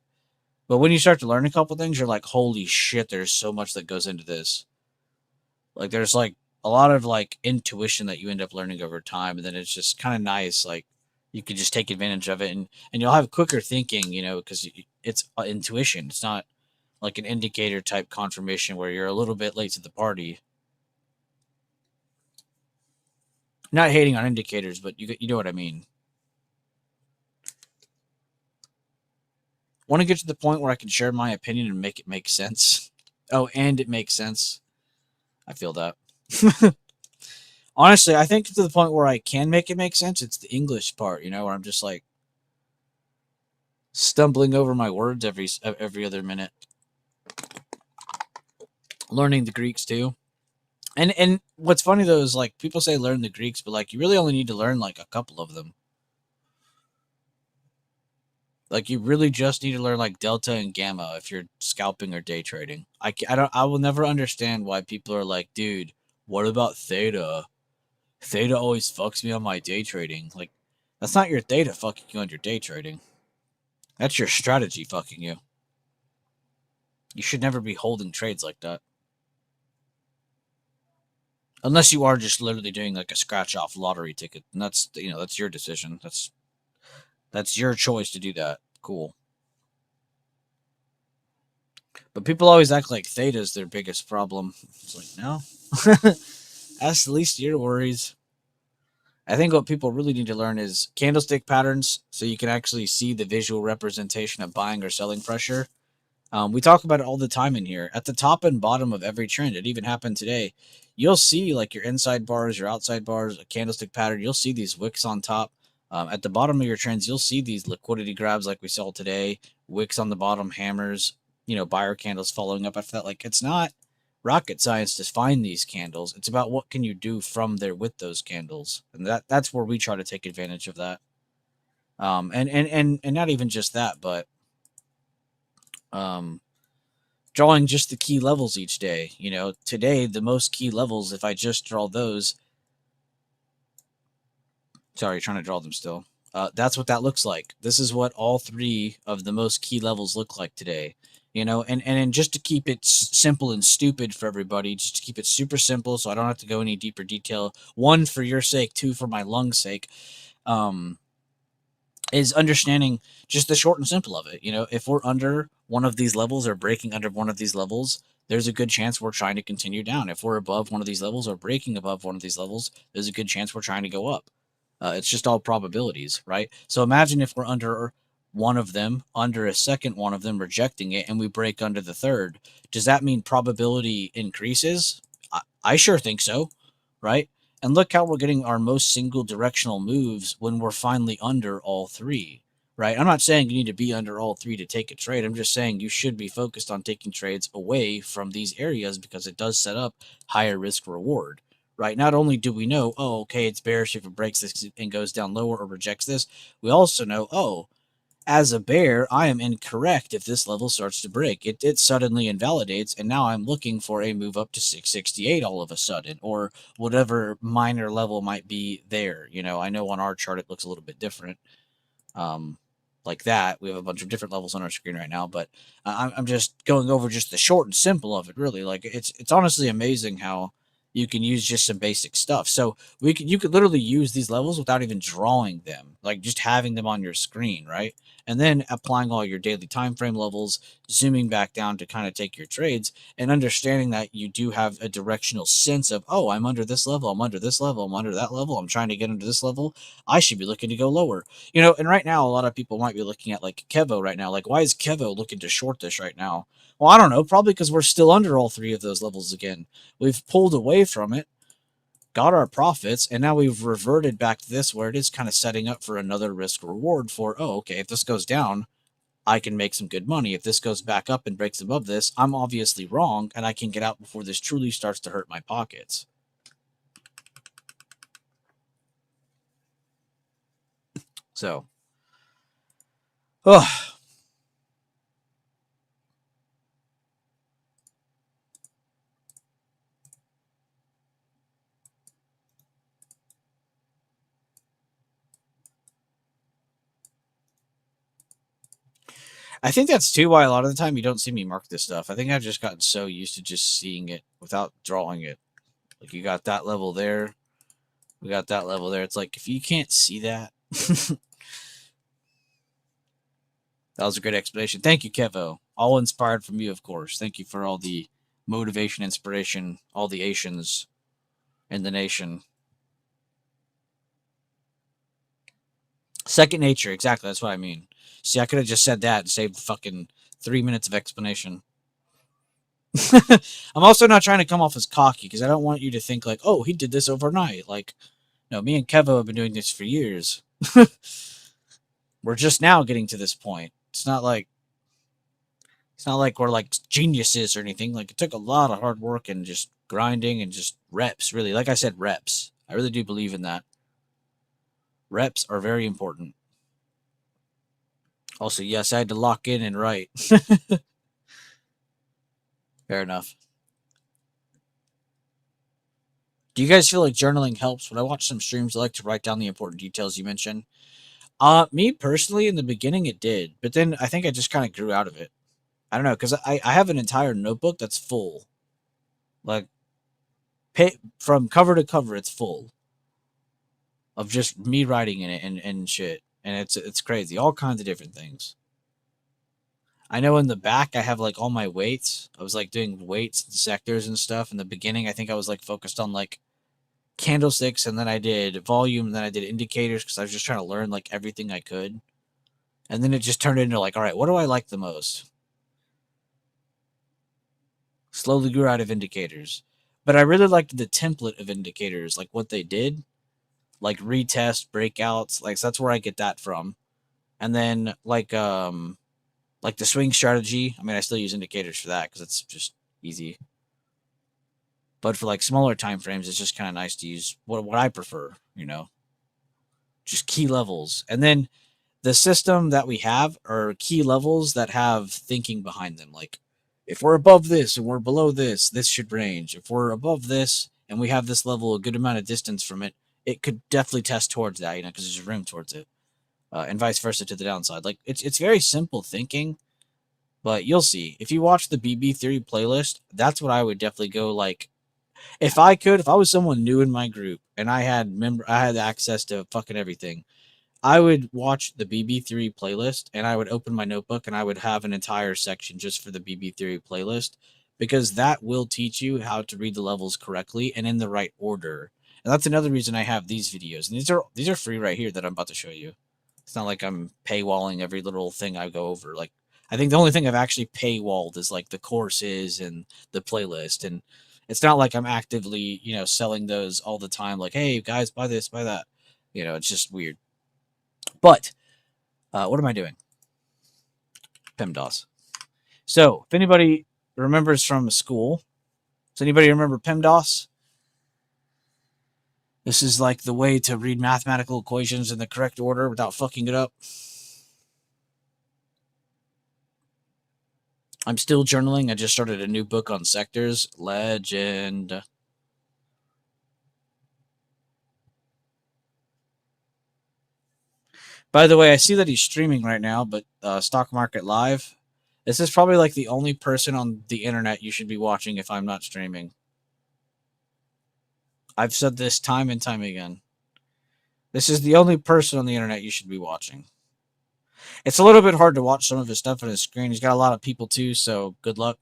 A: But when you start to learn a couple things, you're like, holy shit, there's so much that goes into this. Like, there's like a lot of like intuition that you end up learning over time, and then it's just kind of nice. Like, you can just take advantage of it, and you'll have quicker thinking, because it's intuition. It's not like an indicator type confirmation where you're a little bit late to the party. Not hating on indicators, but you know what I mean. Want to get to the point where I can share my opinion and make it make sense. Oh, and it makes sense. I feel that. Honestly, I think to the point where I can make it make sense, it's the English part, where I'm just like stumbling over my words every other minute. Learning the Greeks too. And what's funny though is, like, people say learn the Greeks, but like you really only need to learn like a couple of them. Like, you really just need to learn like delta and gamma if you're scalping or day trading. I will never understand why people are like, dude, what about theta? Theta always fucks me on my day trading. Like, that's not your theta fucking you on your day trading. That's your strategy fucking you. You should never be holding trades like that. Unless you are just literally doing like a scratch off lottery ticket. And that's your decision. That's your choice to do that. Cool. But people always act like theta is their biggest problem. It's like, no. That's the least of your worries. I think what people really need to learn is candlestick patterns, so you can actually see the visual representation of buying or selling pressure. We talk about it all the time in here. At the top and bottom of every trend, it even happened today. You'll see like your inside bars, your outside bars, a candlestick pattern. You'll see these wicks on top. At the bottom of your trends, you'll see these liquidity grabs like we saw today. Wicks on the bottom, hammers, buyer candles following up after that. Like, it's not rocket science to find these candles. It's about what can you do from there with those candles, and that's where we try to take advantage of that. And not even just that, but drawing just the key levels each day. Today the most key levels, if I just draw those, sorry, trying to draw them still. That's what that looks like. This is what all three of the most key levels look like today. And just to keep it simple and stupid for everybody, just to keep it super simple, so I don't have to go any deeper detail. One, for your sake. Two, for my lungs' sake. Is understanding just the short and simple of it. If we're under one of these levels or breaking under one of these levels, there's a good chance we're trying to continue down. If we're above one of these levels or breaking above one of these levels, there's a good chance we're trying to go up. It's just all probabilities, right? So imagine if we're under one of them, under a second one of them, rejecting it, and we break under the third. Does that mean probability increases? I sure think so, right? And look how we're getting our most single directional moves when we're finally under all three, right? I'm not saying you need to be under all three to take a trade. I'm just saying you should be focused on taking trades away from these areas, because it does set up higher risk reward, right? Not only do we know, oh, okay, it's bearish if it breaks this and goes down lower or rejects this, we also know, oh, as a bear, I am incorrect if this level starts to break. It suddenly invalidates, and now I'm looking for a move up to 668 all of a sudden, or whatever minor level might be there. I know on our chart it looks a little bit different. Like that. We have a bunch of different levels on our screen right now, but I'm just going over just the short and simple of it, really. Like, it's honestly amazing how you can use just some basic stuff. So you could literally use these levels without even drawing them, like just having them on your screen, right? And then applying all your daily time frame levels, zooming back down to kind of take your trades, and understanding that you do have a directional sense of, oh, I'm under this level, I'm under this level, I'm under that level, I'm trying to get into this level, I should be looking to go lower. And right now, a lot of people might be looking at like Kevo right now. Like, why is Kevo looking to short this right now? Well, I don't know. Probably because we're still under all three of those levels again. We've pulled away from it, got our profits, and now we've reverted back to this, where it is kind of setting up for another risk reward for, oh, okay, if this goes down, I can make some good money. If this goes back up and breaks above this, I'm obviously wrong, and I can get out before this truly starts to hurt my pockets. So, I think that's too why a lot of the time you don't see me mark this stuff. I think I've just gotten so used to just seeing it without drawing it. Like, you got that level there, we got that level there. It's like, if you can't see that, that was a great explanation. Thank you, Kevo. All inspired from you, of course. Thank you for all the motivation, inspiration, all the Asians in the nation. Second nature, exactly. That's what I mean. See, I could have just said that and saved fucking 3 minutes of explanation. I'm also not trying to come off as cocky because I don't want you to think like, oh, he did this overnight. Like, no, me and Kevo have been doing this for years. We're just now getting to this point. It's not like we're like geniuses or anything. Like, it took a lot of hard work and just grinding and just reps, really. Like I said, reps. I really do believe in that. Reps are very important. Also, yes, I had to lock in and write. Fair enough. Do you guys feel like journaling helps? When I watch some streams, I like to write down the important details you mentioned. Me personally, in the beginning, it did, but then I think I just kind of grew out of it. I don't know, because I have an entire notebook that's full, like, from cover to cover, it's full of just me writing in it and shit, and it's crazy, all kinds of different things. I know in the back I have like all my weights. I was like doing weights and sectors and stuff. In the beginning, I think I was like focused on like candlesticks, and then I did volume, and then I did indicators because I was just trying to learn like everything I could. And then it just turned into like, all right, what do I like the most? Slowly grew out of indicators. But I really liked the template of indicators, like what they did, like retest, breakouts, like so that's where I get that from. And then like the swing strategy, I mean I still use indicators for that because it's just easy. But for like smaller time frames, it's just kind of nice to use what I prefer, just key levels. And then the system that we have are key levels that have thinking behind them. Like, if we're above this and we're below this, this should range. If we're above this and we have this level a good amount of distance from it, it could definitely test towards that, because there's room towards it, and vice versa to the downside. Like, it's very simple thinking, but you'll see if you watch the BB Theory playlist. That's what I would definitely go like. If I was someone new in my group and I had access to fucking everything, I would watch the BB Theory playlist, and I would open my notebook and I would have an entire section just for the BB Theory playlist, because that will teach you how to read the levels correctly and in the right order. And that's another reason I have these videos. And these are free right here that I'm about to show you. It's not like I'm paywalling every little thing I go over. Like, I think the only thing I've actually paywalled is like the courses and the playlist, and it's not like I'm actively, selling those all the time. Like, hey guys, buy this, buy that. It's just weird. But what am I doing? PEMDAS. So, if anybody remembers from school, does anybody remember PEMDAS? This is like the way to read mathematical equations in the correct order without fucking it up. I'm still journaling. I just started a new book on sectors. Legend. By the way, I see that he's streaming right now, but Stock Market Live. This is probably like the only person on the internet you should be watching if I'm not streaming. I've said this time and time again. This is the only person on the internet you should be watching. It's a little bit hard to watch some of his stuff on his screen. He's got a lot of people too, so good luck.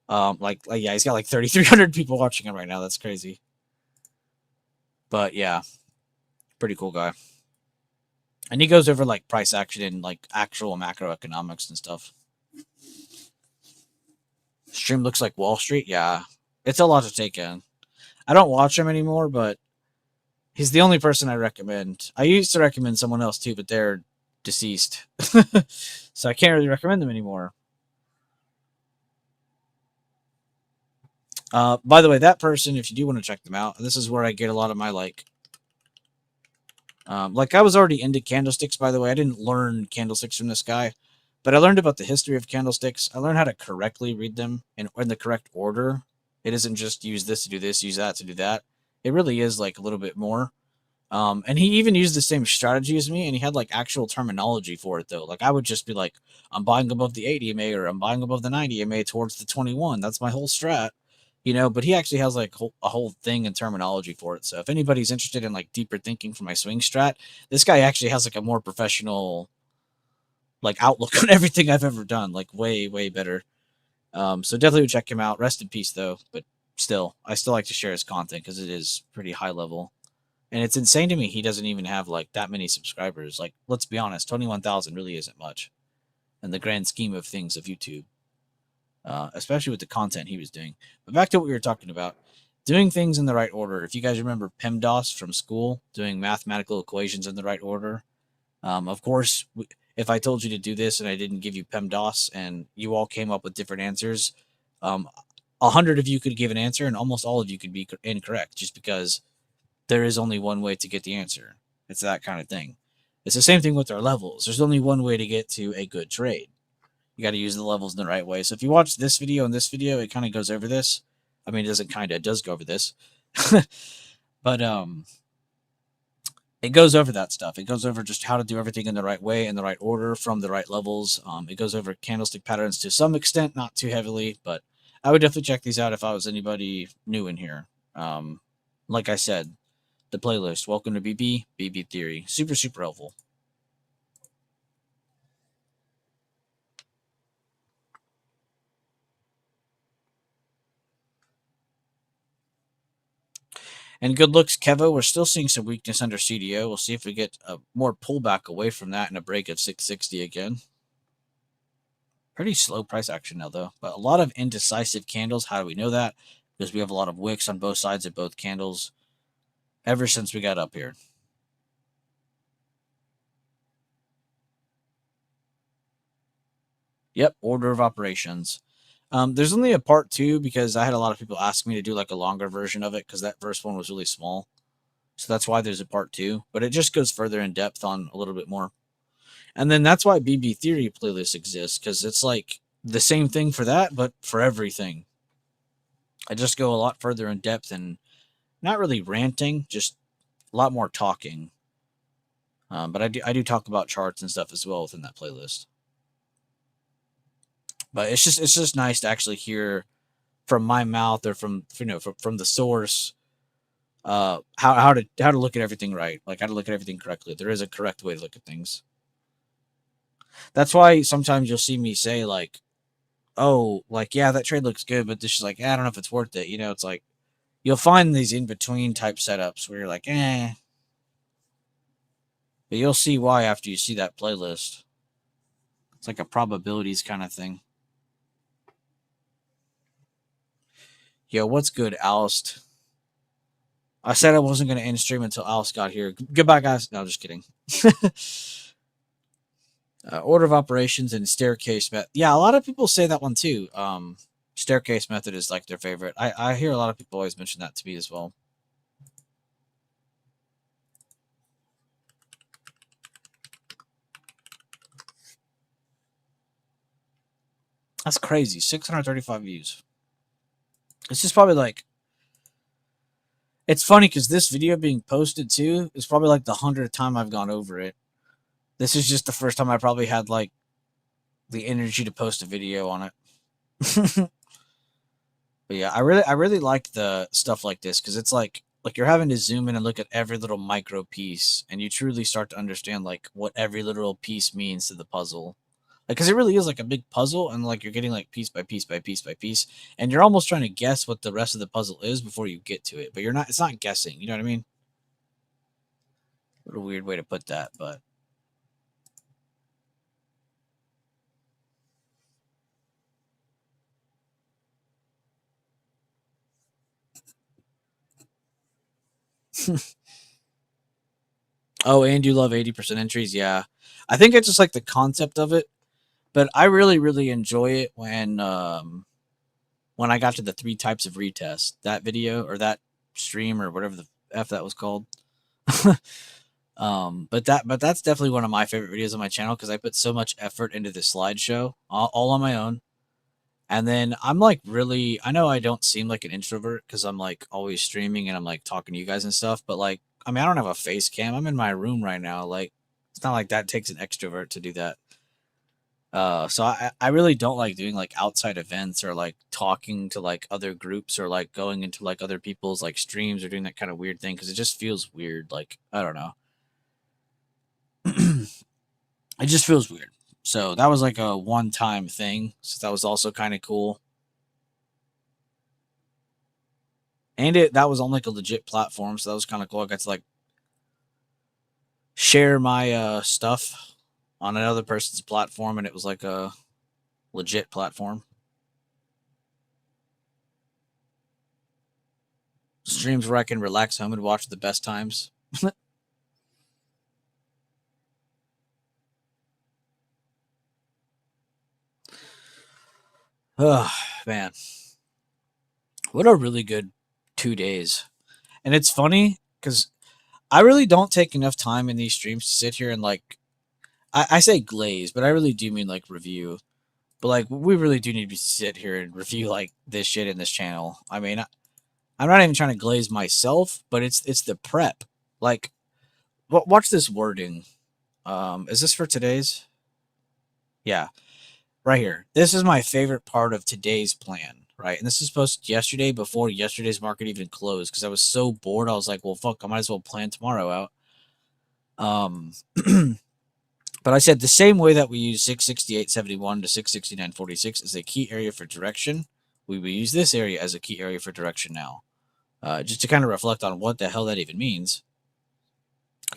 A: Yeah, he's got like 3,300 people watching him right now. That's crazy. But yeah, pretty cool guy. And he goes over like price action and like actual macroeconomics and stuff. Stream looks like Wall Street. Yeah, it's a lot to take in. I don't watch him anymore, but he's the only person I recommend. I used to recommend someone else too, but they're deceased. So I can't really recommend them anymore. By the way, that person, if you do want to check them out, this is where I get a lot of my like I was already into candlesticks, by the way. I didn't learn candlesticks from this guy, but I learned about the history of candlesticks. I learned how to correctly read them in the correct order. It isn't just use this to do this, use that to do that. It really is like a little bit more. And he even used the same strategy as me, and he had like actual terminology for it though. Like I would just be like, I'm buying above the 80 MA or I'm buying above the 90 MA towards the 21. That's my whole strat, you know. But he actually has like a whole thing and terminology for it. So if anybody's interested in like deeper thinking for my swing strat, this guy actually has like a more professional like outlook on everything I've ever done. Like way better. So definitely check him out. Rest in peace though. But still, I still like to share his content because it is pretty high level. And it's insane to me he doesn't even have like that many subscribers. Like, let's be honest, 21,000 really isn't much in the grand scheme of things of YouTube, especially with the content he was doing. But back to what we were talking about, doing things in the right order. If you guys remember PEMDAS from school, doing mathematical equations in the right order. Of course, if I told you to do this and I didn't give you PEMDAS and you all came up with different answers, 100 of you could give an answer and almost all of you could be incorrect just because there is only one way to get the answer. It's that kind of thing. It's the same thing with our levels. There's only one way to get to a good trade. You got to use the levels in the right way. So if you watch this video and this video, it kind of goes over this. I mean, it doesn't kind of, it does go over this. But it goes over that stuff. It goes over just how to do everything in the right way, in the right order, from the right levels. It goes over candlestick patterns to some extent, not too heavily, but I would definitely check these out if I was anybody new in here. Like I said, the playlist. Welcome to BB Theory. Super helpful. And good looks, Kevo. We're still seeing some weakness under CDO. We'll see if we get a more pullback away from that and a break of 660 again. Pretty slow price action now, though. But a lot of indecisive candles. How do we know that? Because we have a lot of wicks on both sides of both candles ever since we got up here. Yep, order of operations. There's only a part 2 because I had a lot of people ask me to do like a longer version of it because that first one was really small. So that's why there's a part 2, but it just goes further in depth on a little bit more. And then that's why BB Theory playlist exists because it's like the same thing for that, but for everything. I just go a lot further in depth and not really ranting, just a lot more talking. But I do talk about charts and stuff as well within that playlist. But it's just nice to actually hear from my mouth or from from the source how to look at everything right, like how to look at everything correctly. There is a correct way to look at things. That's why sometimes you'll see me say like, oh, like yeah, that trade looks good, but this is like, I don't know if it's worth it. You know, it's like you'll find these in between type setups where you're like, but you'll see why after you see that playlist. It's like a probabilities kind of thing. Yo, what's good, Alst? I said I wasn't going to end stream until Alst got here. Goodbye, guys. No, just kidding. Order of operations and staircase method. Yeah, a lot of people say that one too. Staircase method is like their favorite. I hear a lot of people always mention that to me as well. That's crazy. 635 views. It's just probably like, it's funny because this video being posted too is probably like the 100th time I've gone over it. This is just the first time I probably had like the energy to post a video on it. But yeah, I really like the stuff like this because it's like you're having to zoom in and look at every little micro piece, and you truly start to understand like what every little piece means to the puzzle. Like, because it really is like a big puzzle, and like you're getting like piece by piece by piece by piece, and you're almost trying to guess what the rest of the puzzle is before you get to it. But you're not. It's not guessing. You know what I mean? What a weird way to put that, but. Oh, and you love 80% entries? Yeah. I think it's just like the concept of it, but I really, really enjoy it when I got to the 3 types of retest, that video or that stream or whatever the F that was called. But that's definitely one of my favorite videos on my channel because I put so much effort into this slideshow all on my own. And then I'm like really, I know I don't seem like an introvert because I'm like always streaming and I'm like talking to you guys and stuff, but like, I mean, I don't have a face cam. I'm in my room right now. Like, it's not like that takes an extrovert to do that. So I really don't like doing like outside events or like talking to like other groups or like going into like other people's like streams or doing that kind of weird thing because it just feels weird. Like, I don't know. It just feels weird. So that was like a one-time thing. So that was also kind of cool. And that was on like a legit platform, so that was kind of cool. I got to like share my stuff on another person's platform, and it was like a legit platform. Streams where I can relax home and watch the best times. Oh man, what a really good 2 days. And it's funny because I really don't take enough time in these streams to sit here and like I say glaze, but I really do mean like review. But like we really do need to sit here and review like this shit in this channel. I mean, I'm not even trying to glaze myself, but it's the prep. Like, watch this wording. Is this for today's? Yeah, right here. This is my favorite part of today's plan, right? And this is posted yesterday before yesterday's market even closed because I was so bored. I was like, well, fuck, I might as well plan tomorrow out. But I said the same way that we use 668.71 to 669.46 as a key area for direction, we will use this area as a key area for direction now. Just to kind of reflect on what the hell that even means.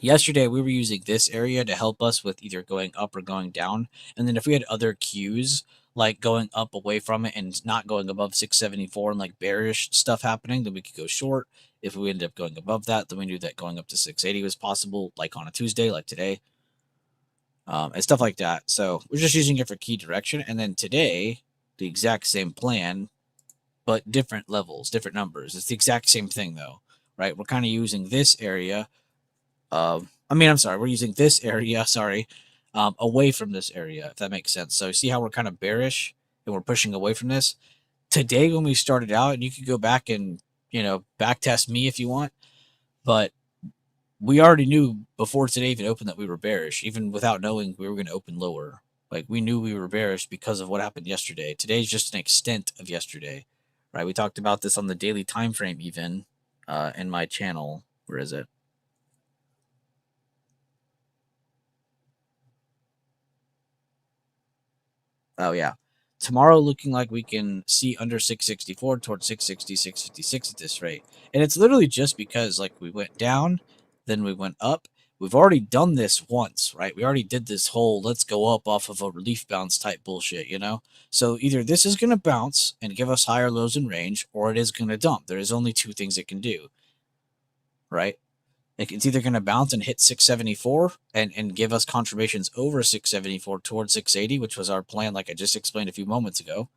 A: Yesterday, we were using this area to help us with either going up or going down. And then if we had other cues, like going up away from it and not going above 674 and like bearish stuff happening, then we could go short. If we ended up going above that, then we knew that going up to 680 was possible, like on a Tuesday, like today, and stuff like that. So we're just using it for key direction. And then today, the exact same plan, but different levels, different numbers. It's the exact same thing though, right? We're kind of using this area. I'm sorry, we're using this area, away from this area, if that makes sense. So see how we're kind of bearish and we're pushing away from this? Today when we started out, and you could go back and, back test me if you want, but we already knew before today even opened that we were bearish, even without knowing we were going to open lower. Like we knew we were bearish because of what happened yesterday. Today's just an extent of yesterday, right? We talked about this on the daily time frame even in my channel. Where is it? Oh yeah. Tomorrow looking like we can see under 664 towards 660, 656 at this rate. And it's literally just because like we went down, then we went up. We've already done this once, right? We already did this whole let's go up off of a relief bounce type bullshit, So either this is going to bounce and give us higher lows in range, or it is going to dump. There is only 2 things it can do, right? It's either going to bounce and hit 674 and give us confirmations over 674 towards 680, which was our plan, like I just explained a few moments ago,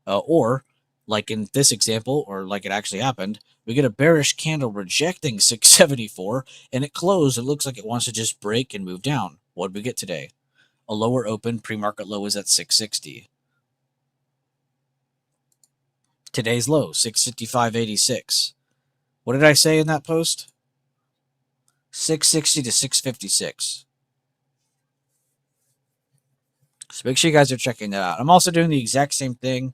A: or like in this example, or like it actually happened, we get a bearish candle rejecting 674 and it closed. It looks like it wants to just break and move down. What did we get today? A lower open. Pre-market low is at 660. Today's low, 655.86. What did I say in that post? 660 to 656. So make sure you guys are checking that out. I'm also doing the exact same thing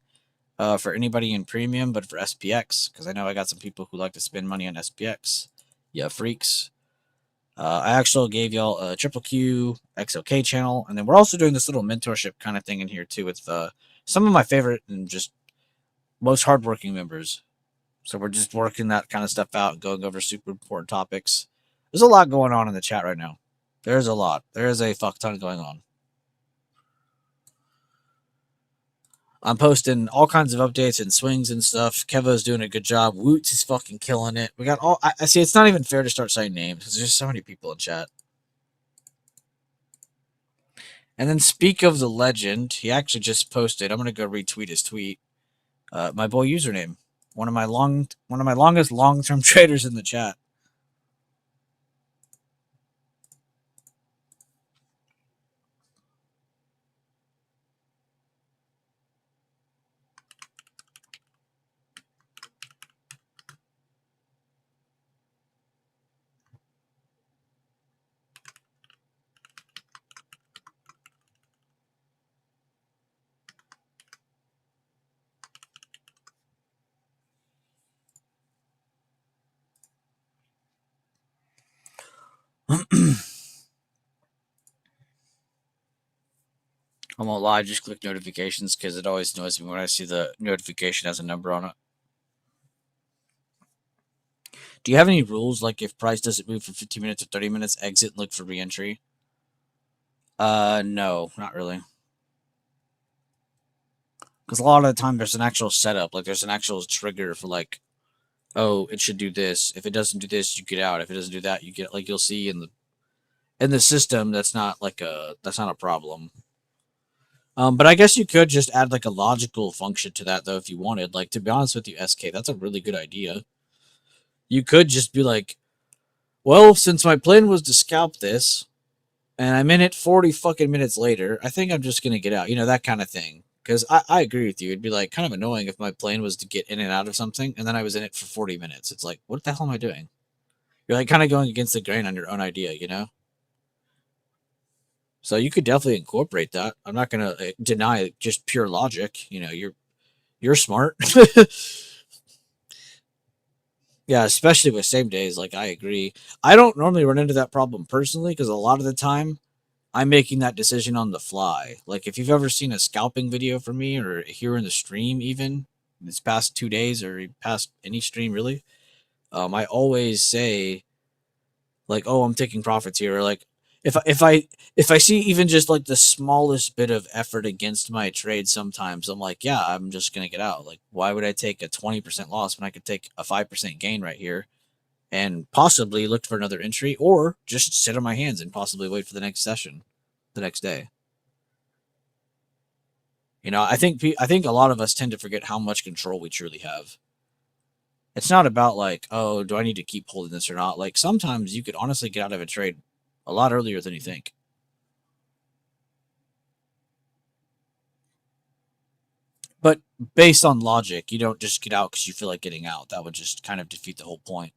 A: for anybody in premium, but for SPX, because I know I got some people who like to spend money on SPX. Yeah, freaks. I actually gave y'all a Triple Q XOK channel, and then we're also doing this little mentorship kind of thing in here too with some of my favorite and just most hardworking members. So we're just working that kind of stuff out and going over super important topics. There's a lot going on in the chat right now. There's a lot. There is a fuck ton going on. I'm posting all kinds of updates and swings and stuff. Kevo's doing a good job. Woots is fucking killing it. We got all. I see. It's not even fair to start saying names because there's just so many people in chat. And then speak of the legend, he actually just posted. I'm gonna go retweet his tweet. My boy username, one of my longest long term traders in the chat. I won't lie, just click notifications because it always annoys me when I see the notification has a number on it. Do you have any rules like if price doesn't move for 15 minutes or 30 minutes, exit and look for reentry? No, not really. Because a lot of the time there's an actual setup, like there's an actual trigger for like, oh, it should do this. If it doesn't do this, you get out. If it doesn't do that, you get like you'll see in the system that's not a problem. But I guess you could just add like a logical function to that though if you wanted. Like to be honest with you, SK, that's a really good idea. You could just be like, well, since my plan was to scalp this, and I'm in it 40 fucking minutes later, I think I'm just gonna get out. You know, that kind of thing. Because I agree with you. It'd be like kind of annoying if my plan was to get in and out of something and then I was in it for 40 minutes. It's like, what the hell am I doing? You're like kind of going against the grain on your own idea, you know? So you could definitely incorporate that. I'm not gonna deny just pure logic. You know, you're smart. Yeah, especially with same days. Like I agree. I don't normally run into that problem personally because a lot of the time I'm making that decision on the fly. Like if you've ever seen a scalping video from me or here in the stream, even this past 2 days or past any stream really, I always say like, "Oh, I'm taking profits here," or like if I see even just like the smallest bit of effort against my trade, sometimes I'm like, "Yeah, I'm just gonna get out." Like, why would I take a 20% loss when I could take a 5% gain right here? And possibly look for another entry or just sit on my hands and possibly wait for the next session the next day. You know, I think a lot of us tend to forget how much control we truly have. It's not about like, oh, do I need to keep holding this or not? Like sometimes you could honestly get out of a trade a lot earlier than you think. But based on logic, you don't just get out because you feel like getting out. That would just kind of defeat the whole point.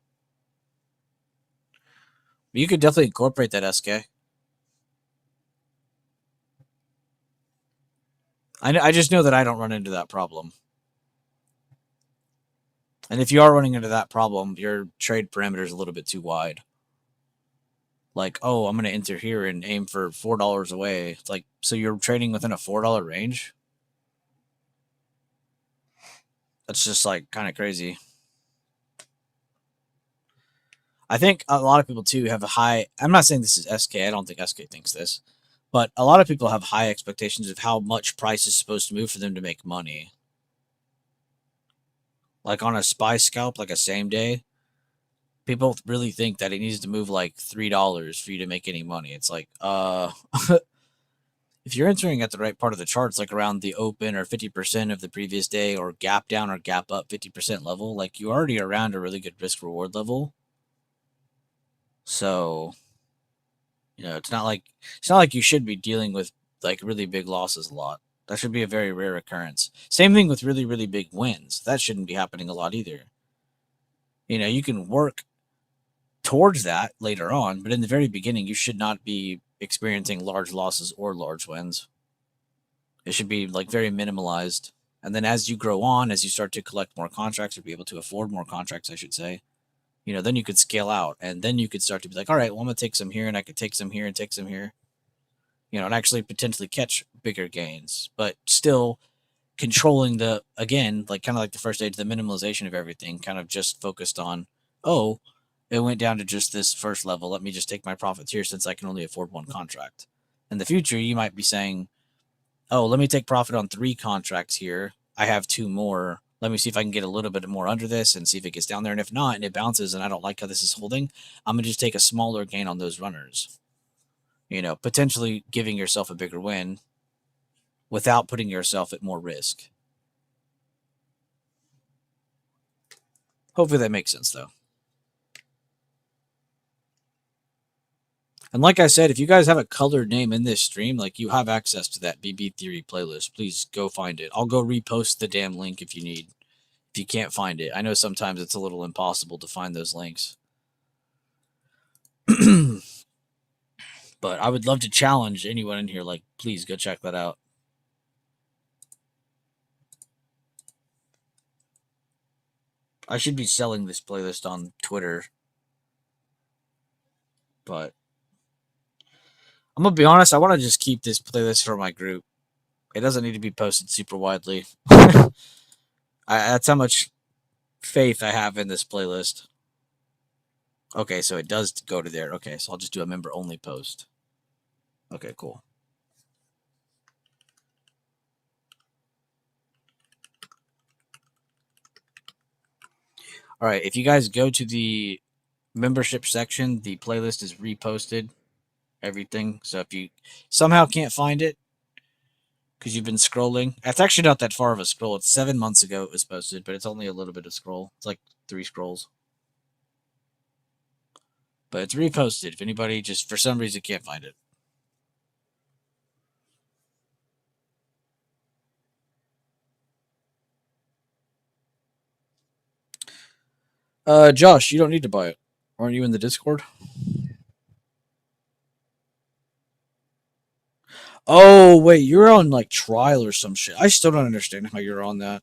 A: But you could definitely incorporate that, SK. I just know that I don't run into that problem. And if you are running into that problem, your trade parameter is a little bit too wide. Like, oh, I'm going to enter here and aim for $4 away. It's like, so you're trading within a $4 range? That's just like kind of crazy. I think a lot of people too have a high. I'm not saying this is SK. I don't think SK thinks this, but a lot of people have high expectations of how much price is supposed to move for them to make money. Like on a SPY scalp, like a same day, people really think that it needs to move like $3 for you to make any money. It's like, if you're entering at the right part of the charts, like around the open or 50% of the previous day, or gap down or gap up 50% level, like you already around a really good risk reward level. So, you know, it's not like you should be dealing with like really big losses a lot. That should be a very rare occurrence. Same thing with really, really big wins. That shouldn't be happening a lot either. You know, you can work towards that later on, but in the very beginning, you should not be experiencing large losses or large wins. It should be like very minimalized. And then as you grow on, as you start to collect more contracts or be able to afford more contracts, I should say, you know, then you could scale out and then you could start to be like, all right, well, I'm going to take some here and I could take some here and take some here, you know, and actually potentially catch bigger gains, but still controlling the, again, like kind of like the first stage, the minimalization of everything, kind of just focused on, oh, it went down to just this first level. Let me just take my profits here since I can only afford one contract. In the future, you might be saying, oh, let me take profit on 3 contracts here. I have 2 more. Let me see if I can get a little bit more under this and see if it gets down there. And if not, and it bounces and I don't like how this is holding, I'm going to just take a smaller gain on those runners. You know, potentially giving yourself a bigger win without putting yourself at more risk. Hopefully that makes sense, though. And like I said, if you guys have a colored name in this stream, like you have access to that BB Theory playlist, please go find it. I'll go repost the damn link if you need. If you can't find it, I know sometimes it's a little impossible to find those links. But I would love to challenge anyone in here. Like, please go check that out. I should be selling this playlist on Twitter, but I'm gonna be honest. I want to just keep this playlist for my group. It doesn't need to be posted super widely. That's how much faith I have in this playlist. Okay, so it does go to there. Okay, so I'll just do a member only post. Okay, cool. All right, if you guys go to the membership section, the playlist is reposted, everything. So if you somehow can't find it because you've been scrolling, it's actually not that far of a scroll. It's 7 months ago it was posted, but it's only a little bit of scroll. It's like 3 scrolls. But it's reposted if anybody just for some reason can't find it. Josh, you don't need to buy it. Aren't you in the Discord? Oh, wait, you're on like trial or some shit. I still don't understand how you're on that.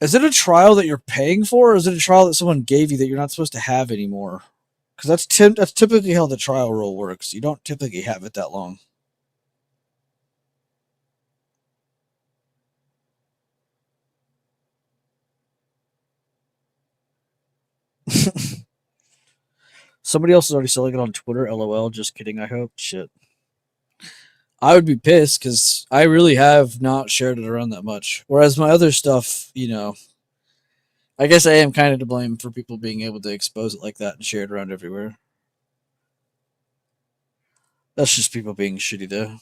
A: Is it a trial that you're paying for, or is it a trial that someone gave you that you're not supposed to have anymore? Because that's typically how the trial rule works. You don't typically have it that long. Somebody else is already selling it on Twitter. LOL. Just kidding. I hope. Shit. I would be pissed because I really have not shared it around that much. Whereas my other stuff, you know, I guess I am kind of to blame for people being able to expose it like that and share it around everywhere. That's just people being shitty, though.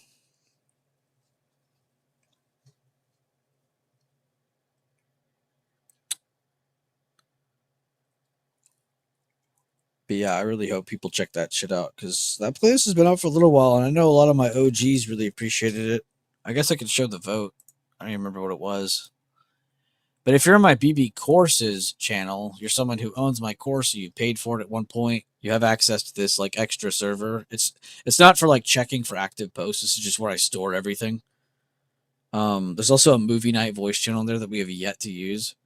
A: But yeah, I really hope people check that shit out because that playlist has been out for a little while, and I know a lot of my OGs really appreciated it. I guess I could show the vote. I don't even remember what it was. But if you're in my BB Courses channel, you're someone who owns my course, you paid for it at one point, you have access to this like extra server. It's not for like checking for active posts. This is just where I store everything. There's also a movie night voice channel there that we have yet to use.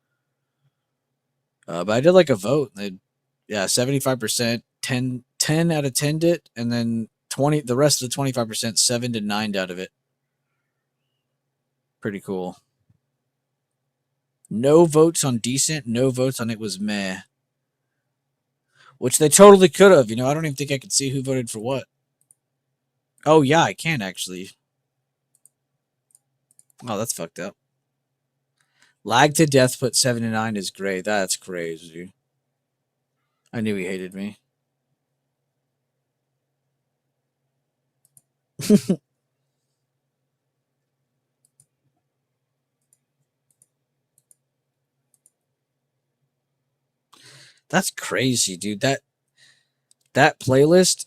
A: But I did like a vote. Yeah, 75%, 10 out of 10 did, and then 20, the rest of the 25%, 7 to 9 out of it. Pretty cool. No votes on decent, no votes on it was meh. Which they totally could have. You know, I don't even think I could see who voted for what. Oh, yeah, I can actually. Oh, that's fucked up. Lag to Death put 7 to 9 is great. That's crazy. I knew he hated me. That's crazy, dude. That playlist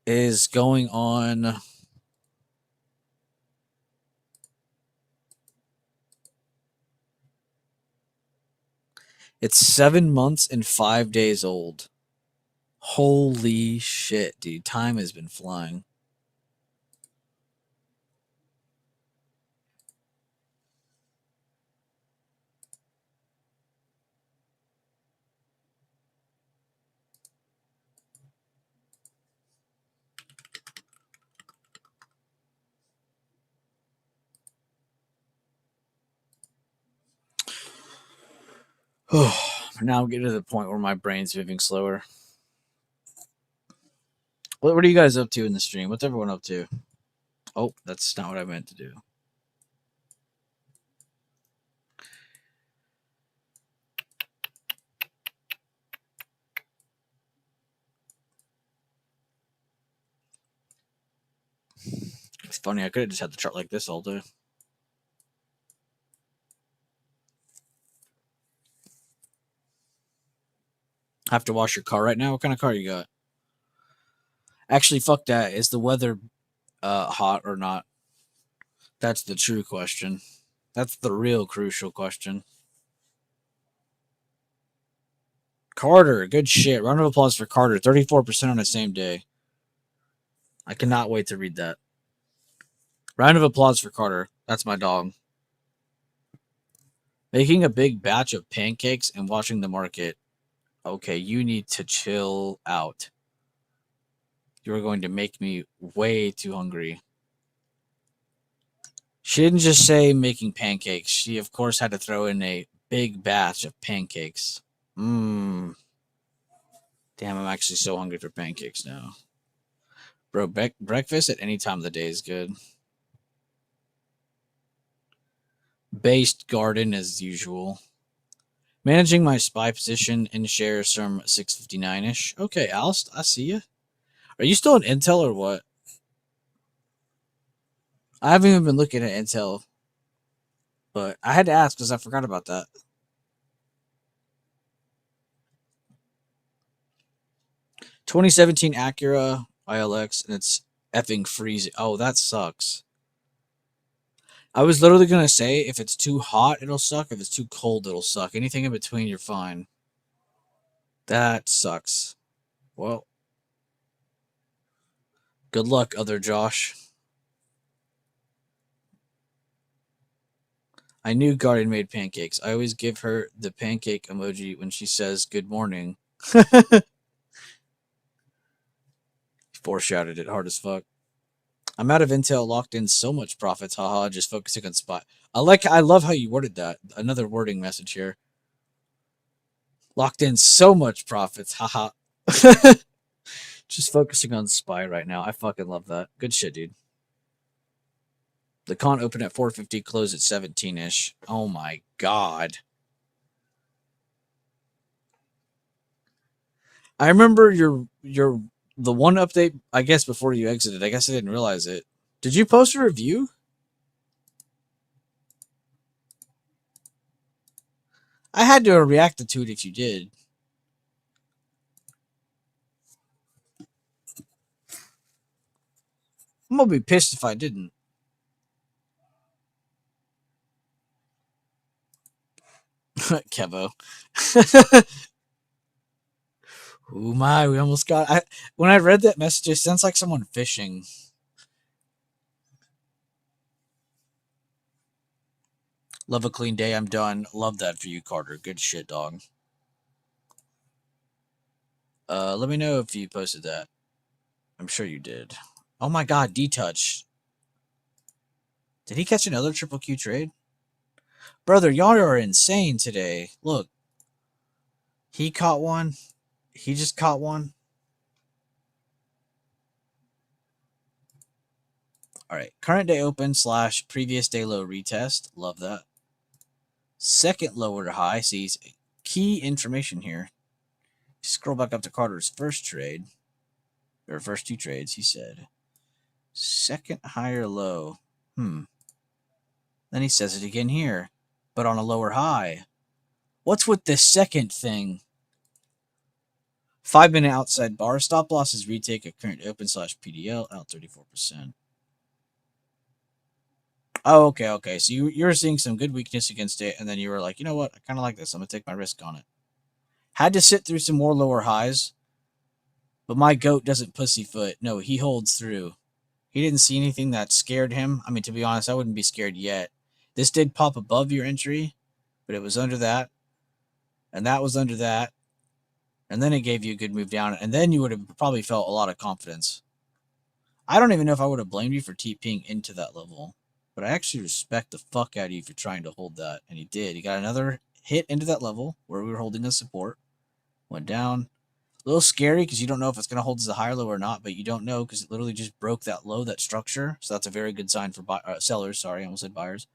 A: is going on. It's 7 months and 5 days old. Holy shit, dude. Time has been flying. Now I'm getting to the point where my brain's moving slower. What are you guys up to in the stream? What's everyone up to? Oh, that's not what I meant to do. funny. I could have just had the chart like this all day. Have to wash your car right now? What kind of car you got? Actually, fuck that. Is the weather hot or not? That's the true question. That's the real crucial question. Carter, good shit. Round of applause for Carter. 34% on the same day. I cannot wait to read that. Round of applause for Carter. That's my dog. Making a big batch of pancakes and watching the market. Okay, you need to chill out. You're going to make me way too hungry. She didn't just say making pancakes. She, of course, had to throw in a big batch of pancakes. Mmm. Damn, I'm actually so hungry for pancakes now. Bro, breakfast at any time of the day is good. Based garden as usual. Managing my SPY position in shares from 659-ish. Okay, Alst, I see you. Are you still in Intel or what? I haven't even been looking at Intel, but I had to ask because I forgot about that. (2017) Acura ILX, and it's effing freezing. Oh, that sucks. I was literally going to say, if it's too hot, it'll suck. If it's too cold, it'll suck. Anything in between, you're fine. That sucks. Well, good luck, other Josh. I knew Guardian made pancakes. I always give her the pancake emoji when she says good morning. Foreshadowed it hard as fuck. I'm out of Intel, locked in so much profits. Haha, just focusing on spot. I love how you worded that. Another wording message here. Locked in so much profits. Haha. Just focusing on SPY right now. I fucking love that. Good shit, dude. The con opened at 450, closed at 17-ish. Oh my god. I remember the one update, I guess, before you exited. I guess I didn't realize it. Did you post a review? I had to have reacted to it if you did. I'm gonna be pissed if I didn't. Kevo. Oh my, we almost got. When I read that message, it sounds like someone fishing. Love a clean day. I'm done. Love that for you, Carter. Good shit, dog. Let me know if you posted that. I'm sure you did. Oh my god, D-Touch. Did he catch another triple Q trade? Brother, y'all are insane today. Look. He caught one. He just caught one. Alright. Current day open / previous day low retest. Love that. Second lower high. Sees key information here. Scroll back up to Carter's first trade. Or first two trades, he said. Second higher low. Then he says it again here. But on a lower high. What's with this second thing? 5-minute outside bar. Stop losses retake at current open / PDL. Out 34%. Oh, okay. So you're seeing some good weakness against it, and then you were like, you know what? I kind of like this. I'm going to take my risk on it. Had to sit through some more lower highs, but my goat doesn't pussyfoot. No, he holds through. He didn't see anything that scared him. I mean, to be honest, I wouldn't be scared yet. This did pop above your entry, but it was under that, and that was under that, and then it gave you a good move down, and then you would have probably felt a lot of confidence. I don't even know if I would have blamed you for TPing into that level. But I actually respect the fuck out of you for trying to hold that. And he did. He got another hit into that level where we were holding a support. Went down. A little scary because you don't know if it's going to hold as a higher low or not. But you don't know because it literally just broke that low, that structure. So that's a very good sign for sellers. Sorry, I almost said buyers.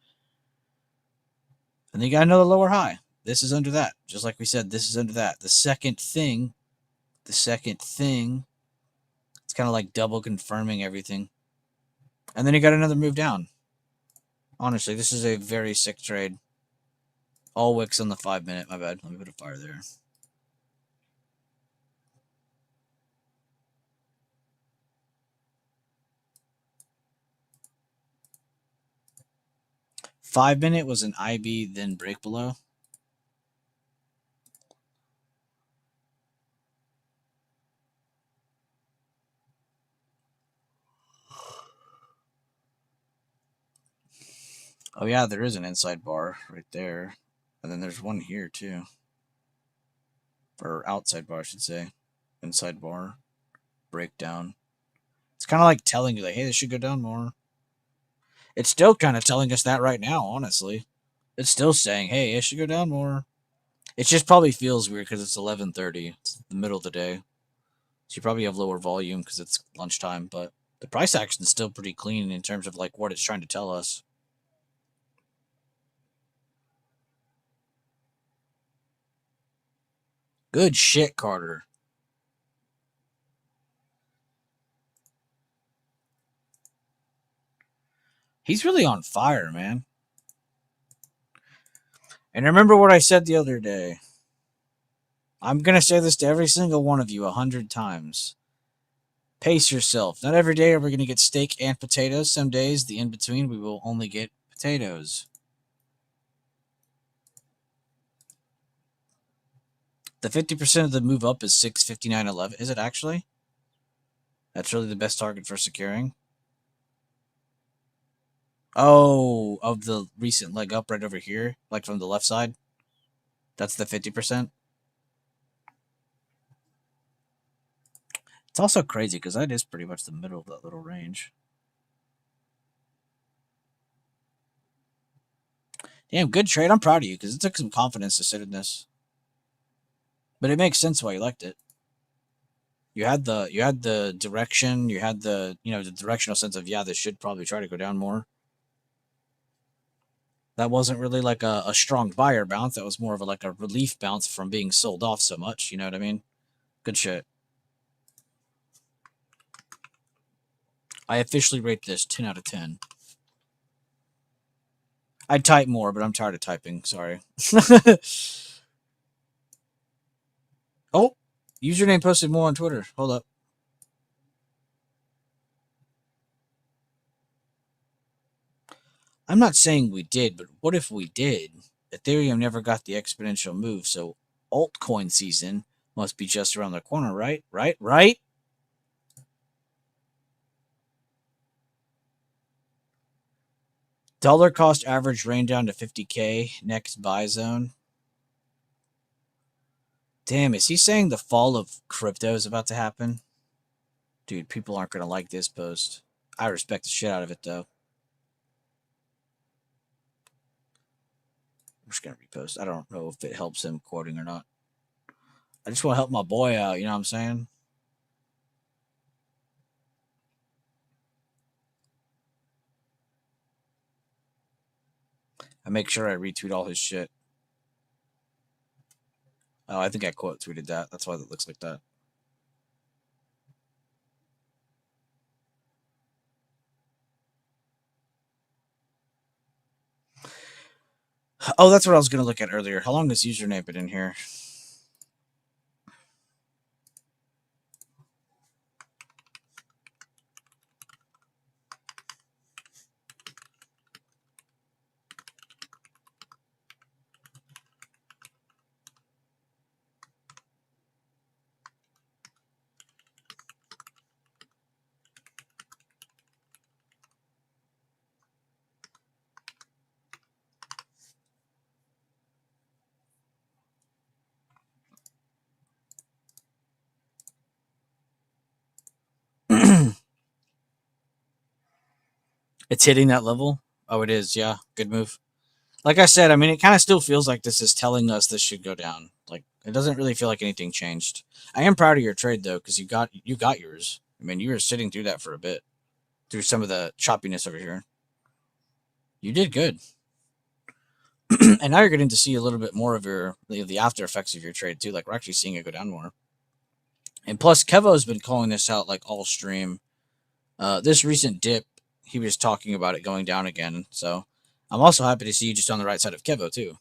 A: And then you got another lower high. This is under that. Just like we said, this is under that. The second thing, it's kind of like double confirming everything. And then he got another move down. Honestly, this is a very sick trade. All wicks on the 5 minute. My bad. Let me put a fire there. $5 minute was an IB, then break below. Oh yeah, there is an inside bar right there. And then there's one here too. Or outside bar, I should say. Inside bar. Breakdown. It's kind of like telling you, like, hey, this should go down more. It's still kind of telling us that right now, honestly. It's still saying, hey, it should go down more. It just probably feels weird because it's 11:30. It's the middle of the day. So you probably have lower volume because it's lunchtime, but the price action is still pretty clean in terms of like what it's trying to tell us. Good shit, Carter. He's really on fire, man. And remember what I said the other day. I'm going to say this to every single one of you 100 times. Pace yourself. Not every day are we going to get steak and potatoes. Some days, the in between, we will only get potatoes. The 50% of the move up is 659.11. Is it actually? That's really the best target for securing. Oh, of the recent leg up right over here, like from the left side. That's the 50%. It's also crazy because that is pretty much the middle of that little range. Damn, good trade. I'm proud of you because it took some confidence to sit in this. But it makes sense why you liked it. You had the direction, you had the the directional sense of this should probably try to go down more. That wasn't really like a strong buyer bounce. That was more of like a relief bounce from being sold off so much. You know what I mean? Good shit. I officially rate this 10 out of 10. I'd type more, but I'm tired of typing. Sorry. Oh, username posted more on Twitter. Hold up. I'm not saying we did, but what if we did? Ethereum never got the exponential move, so altcoin season must be just around the corner, right? Right? Dollar cost average rain down to 50K. Next buy zone. Damn, is he saying the fall of crypto is about to happen? Dude, people aren't going to like this post. I respect the shit out of it, though. I'm just going to repost. I don't know if it helps him quoting or not. I just want to help my boy out, you know what I'm saying? I make sure I retweet all his shit. Oh, I think I quote tweeted that. That's why it looks like that. Oh, that's what I was going to look at earlier. How long has username been in here? It's hitting that level? Oh, it is. Yeah, good move. Like I said, I mean, it kind of still feels like this is telling us this should go down. Like it doesn't really feel like anything changed. I am proud of your trade though, because you got yours. I mean, you were sitting through that for a bit, through some of the choppiness over here. You did good, and now you're getting to see a little bit more of the after effects of your trade too. Like we're actually seeing it go down more. And plus, Kevo's been calling this out like all stream. This recent dip he was talking about it going down again. So I'm also happy to see you just on the right side of Kevo too.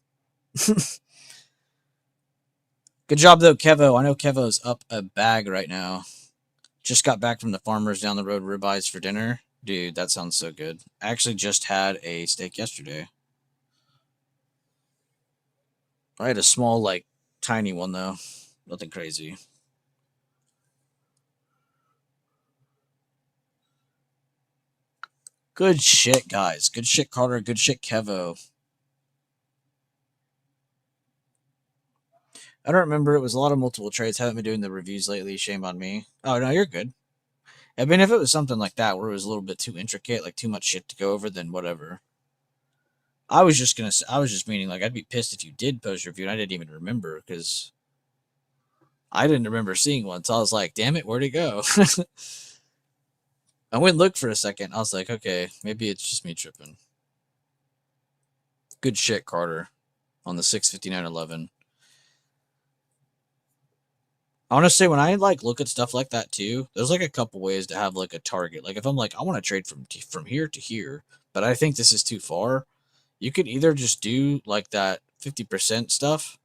A: Good job though, Kevo. I know Kevo's up a bag right now. Just got back from the farmers down the road, ribeyes for dinner. Dude, that sounds so good. I actually just had a steak yesterday. I had a small, like, tiny one though. Nothing crazy. Good shit, guys. Good shit, Carter. Good shit, Kevo. I don't remember. It was a lot of multiple trades. Haven't been doing the reviews lately. Shame on me. Oh, no, you're good. I mean, if it was something like that where it was a little bit too intricate, like too much shit to go over, then whatever. I was just meaning, like, I'd be pissed if you did post your review and I didn't even remember because I didn't remember seeing one. So I was like, damn it, where'd it go? I went and looked for a second. I was like, okay, maybe it's just me tripping. Good shit, Carter, on the 659.11. I want to say when I like look at stuff like that too, there's like a couple ways to have like a target. Like if I'm like I want to trade from here to here, but I think this is too far, you could either just do like that 50% stuff,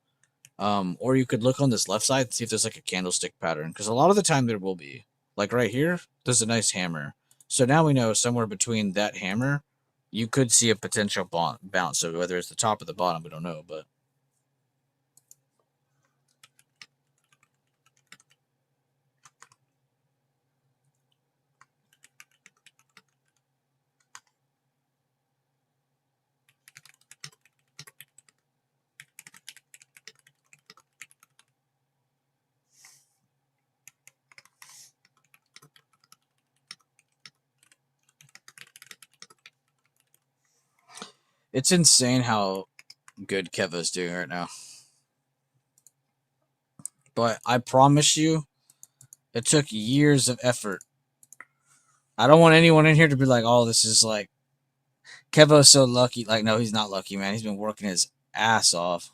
A: or you could look on this left side and see if there's like a candlestick pattern because a lot of the time there will be. Like right here, there's a nice hammer. So now we know somewhere between that hammer, you could see a potential bounce. So whether it's the top or the bottom, we don't know, but it's insane how good Keva's doing right now. But I promise you, it took years of effort. I don't want anyone in here to be like, oh, this is like, Kevo's so lucky. Like, no, he's not lucky, man. He's been working his ass off.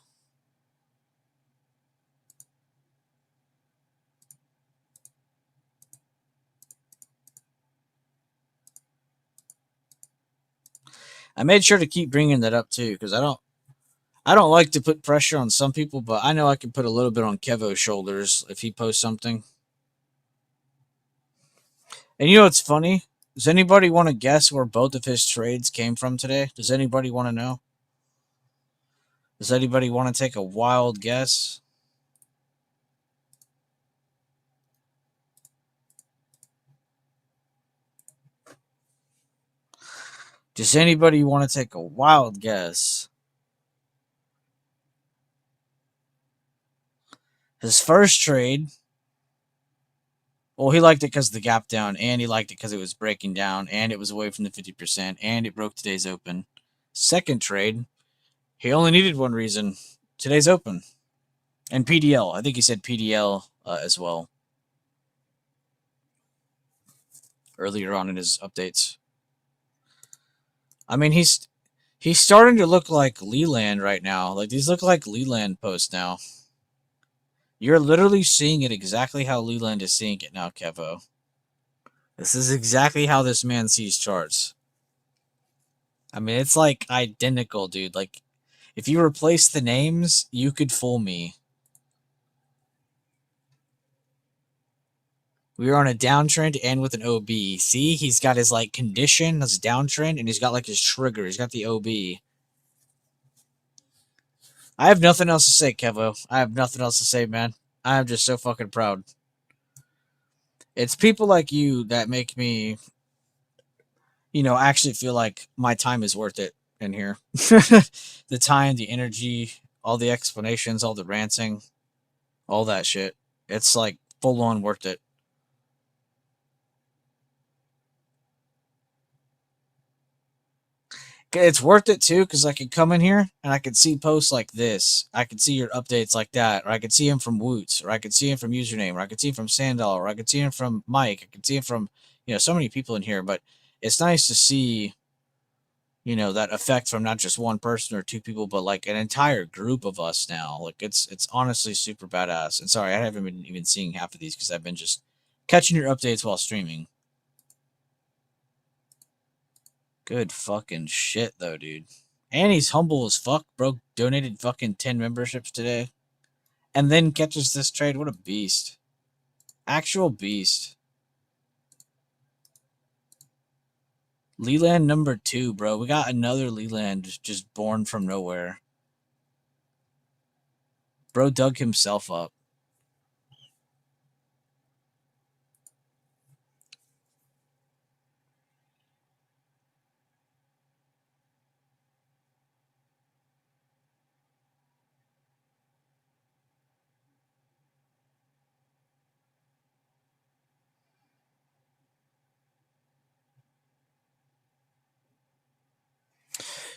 A: I made sure to keep bringing that up too, because I don't like to put pressure on some people, but I know I can put a little bit on Kevo's shoulders if he posts something. And you know what's funny? Does anybody want to guess where both of his trades came from today? Does anybody want to know? Does anybody want to take a wild guess? Does anybody want to take a wild guess? His first trade, well, he liked it because of the gap down, and he liked it because it was breaking down, and it was away from the 50%, and it broke today's open. Second trade, he only needed one reason: today's open. And PDL. I think he said PDL as well earlier on in his updates. I mean, he's starting to look like Leland right now. Like, these look like Leland posts now. You're literally seeing it exactly how Leland is seeing it now, Kevo. This is exactly how this man sees charts. I mean, it's like identical, dude. Like, if you replace the names, you could fool me. We were on a downtrend and with an OB. See, he's got his like condition, his downtrend, and he's got like his trigger. He's got the OB. I have nothing else to say, Kevo. I have nothing else to say, man. I am just so fucking proud. It's people like you that make me, actually feel like my time is worth it in here. The time, the energy, all the explanations, all the ranting, all that shit. It's like full on worth it. It's worth it too because I could come in here and I could see posts like this. I could see your updates like that, or I could see him from Woots, or I could see him from Username, or I could see him from Sandal, or I could see him from Mike. I could see him from so many people in here. But it's nice to see that effect from not just one person or two people, but like an entire group of us now. Like it's honestly super badass. And sorry, I haven't been even seeing half of these because I've been just catching your updates while streaming. Good fucking shit, though, dude. And he's humble as fuck, bro. Donated fucking 10 memberships today. And then catches this trade. What a beast. Actual beast. Leland number 2, bro. We got another Leland just born from nowhere. Bro dug himself up.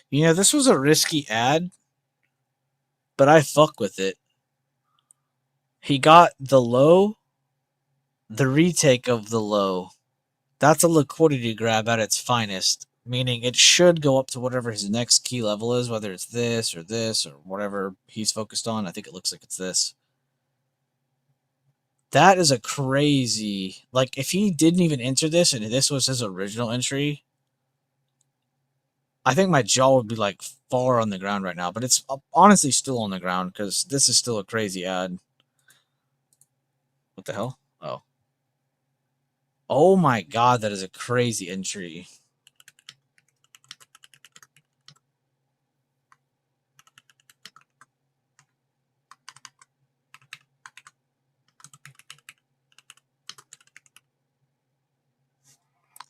A: You know, this was a risky ad, but I fuck with it. He got the low, the retake of the low. That's a liquidity grab at its finest, meaning it should go up to whatever his next key level is, whether it's this or whatever he's focused on. I think it looks like it's this. That is a crazy, like, if he didn't even enter this and this was his original entry, I think my jaw would be like far on the ground right now, but it's honestly still on the ground because this is still a crazy ad. What the hell? Oh. Oh my god, that is a crazy entry.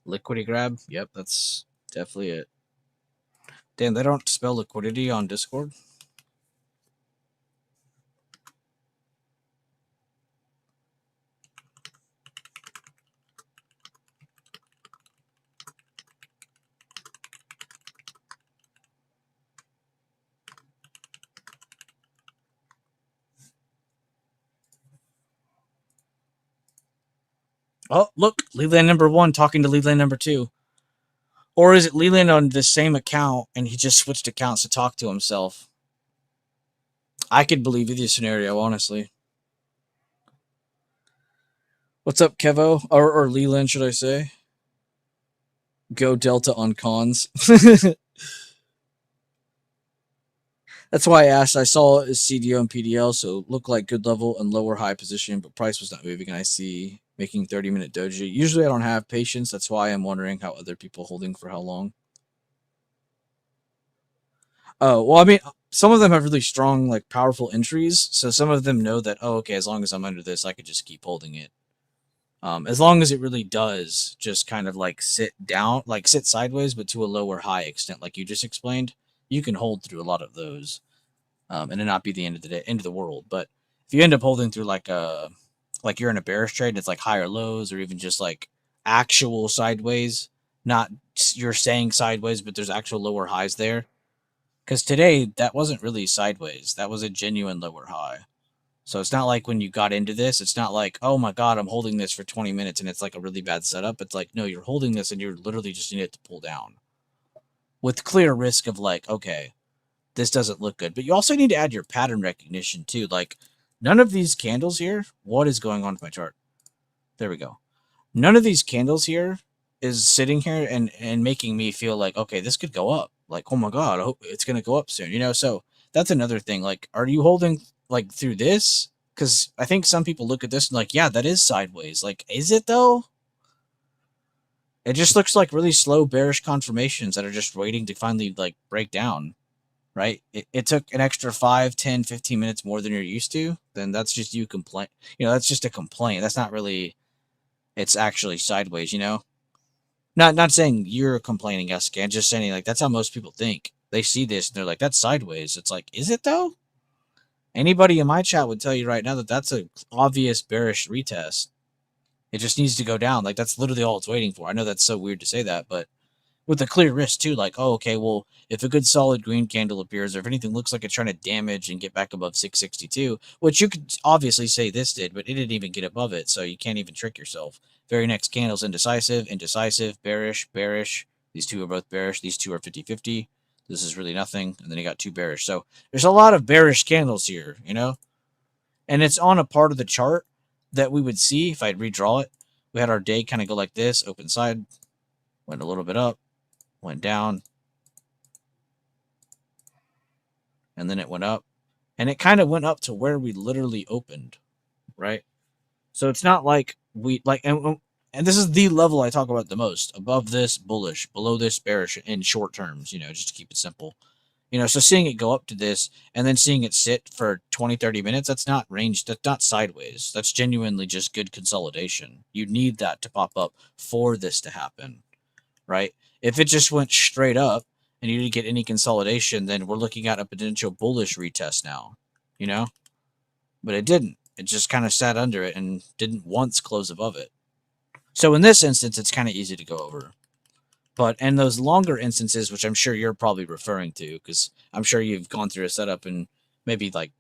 A: Liquidity grab? Yep, that's definitely it. Damn, they don't spell liquidity on Discord? Oh, look, Leland number 1 talking to Leland number 2. Or is it Leland on the same account and he just switched accounts to talk to himself? I could believe either scenario, honestly. What's up, Kevo? Or Leland, should I say? Go Delta on cons. That's why I asked. I saw his CDO and PDL, so looked like good level and lower high position, but price was not moving. I see making 30-minute doji. Usually I don't have patience. That's why I'm wondering how other people holding for how long. Oh, well, I mean, some of them have really strong, like, powerful entries. So some of them know that, oh, okay, as long as I'm under this, I could just keep holding it. As long as it really does just kind of like sit down, like sit sideways, but to a lower high extent, like you just explained, you can hold through a lot of those, and it not be the end of the day, end of the world. But if you end up holding through like you're in a bearish trade and it's like higher lows or even just like actual sideways, not you're saying sideways, but there's actual lower highs there. Because today that wasn't really sideways; that was a genuine lower high. So it's not like when you got into this, it's not like, oh my god, I'm holding this for 20 minutes and it's like a really bad setup. It's like, no, you're holding this and you're literally just need it to pull down. With clear risk of like, okay, this doesn't look good. But you also need to add your pattern recognition too. Like, none of these candles here, what is going on with my chart? There we go. None of these candles here is sitting here and making me feel like, okay, this could go up. Like, oh my god, I hope it's gonna go up soon. You know, so that's another thing. Like, are you holding like through this? Because I think some people look at this and like, yeah, that is sideways. Like, is it though? It just looks like really slow bearish confirmations that are just waiting to finally like break down, right? It took an extra 5, 10, 15 minutes more than you're used to. Then that's just you complain. You know, that's just a complaint. That's not really, it's actually sideways, you know? Not saying you're complaining, Escan, just saying like that's how most people think. They see this and they're like, that's sideways. It's like, is it though? Anybody in my chat would tell you right now that that's an obvious bearish retest. It just needs to go down. Like, that's literally all it's waiting for. I know that's so weird to say that, but with a clear risk, too. Like, oh, okay, well, if a good solid green candle appears, or if anything looks like it's trying to damage and get back above 662, which you could obviously say this did, but it didn't even get above it, so you can't even trick yourself. Very next candle's indecisive, indecisive, bearish, bearish. These two are both bearish. These two are 50-50. This is really nothing. And then you got two bearish. So there's a lot of bearish candles here, you know? And it's on a part of the chart that we would see if I'd redraw it. We had our day kind of go like this, open side, went a little bit up, went down, and then it went up. And it kind of went up to where we literally opened, right? So it's not like we like, and this is the level I talk about the most. Above this, bullish. Below this, bearish in short terms, just to keep it simple. So seeing it go up to this and then seeing it sit for 20, 30 minutes, that's not range. That's not sideways. That's genuinely just good consolidation. You need that to pop up for this to happen, right? If it just went straight up and you didn't get any consolidation, then we're looking at a potential bullish retest now, but it didn't. It just kind of sat under it and didn't once close above it. So in this instance, it's kind of easy to go over. But in those longer instances, which I'm sure you're probably referring to, because I'm sure you've gone through a setup and maybe like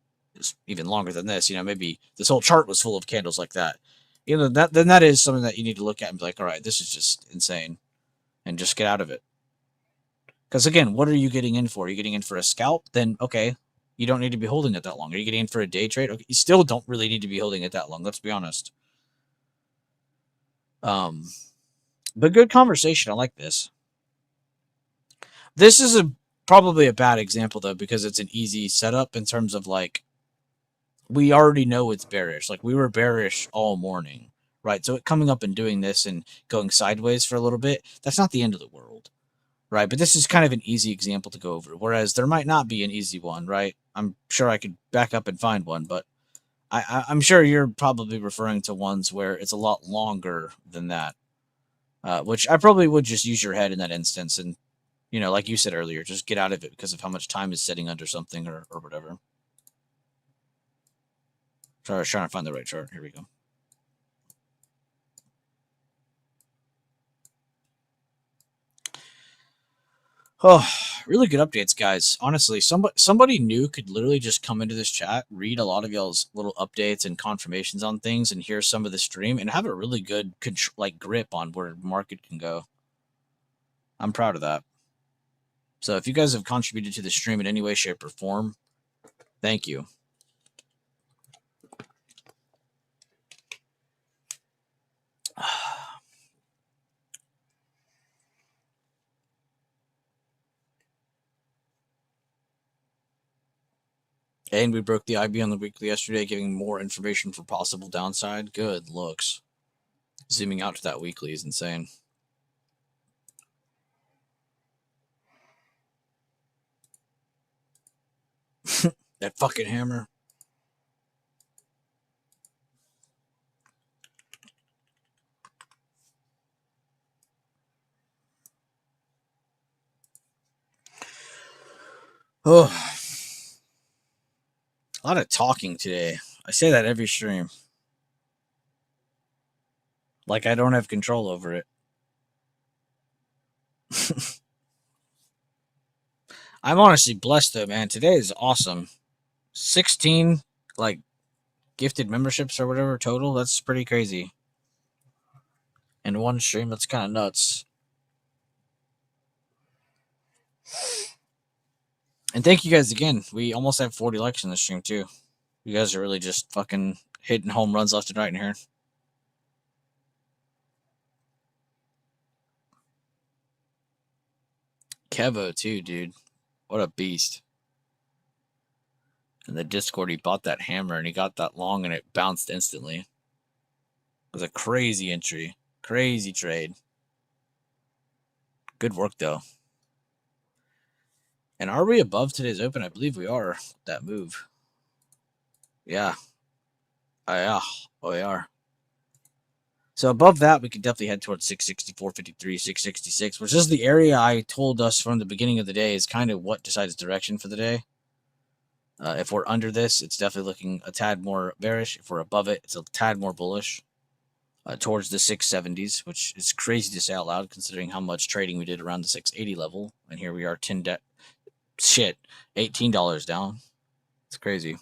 A: even longer than this, maybe this whole chart was full of candles like that. That is something that you need to look at and be like, all right, this is just insane, and just get out of it. Because again, what are you getting in for? Are you getting in for a scalp? Then okay, you don't need to be holding it that long. Are you getting in for a day trade? Okay, you still don't really need to be holding it that long. Let's be honest. But good conversation. I like this. This is probably a bad example though, because it's an easy setup in terms of like, we already know it's bearish. Like we were bearish all morning, right? So it coming up and doing this and going sideways for a little bit, that's not the end of the world, right? But this is kind of an easy example to go over. Whereas there might not be an easy one, right? I'm sure I could back up and find one, but I'm sure you're probably referring to ones where it's a lot longer than that. Which I probably would just use your head in that instance and, like you said earlier, just get out of it because of how much time is sitting under something or whatever. Sorry, I was trying to find the right chart. Here we go. Oh, really good updates, guys. Honestly, somebody new could literally just come into this chat, read a lot of y'all's little updates and confirmations on things, and hear some of the stream, and have a really good grip on where market can go. I'm proud of that. So if you guys have contributed to the stream in any way, shape, or form, thank you. And we broke the IB on the weekly yesterday, giving more information for possible downside. Good looks. Zooming out to that weekly is insane. That fucking hammer. Oh, a lot of talking today. I say that every stream. Like I don't have control over it. I'm honestly blessed though, man. Today is awesome. 16 like gifted memberships or whatever total. That's pretty crazy. In one stream, that's kind of nuts. And thank you guys again. We almost have 40 likes in the stream too. You guys are really just fucking hitting home runs left and right in here. Kevo too, dude. What a beast. In the Discord, he bought that hammer and he got that long and it bounced instantly. It was a crazy entry. Crazy trade. Good work though. And are we above today's open? I believe we are. That move. Yeah. Yeah. Oh, we are. So above that, we could definitely head towards 660, 453, 666, which is the area I told us from the beginning of the day is kind of what decides direction for the day. If we're under this, it's definitely looking a tad more bearish. If we're above it, it's a tad more bullish towards the 670s, which is crazy to say out loud considering how much trading we did around the 680 level. And here we are, $18 down. It's crazy.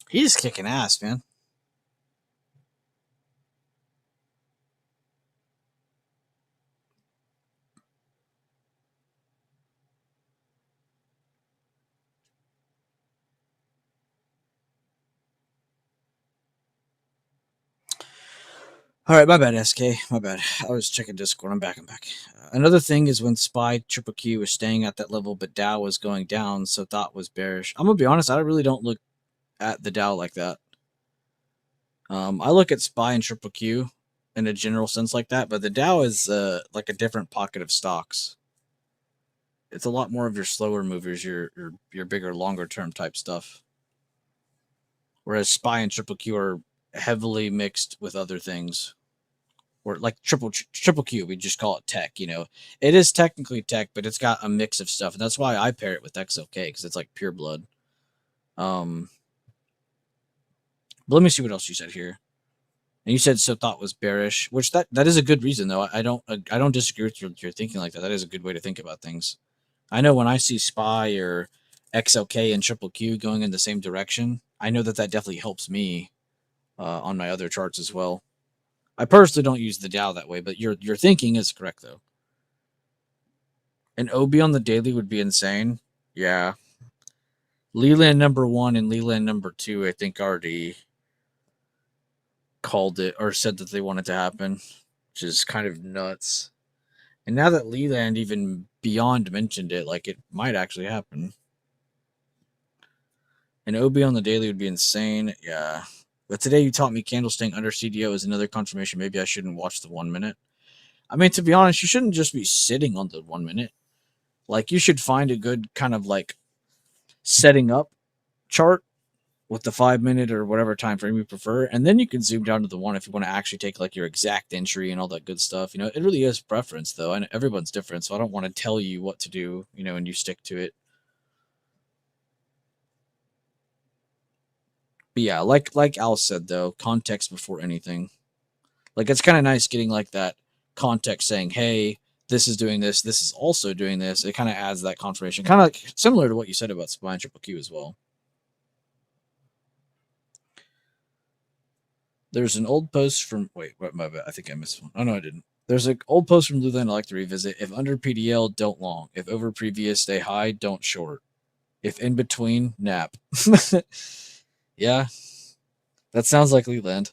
A: He's kicking ass, man. All right, my bad, SK. My bad. I was checking Discord. I'm back. Another thing is when Spy Triple Q was staying at that level, but Dow was going down, so Thought was bearish. I'm gonna be honest. I really don't look at the Dow like that. I look at Spy and Triple Q in a general sense like that, but the Dow is like a different pocket of stocks. It's a lot more of your slower movers, your bigger, longer term type stuff. Whereas Spy and Triple Q are heavily mixed with other things. Or like triple Q, we just call it tech. You know, it is technically tech, but it's got a mix of stuff, and that's why I pair it with XOK because it's like pure blood. But let me see what else you said here. And you said so thought was bearish, which that is a good reason though. I don't disagree with your thinking like that. That is a good way to think about things. I know when I see Spy or XLK and Triple Q going in the same direction, I know that definitely helps me on my other charts as well. I personally don't use the Dow that way, but your thinking is correct though. An OB on the daily would be insane. Yeah. Leland number 1 and Leland number 2, I think already called it or said that they wanted to happen, which is kind of nuts. And now that Leland even beyond mentioned it, like it might actually happen. An OB on the daily would be insane. Yeah. But today you taught me candle staying under CDO is another confirmation. Maybe I shouldn't watch the 1 minute. I mean, to be honest, you shouldn't just be sitting on the 1 minute. Like, you should find a good kind of like setting up chart with the 5 minute or whatever time frame you prefer, and then you can zoom down to the 1 if you want to actually take like your exact entry and all that good stuff. You know, it really is preference though, and everyone's different, so I don't want to tell you what to do, you know, and you stick to it. But yeah, like Al said though, context before anything. Like, it's kind of nice getting like that context saying, hey, this is doing this is also doing this. It kind of adds that confirmation, kind of like similar to what you said about Spy and Triple Q as well. There's an old post from my bad. I think I missed one. Oh no, I didn't. There's an old post from Luland I like to revisit. If under PDL, don't long. If over previous, stay high, don't short. If in between, nap. Yeah, that sounds like Leland.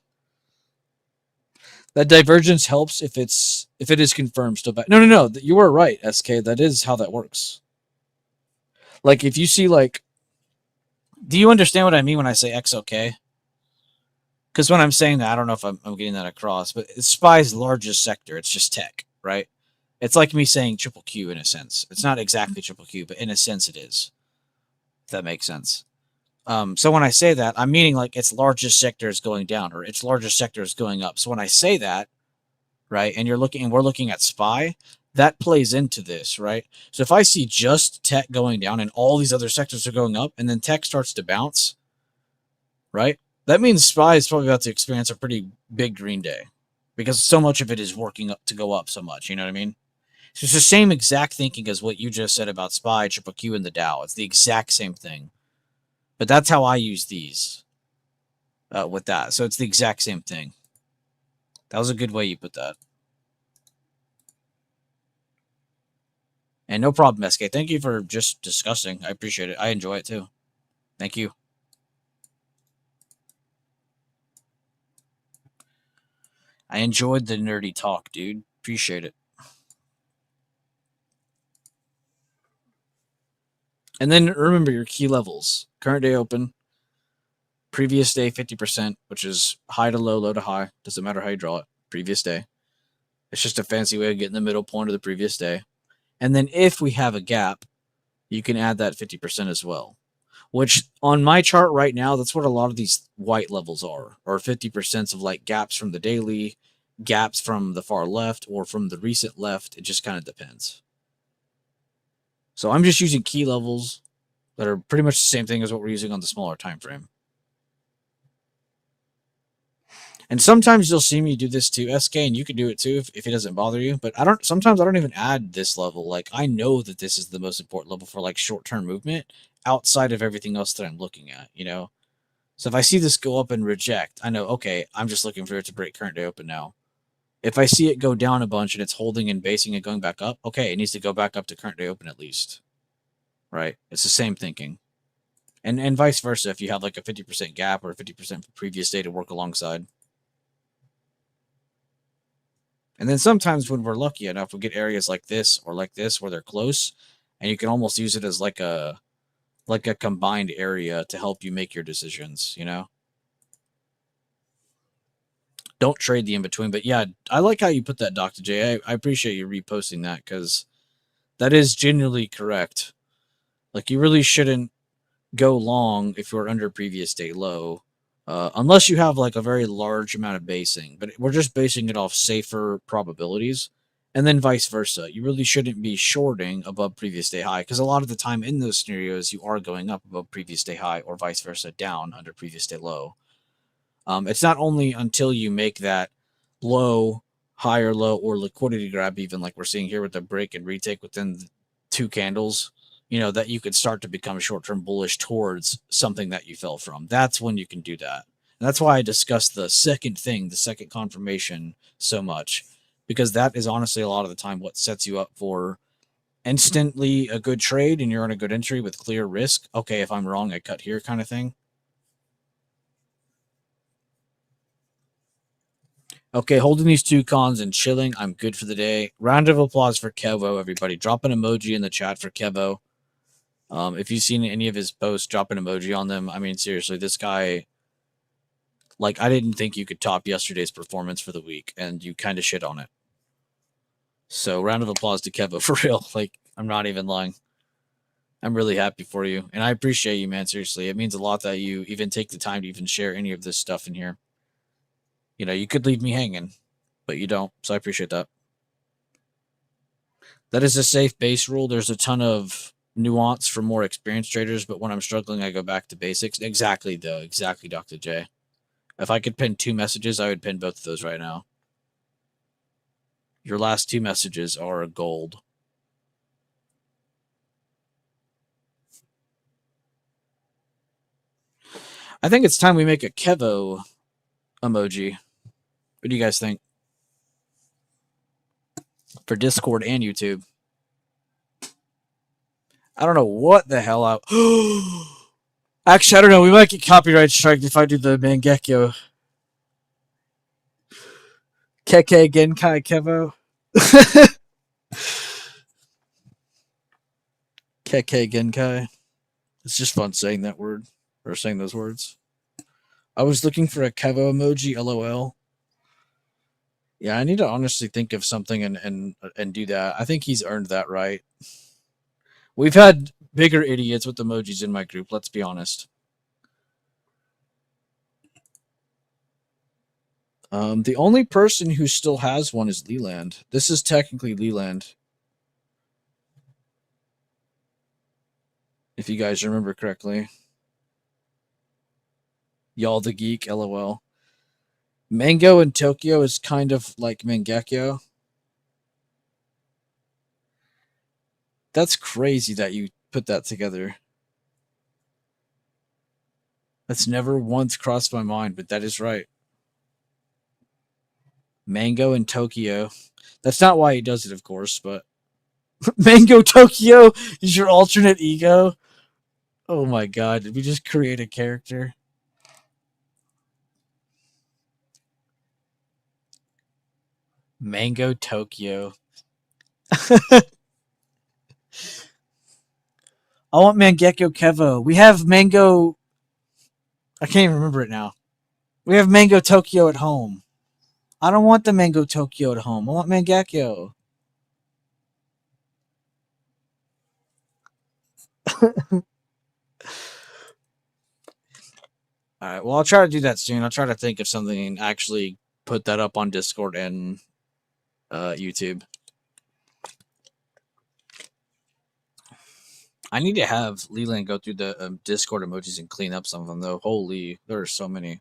A: That divergence helps if it is confirmed still back. No. You were right, SK. That is how that works. Like, if you see like, do you understand what I mean when I say XOK? Because when I'm saying that, I don't know if I'm getting that across, but it's Spy's largest sector. It's just tech, right? It's like me saying Triple Q in a sense. It's not exactly Triple Q, but in a sense it is. If that makes sense. So when I say that, I'm meaning like its largest sector is going down or its largest sector is going up. So when I say that, right, and we're looking at Spy, that plays into this, right? So if I see just tech going down and all these other sectors are going up, and then tech starts to bounce, right? That means Spy is probably about to experience a pretty big green day because so much of it is working up to go up so much. You know what I mean? So it's the same exact thinking as what you just said about Spy, Triple Q, and the Dow. It's the exact same thing. But that's how I use these with that. So it's the exact same thing. That was a good way you put that. And no problem, SK. Thank you for just discussing. I appreciate it. I enjoy it too. Thank you. I enjoyed the nerdy talk, dude. Appreciate it. And then remember your key levels. Current day open. Previous day 50%, which is high to low, low to high. Doesn't matter how you draw it. Previous day. It's just a fancy way of getting the middle point of the previous day. And then if we have a gap, you can add that 50% as well. which on my chart right now, that's what a lot of these white levels are, or 50% of like gaps from the daily, gaps from the far left, or from the recent left. It just kind of depends. So I'm just using key levels that are pretty much the same thing as what we're using on the smaller time frame. And sometimes you'll see me do this too, SK, and you can do it too if it doesn't bother you. But sometimes I don't even add this level. Like, I know that this is the most important level for like short term movement outside of everything else that I'm looking at, you know? So if I see this go up and reject, I know, okay, I'm just looking for it to break current day open now. If I see it go down a bunch and it's holding and basing and going back up, okay, it needs to go back up to current day open at least. Right? It's the same thinking. And vice versa if you have like a 50% gap or a 50% previous day to work alongside. And then sometimes when we're lucky enough, we get areas like this or like this where they're close, and you can almost use it as like a combined area to help you make your decisions, you know? Don't trade the in between. But yeah, I like how you put that, Dr. J. I appreciate you reposting that because that is genuinely correct. Like, you really shouldn't go long if you're under previous day low, unless you have like a very large amount of basing. But we're just basing it off safer probabilities. And then vice versa. You really shouldn't be shorting above previous day high because a lot of the time in those scenarios, you are going up above previous day high or vice versa down under previous day low. It's not only until you make that low, higher low, or liquidity grab, even like we're seeing here with the break and retake within 2 candles, you know, that you could start to become short-term bullish towards something that you fell from. That's when you can do that. And that's why I discussed the second thing, the second confirmation, so much, because that is honestly a lot of the time what sets you up for instantly a good trade and you're on a good entry with clear risk. Okay, if I'm wrong, I cut here kind of thing. Okay, holding these 2 cons and chilling. I'm good for the day. Round of applause for Kevo, everybody. Drop an emoji in the chat for Kevo. If you've seen any of his posts, drop an emoji on them. I mean, seriously, this guy, like, I didn't think you could top yesterday's performance for the week, and you kind of shit on it. So, round of applause to Kevo, for real. Like, I'm not even lying. I'm really happy for you, and I appreciate you, man. Seriously, it means a lot that you even take the time to even share any of this stuff in here. You know, you could leave me hanging, but you don't, so I appreciate that. That is a safe base rule. There's a ton of nuance for more experienced traders, but when I'm struggling, I go back to basics. Exactly, though. Exactly, Dr. J. If I could pin 2 messages, I would pin both of those right now. Your last 2 messages are gold. I think it's time we make a Kevo emoji. What do you guys think? For Discord and YouTube. I don't know what the hell I... Actually, I don't know. We might get copyright strike if I do the Mangekyo. Keke Genkai Kevo. Keke Genkai. It's just fun saying that word. Or saying those words. I was looking for a Kevo emoji, LOL. Yeah, I need to honestly think of something and do that. I think he's earned that right. We've had bigger idiots with emojis in my group, let's be honest. The only person who still has one is Leland. This is technically Leland. If you guys remember correctly. Y'all the geek, LOL. Mango in Tokyo is kind of like Mangekyo. That's crazy that you put that together. That's never once crossed my mind, but that is right. Mango in Tokyo. That's not why he does it, of course, but Mango Tokyo is your alternate ego. Oh my god, did we just create a character? Mango Tokyo. I want Mangekyo Kevo. We have Mango. I can't even remember it now. We have Mango Tokyo at home. I don't want the Mango Tokyo at home. I want Mangekyo. All right. Well, I'll try to do that soon. I'll try to think of something and actually put that up on Discord and YouTube. I need to have Leland go through the Discord emojis and clean up some of them, though. Holy, there are so many.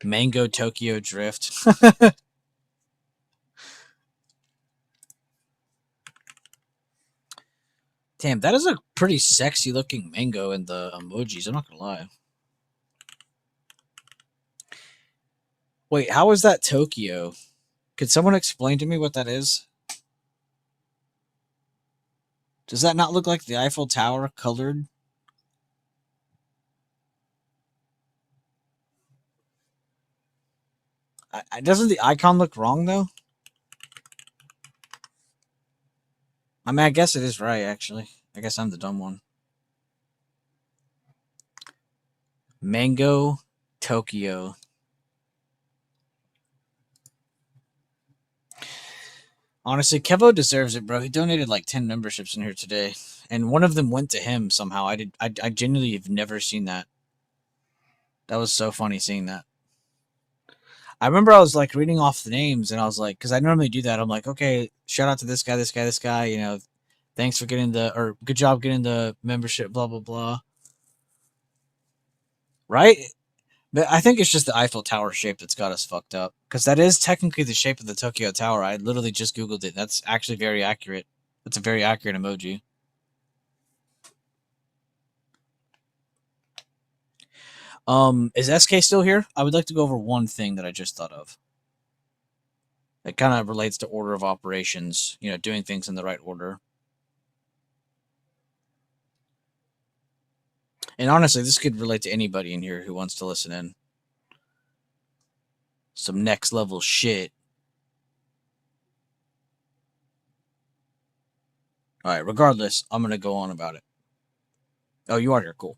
A: Mango Tokyo Drift. Damn, that is a pretty sexy looking mango in the emojis. I'm not gonna lie. Wait, how is that Tokyo? Could someone explain to me what that is? Does that not look like the Eiffel Tower colored? Doesn't the icon look wrong though? I mean, I guess it is right, actually. I guess I'm the dumb one. Mango Tokyo. Honestly, Kevo deserves it, bro. He donated like 10 memberships in here today, and one of them went to him somehow. I genuinely have never seen that. That was so funny seeing that. I remember I was like reading off the names, and I was like, because I normally do that. I'm like, okay, shout out to this guy, this guy, this guy. You know, thanks for getting or good job getting the membership, blah blah blah. Right? But I think it's just the Eiffel Tower shape that's got us fucked up. Because that is technically the shape of the Tokyo Tower. I literally just Googled it. That's actually very accurate. That's a very accurate emoji. Is SK still here? I would like to go over one thing that I just thought of. It kind of relates to order of operations, you know, doing things in the right order. And honestly, this could relate to anybody in here who wants to listen in. Some next level shit. All right, regardless, I'm going to go on about it. Oh, you are here. Cool.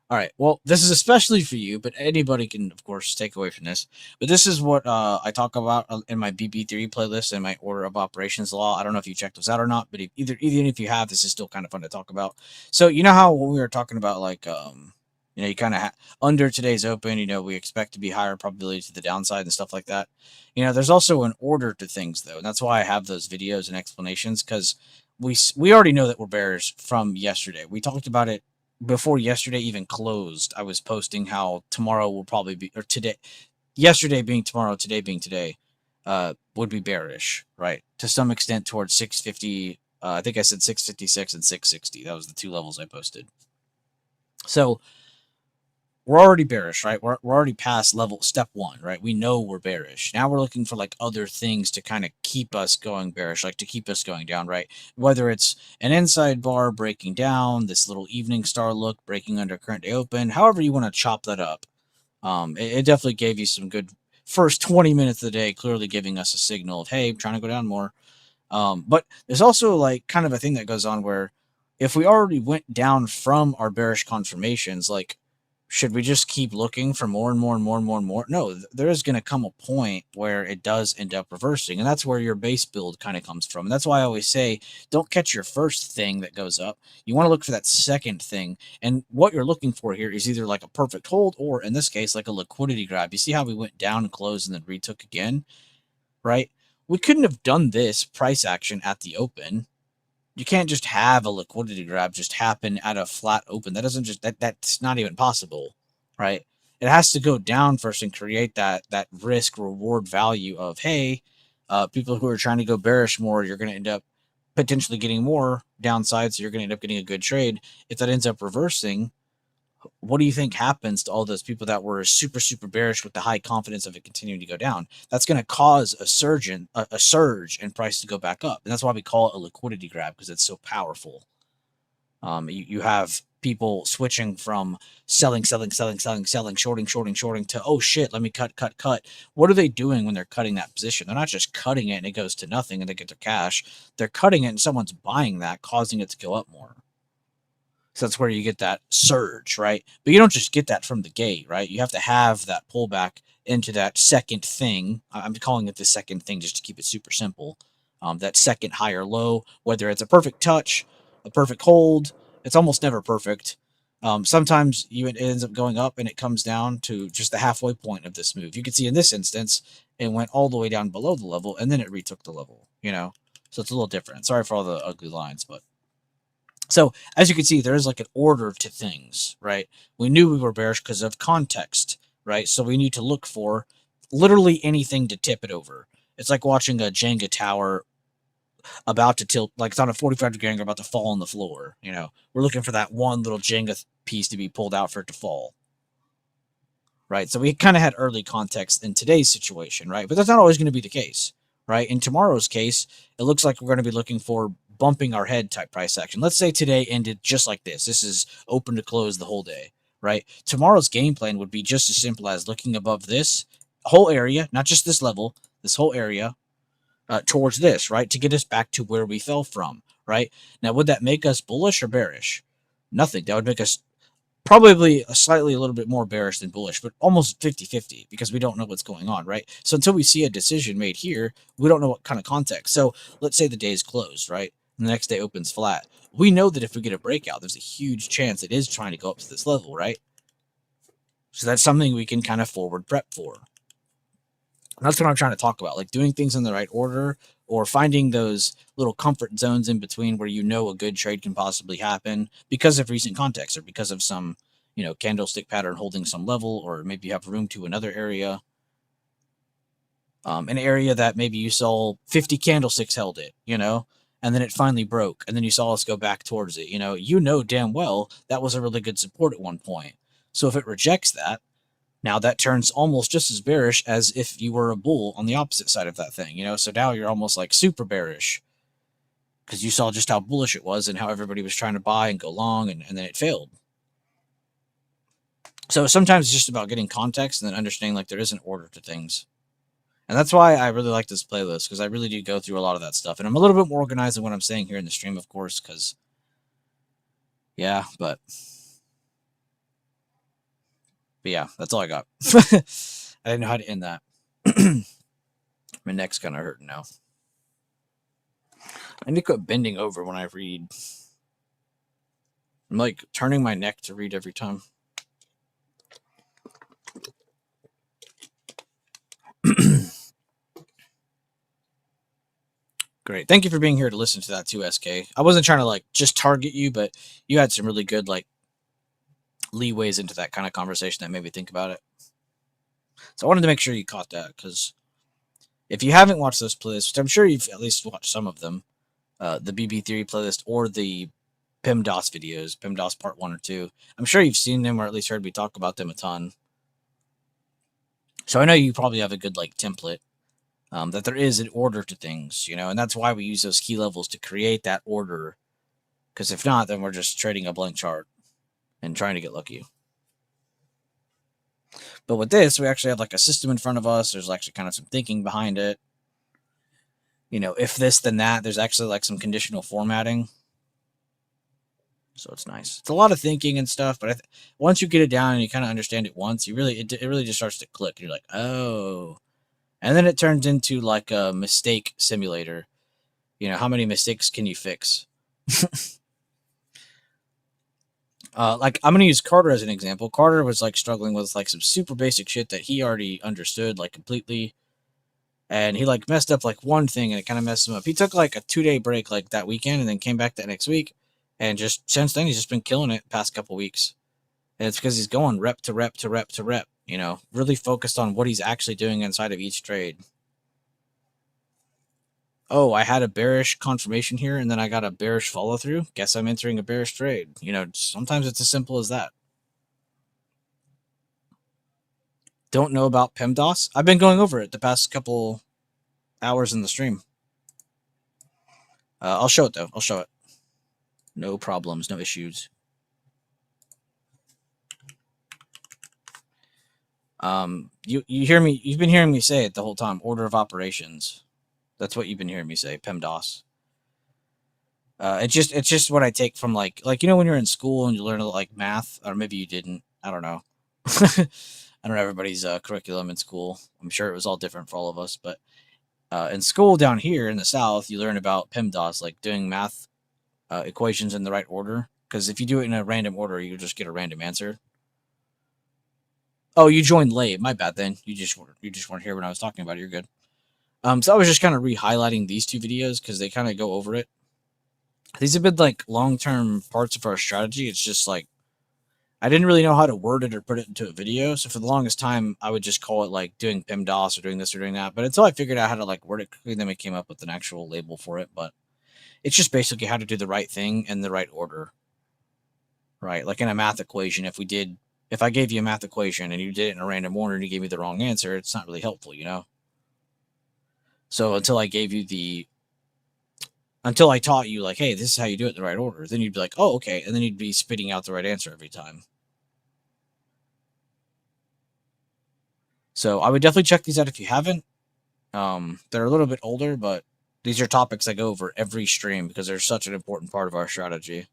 A: All right. Well, this is especially for you, but anybody can, of course, take away from this. But this is what I talk about in my BB3 playlist and my order of operations law. I don't know if you checked those out or not, but even if you have, this is still kind of fun to talk about. So you know how when we were talking about like, you know, you kind of under today's open, you know, we expect to be higher probability to the downside and stuff like that. You know, there's also an order to things though, and that's why I have those videos and explanations because we already know that we're bearish from yesterday. We talked about it before yesterday even closed. I was posting how tomorrow will probably be, or today, yesterday being tomorrow, today being today, would be bearish, right? To some extent towards 650. I think I said 656 and 660. That was the two levels I posted. So we're already bearish, right? We're already past level step one, right? We know we're bearish. Now we're looking for like other things to kind of keep us going bearish, like to keep us going down, right? Whether it's an inside bar breaking down, this little evening star look breaking under current day open, however you want to chop that up. It definitely gave you some good first 20 minutes of the day, clearly giving us a signal of, hey, I'm trying to go down more. But there's also like kind of a thing that goes on where if we already went down from our bearish confirmations, like should we just keep looking for more and more and more and more and more? No, there is going to come a point where it does end up reversing. And that's where your base build kind of comes from. And that's why I always say, don't catch your first thing that goes up. You want to look for that second thing. And what you're looking for here is either like a perfect hold or in this case, like a liquidity grab. You see how we went down and closed and then retook again, right? We couldn't have done this price action at the open. You can't just have a liquidity grab just happen at a flat open. That doesn't just that's not even possible, right? It has to go down first and create that risk reward value of, hey, people who are trying to go bearish more, you're going to end up potentially getting more downside, so you're going to end up getting a good trade. If that ends up reversing, what do you think happens to all those people that were super super bearish with the high confidence of it continuing to go down? That's going to cause a surge in price to go back up, and that's why we call it a liquidity grab, because it's so powerful. You have people switching from selling, shorting to, oh shit, let me cut. What are they doing when they're cutting that position? They're not just cutting it and it goes to nothing and they get their cash. They're cutting it and someone's buying that, causing it to go up more. So that's where you get that surge, right? But you don't just get that from the gate, right? You have to have that pullback into that second thing. I'm calling it the second thing just to keep it super simple. That second higher low, whether it's a perfect touch, a perfect hold, it's almost never perfect. Sometimes it ends up going up and it comes down to just the halfway point of this move. You can see in this instance, it went all the way down below the level and then it retook the level, So it's a little different. Sorry for all the ugly lines, but so as you can see, there is like an order to things, right? We knew we were bearish because of context, right? So we need to look for literally anything to tip it over. It's like watching a Jenga tower about to tilt, like it's on a 45-degree angle about to fall on the floor. We're looking for that one little Jenga piece to be pulled out for it to fall, right? So we kind of had early context in today's situation, right? But that's not always going to be the case, right? In tomorrow's case, it looks like we're going to be looking for bumping our head type price action. Let's say today ended just like this. This is open to close the whole day, right? Tomorrow's game plan would be just as simple as looking above this whole area, not just this level, this whole area, towards this, right? To get us back to where we fell from, right? Now, would that make us bullish or bearish? Nothing. That would make us probably a little bit more bearish than bullish, but almost 50-50 because we don't know what's going on, right? So until we see a decision made here, we don't know what kind of context. So let's say the day is closed, right? And the next day opens flat. We know that if we get a breakout, there's a huge chance it is trying to go up to this level, right? So that's something we can kind of forward prep for. And that's what I'm trying to talk about, like doing things in the right order or finding those little comfort zones in between where a good trade can possibly happen because of recent context or because of some, candlestick pattern holding some level, or maybe you have room to another area. An area that maybe you saw 50 candlesticks held it, and then it finally broke, and then you saw us go back towards it. Damn well that was a really good support at one point. So if it rejects that, now that turns almost just as bearish as if you were a bull on the opposite side of that thing, So now you're almost like super bearish because you saw just how bullish it was and how everybody was trying to buy and go long, and then it failed. So sometimes it's just about getting context and then understanding like there is an order to things. And that's why I really like this playlist, because I really do go through a lot of that stuff. And I'm a little bit more organized than what I'm saying here in the stream, of course, because, but yeah, that's all I got. I didn't know how to end that. My neck's kind of hurting now. I need to quit bending over when I read. I'm like turning my neck to read every time. Great. Thank you for being here to listen to that too, SK. I wasn't trying to like just target you, but you had some really good like leeways into that kind of conversation that made me think about it. So I wanted to make sure you caught that, because if you haven't watched those playlists, which I'm sure you've at least watched some of them, the BB Theory playlist or the PEMDAS videos, PEMDAS part 1 or 2, I'm sure you've seen them or at least heard me talk about them a ton. So I know you probably have a good like template, that there is an order to things, and that's why we use those key levels to create that order. Because if not, then we're just trading a blank chart and trying to get lucky. But with this, we actually have like a system in front of us. There's actually kind of some thinking behind it. If this, then that. There's actually like some conditional formatting. So it's nice. It's a lot of thinking and stuff, but once you get it down and you kind of understand it once, it really just starts to click. You're like, oh. And then it turns into like a mistake simulator. How many mistakes can you fix? Like I'm going to use Carter as an example. Carter was like struggling with like some super basic shit that he already understood like completely. And he like messed up like one thing and it kind of messed him up. He took like a 2-day break like that weekend and then came back that next week. And just since then, he's just been killing it past couple weeks. And it's because he's going rep to rep to rep to rep, really focused on what he's actually doing inside of each trade. Oh, I had a bearish confirmation here and then I got a bearish follow through. Guess I'm entering a bearish trade. Sometimes it's as simple as that. Don't know about PEMDAS? I've been going over it the past couple hours in the stream. I'll show it though. I'll show it. No problems, no issues. You hear me? You've been hearing me say it the whole time. Order of operations. That's what you've been hearing me say. PEMDAS. It's just what I take from like when you're in school and you learn like math, or maybe you didn't. I don't know. I don't know everybody's curriculum in school. I'm sure it was all different for all of us, but in school down here in the South, you learn about PEMDAS, like doing math equations in the right order. Because if you do it in a random order, you just get a random answer. Oh, you joined late. My bad. Then you just weren't here when I was talking about it. You're good. So I was just kind of re-highlighting these two videos because they kind of go over it. These have been like long-term parts of our strategy. It's just like I didn't really know how to word it or put it into a video. So for the longest time, I would just call it like doing PEMDAS or doing this or doing that. But until I figured out how to like word it quickly, then we came up with an actual label for it. But it's just basically how to do the right thing in the right order, right? Like in a math equation, if I gave you a math equation and you did it in a random order and you gave me the wrong answer, it's not really helpful, you know? So until I taught you like, hey, this is how you do it in the right order, then you'd be like, oh, okay. And then you'd be spitting out the right answer every time. So I would definitely check these out if you haven't. They're a little bit older, but these are topics I go over every stream because they're such an important part of our strategy.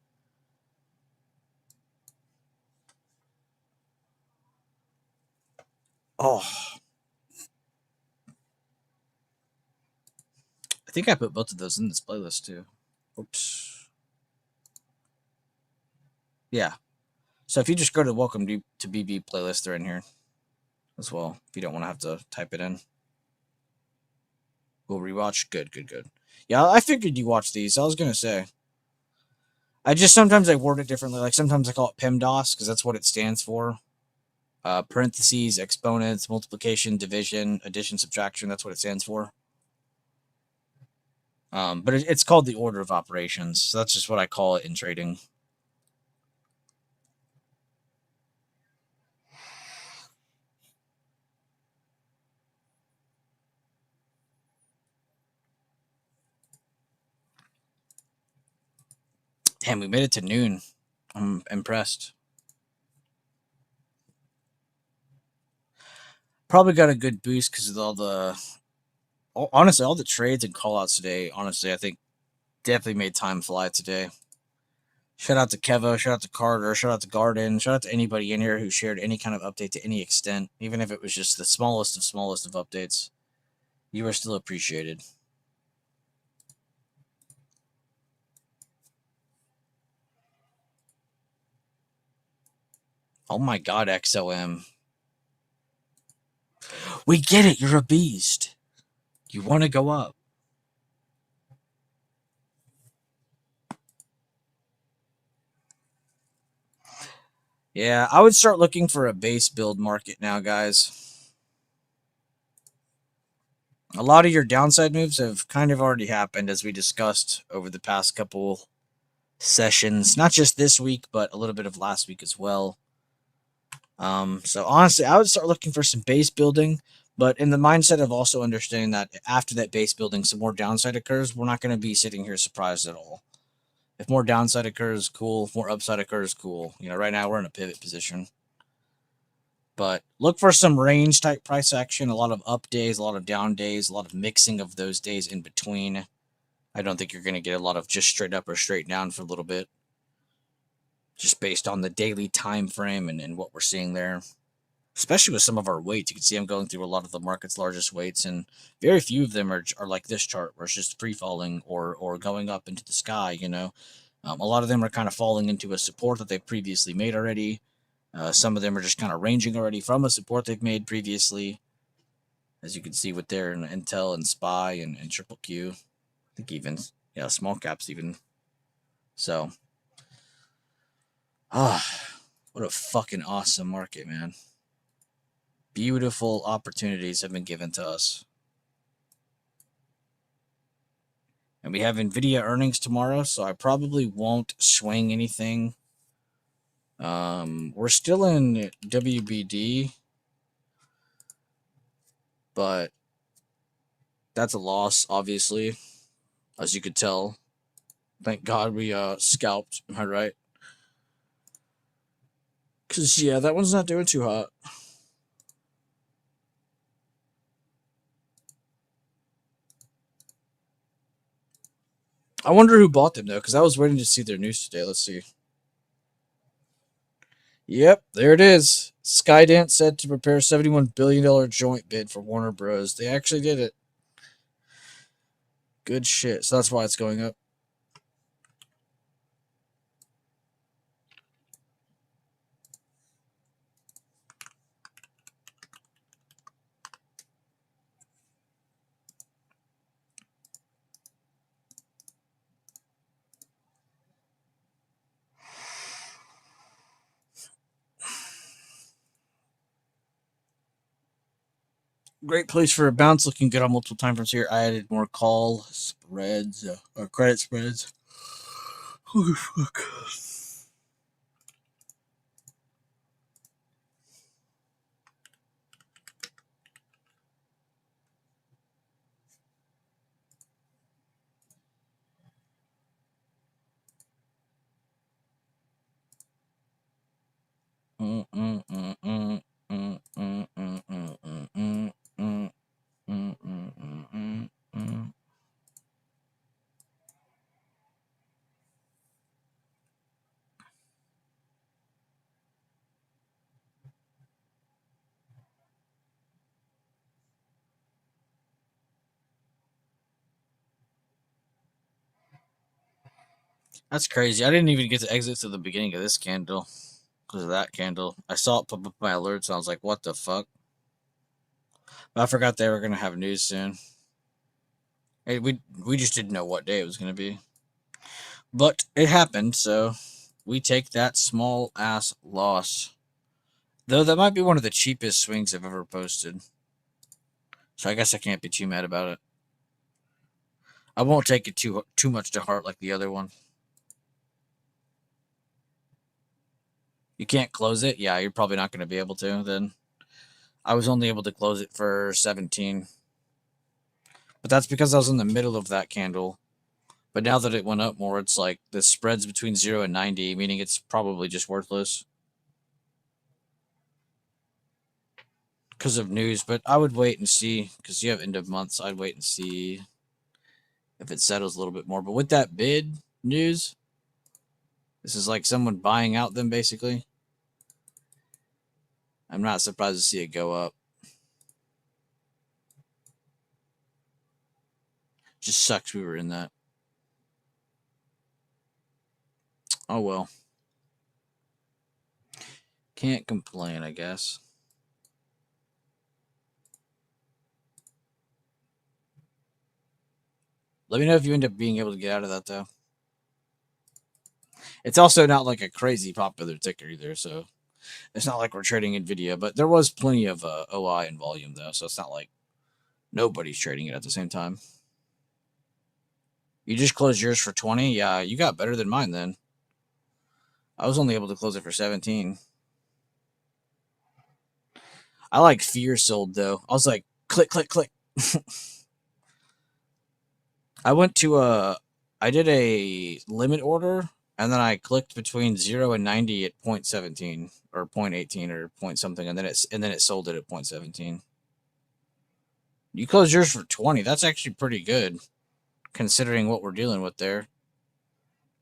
A: Oh, I think I put both of those in this playlist too. Oops. Yeah. So if you just go to the Welcome to BB playlist, they're in here as well. If you don't want to have to type it in. We'll rewatch. Good. Yeah, I figured you watched these. I was gonna say. I just sometimes I word it differently. Like sometimes I call it PEMDAS because that's what it stands for. Parentheses, exponents, multiplication, division, addition, subtraction. That's what it stands for. But it's called the order of operations. So that's just what I call it in trading. Damn, we made it to noon. I'm impressed. Probably got a good boost because of all the trades and callouts today. Honestly, I think definitely made time fly today. Shout out to Kevo, shout out to Carter, shout out to Garden, shout out to anybody in here who shared any kind of update to any extent, even if it was just the smallest of updates. You are still appreciated. Oh my god, XOM. We get it, you're a beast. You want to go up. Yeah, I would start looking for a base build market now, guys. A lot of your downside moves have kind of already happened, as we discussed over the past couple sessions. Not just this week, but a little bit of last week as well. So honestly, I would start looking for some base building, but in the mindset of also understanding that after that base building, some more downside occurs. We're not going to be sitting here surprised at all. If more downside occurs, cool. If more upside occurs, cool. You know, right now we're in a pivot position. But look for some range type price action, a lot of up days, a lot of down days, a lot of mixing of those days in between. I don't think you're going to get a lot of just straight up or straight down for a little bit, just based on the daily time frame and what we're seeing there. Especially with some of our weights, you can see I'm going through a lot of the market's largest weights, and very few of them are like this chart, where it's just free falling or going up into the sky. You know, a lot of them are kind of falling into a support that they've previously made already. Some of them are just kind of ranging already from a support they've made previously, as you can see with their Intel and SPY and Triple Q. I think even small caps even. So, what a fucking awesome market, man. Beautiful opportunities have been given to us. And we have NVIDIA earnings tomorrow, so I probably won't swing anything. We're still in WBD, but that's a loss, obviously, as you could tell. Thank God we scalped, am I right? Because, yeah, that one's not doing too hot. I wonder who bought them, though, because I was waiting to see their news today. Let's see. Yep, there it is. Skydance said to prepare $71 billion joint bid for Warner Bros. They actually did it. Good shit. So that's why it's going up. Great place for a bounce. Looking good on multiple time frames here. I added more call spreads or credit spreads. Holy fuck. That's crazy. I didn't even get to exit to the beginning of this candle because of that candle. I saw it pop up my alerts and I was like, what the fuck? But I forgot they were going to have news soon. Hey, we just didn't know what day it was going to be. But it happened, so we take that small ass loss. Though that might be one of the cheapest swings I've ever posted. So I guess I can't be too mad about it. I won't take it too much to heart like the other one. You can't close it? Yeah, you're probably not going to be able to then. I was only able to close it for 17. But that's because I was in the middle of that candle. But now that it went up more, it's like the spread's between 0 and 90, meaning it's probably just worthless because of news. But I would wait and see because you have end of months. I'd wait and see if it settles a little bit more. But with that bid news, this is like someone buying out them basically. I'm not surprised to see it go up. Just sucks we were in that. Oh well. Can't complain, I guess. Let me know if you end up being able to get out of that, though. It's also not like a crazy popular ticker either, so it's not like we're trading NVIDIA, but there was plenty of OI and volume, though, so it's not like nobody's trading it at the same time. You just closed yours for 20? Yeah, you got better than mine then. I was only able to close it for 17. I like fear sold, though. I was like, click, click, click. I went to I did a limit order, and then I clicked between 0 and 90 at 0.17 or 0.18 or point something, and then it sold it at 0.17. You closed yours for 20. That's actually pretty good, considering what we're dealing with there.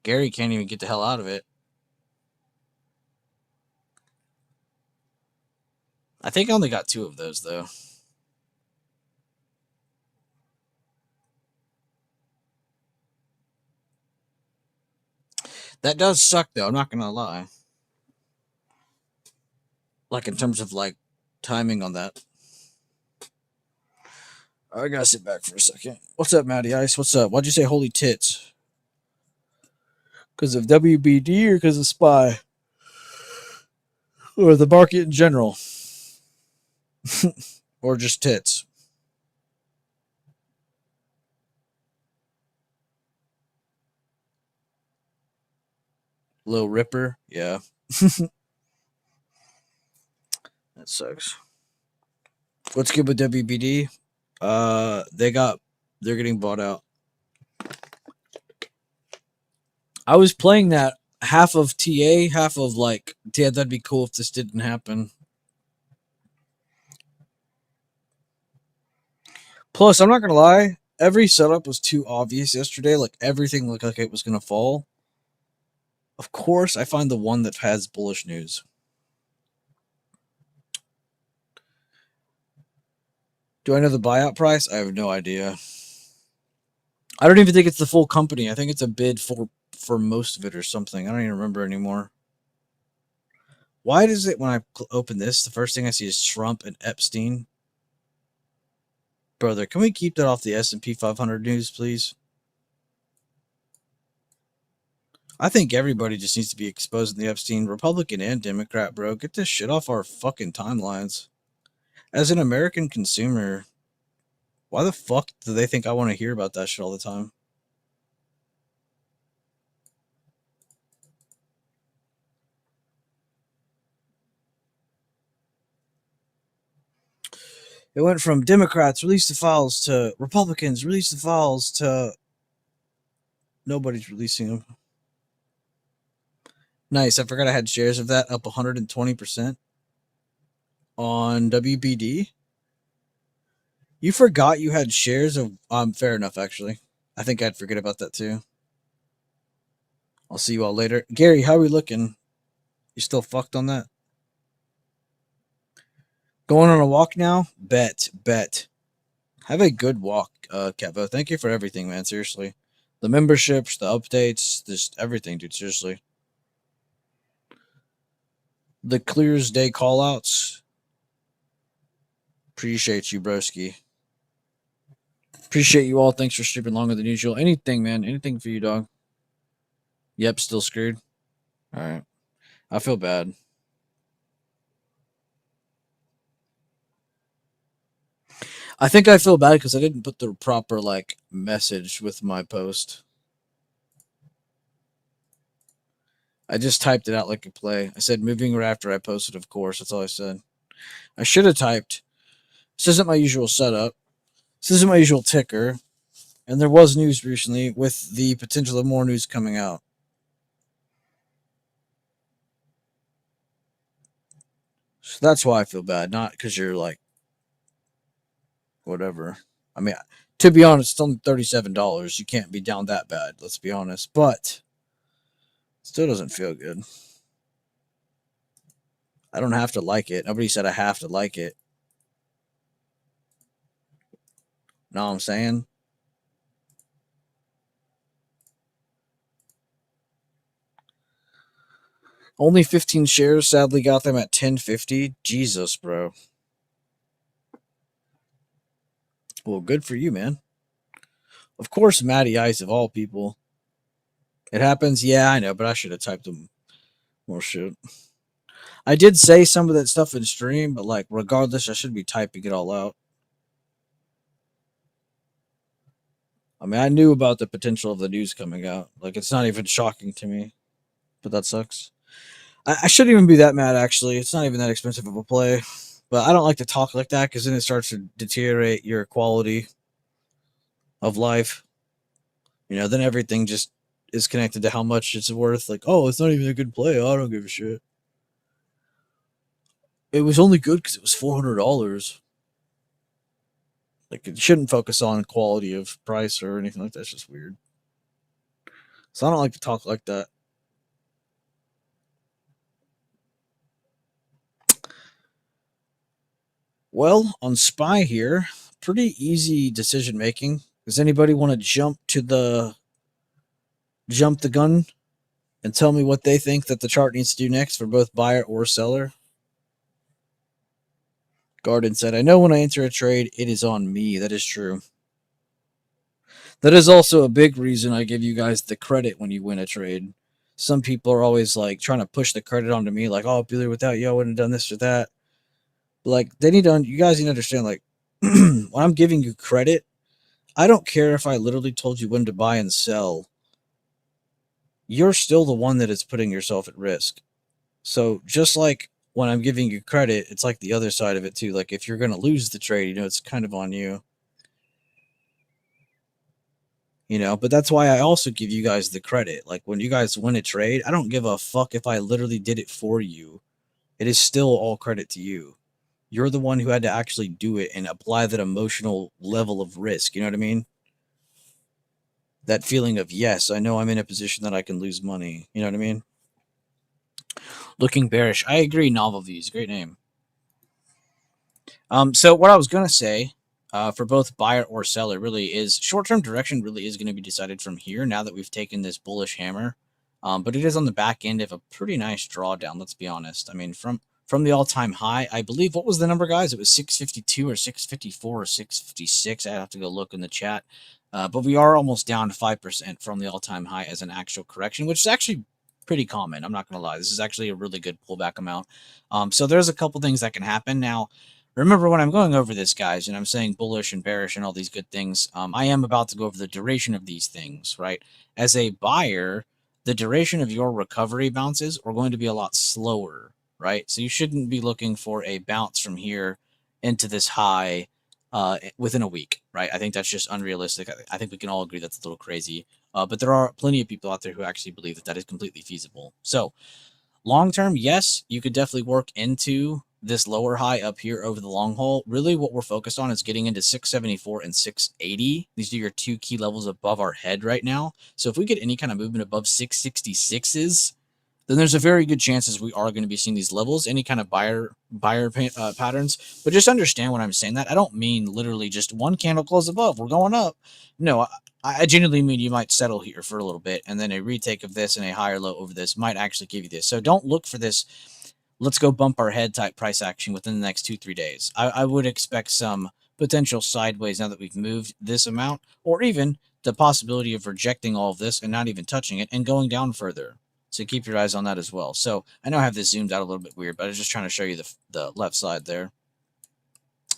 A: Gary can't even get the hell out of it. I think I only got 2 of those, though. That does suck, though. I'm not going to lie. Like, in terms of, like, timing on that. I gotta sit back for a second. What's up, Matty Ice? What's up? Why'd you say holy tits? Because of WBD or because of SPY? Or the market in general? Or just tits? Lil Ripper? Yeah. That sucks. What's good with WBD? They're getting bought out. I was playing that half of TA, half of like, yeah, that'd be cool if this didn't happen. Plus, I'm not gonna lie, every setup was too obvious yesterday. Like everything looked like it was gonna fall. Of course, I find the one that has bullish news. Do I know the buyout price? I have no idea. I don't even think it's the full company. I think it's a bid for most of it or something. I don't even remember anymore. Why does it, when I open this, the first thing I see is Trump and Epstein? Brother, can we keep that off the S&P 500 news, please? I think everybody just needs to be exposing the Epstein, Republican and Democrat, bro. Get this shit off our fucking timelines. As an American consumer, why the fuck do they think I want to hear about that shit all the time? It went from Democrats release the files to Republicans release the files to nobody's releasing them. Nice. I forgot I had shares of that up 120% on WBD. You forgot you had shares of. Fair enough, actually. I think I'd forget about that too. I'll see you all later. Gary, how are we looking? You still fucked on that? Going on a walk now? Bet. Have a good walk, Kevo. Thank you for everything, man. Seriously. The memberships, the updates, just everything, dude. Seriously. The clear as day call outs. Appreciate you, broski. Appreciate you all. Thanks for streaming longer than usual. Anything, man. Anything for you, dog. Yep, still screwed. All right. I feel bad. I think I feel bad because I didn't put the proper message with my post. I just typed it out like a play. I said moving right after I posted, of course. That's all I said. I should have typed. This isn't my usual setup. This isn't my usual ticker. And there was news recently with the potential of more news coming out. So that's why I feel bad. Not because you're whatever. I mean, to be honest, it's only $37. You can't be down that bad. Let's be honest. But still doesn't feel good. I don't have to like it. Nobody said I have to like it. Know what I'm saying? Only 15 shares. Sadly, got them at 10.50. Jesus, bro. Well, good for you, man. Of course, Matty Ice of all people. It happens. Yeah, I know, but I should have typed them more shit. I did say some of that stuff in stream, but regardless, I should be typing it all out. I mean, I knew about the potential of the news coming out. It's not even shocking to me, but that sucks. I shouldn't even be that mad, actually. It's not even that expensive of a play. But I don't like to talk like that because then it starts to deteriorate your quality of life. Then everything just is connected to how much it's worth. Oh, it's not even a good play. I don't give a shit. It was only good because it was $400. It shouldn't focus on quality of price or anything like that. It's just weird. So I don't like to talk like that. Well, on SPY here, pretty easy decision making. Does anybody want to jump the gun and tell me what they think that the chart needs to do next for both buyer or seller? Garden said, I know when I enter a trade, it is on me. That is true. That is also a big reason I give you guys the credit when you win a trade. Some people are always trying to push the credit onto me, oh, Billy, without you, I wouldn't have done this or that. You guys need to understand, when I'm giving you credit, I don't care if I literally told you when to buy and sell. You're still the one that is putting yourself at risk. So just like when I'm giving you credit, it's like the other side of it too. If you're going to lose the trade, it's kind of on you. But that's why I also give you guys the credit. When you guys win a trade, I don't give a fuck if I literally did it for you. It is still all credit to you. You're the one who had to actually do it and apply that emotional level of risk. You know what I mean? That feeling of, yes, I know I'm in a position that I can lose money. You know what I mean? Looking bearish. I agree. Novel Views. Great name. So what I was going to say for both buyer or seller really is short-term direction really is going to be decided from here now that we've taken this bullish hammer. But it is on the back end of a pretty nice drawdown, let's be honest. I mean, from the all-time high, I believe, what was the number, guys? It was 652 or 654 or 656. I have to go look in the chat. But we are almost down to 5% from the all-time high as an actual correction, which is actually pretty common. I'm not going to lie. This is actually a really good pullback amount. So there's a couple things that can happen. Now, Remember, when I'm going over this, guys, and I'm saying bullish and bearish and all these good things, I am about to go over the duration of these things, right? As a buyer, the duration of your recovery bounces are going to be a lot slower, right? So you shouldn't be looking for a bounce from here into this high within a week, right? I think that's just unrealistic. I think we can all agree that's a little crazy. But there are plenty of people out there who actually believe that that is completely feasible. So long term, yes, you could definitely work into this lower high up here over the long haul. Really, what we're focused on is getting into 674 and 680. These are your two key levels above our head right now. So if we get any kind of movement above 666s, then there's a very good chances we are going to be seeing these levels, any kind of buyer patterns. But just understand when I'm saying that, I don't mean literally just one candle close above, we're going up. No, I genuinely mean you might settle here for a little bit, and then a retake of this and a higher low over this might actually give you this. So don't look for this let's go bump our head type price action within the next 2-3 days. I would expect some potential sideways now that we've moved this amount, or even the possibility of rejecting all of this and not even touching it and going down further. So keep your eyes on that as well. So I know I have this zoomed out a little bit weird, but I was just trying to show you the left side there.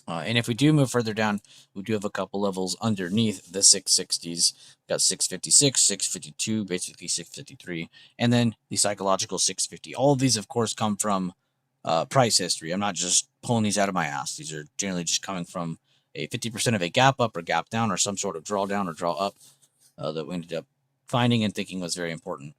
A: And if we do move further down, we do have a couple levels underneath the 660s. We've got 656, 652, basically 653, and then the psychological 650. All of these, of course, come from price history. I'm not just pulling these out of my ass. These are generally just coming from a 50% of a gap up or gap down or some sort of drawdown or draw up that we ended up finding and thinking was very important.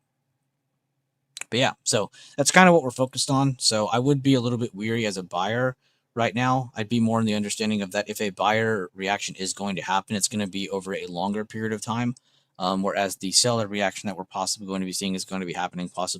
A: But yeah, so that's kind of what we're focused on. So I would be a little bit weary as a buyer right now. I'd be more in the understanding of that if a buyer reaction is going to happen, it's going to be over a longer period of time. Whereas the seller reaction that we're possibly going to be seeing is going to be happening possibly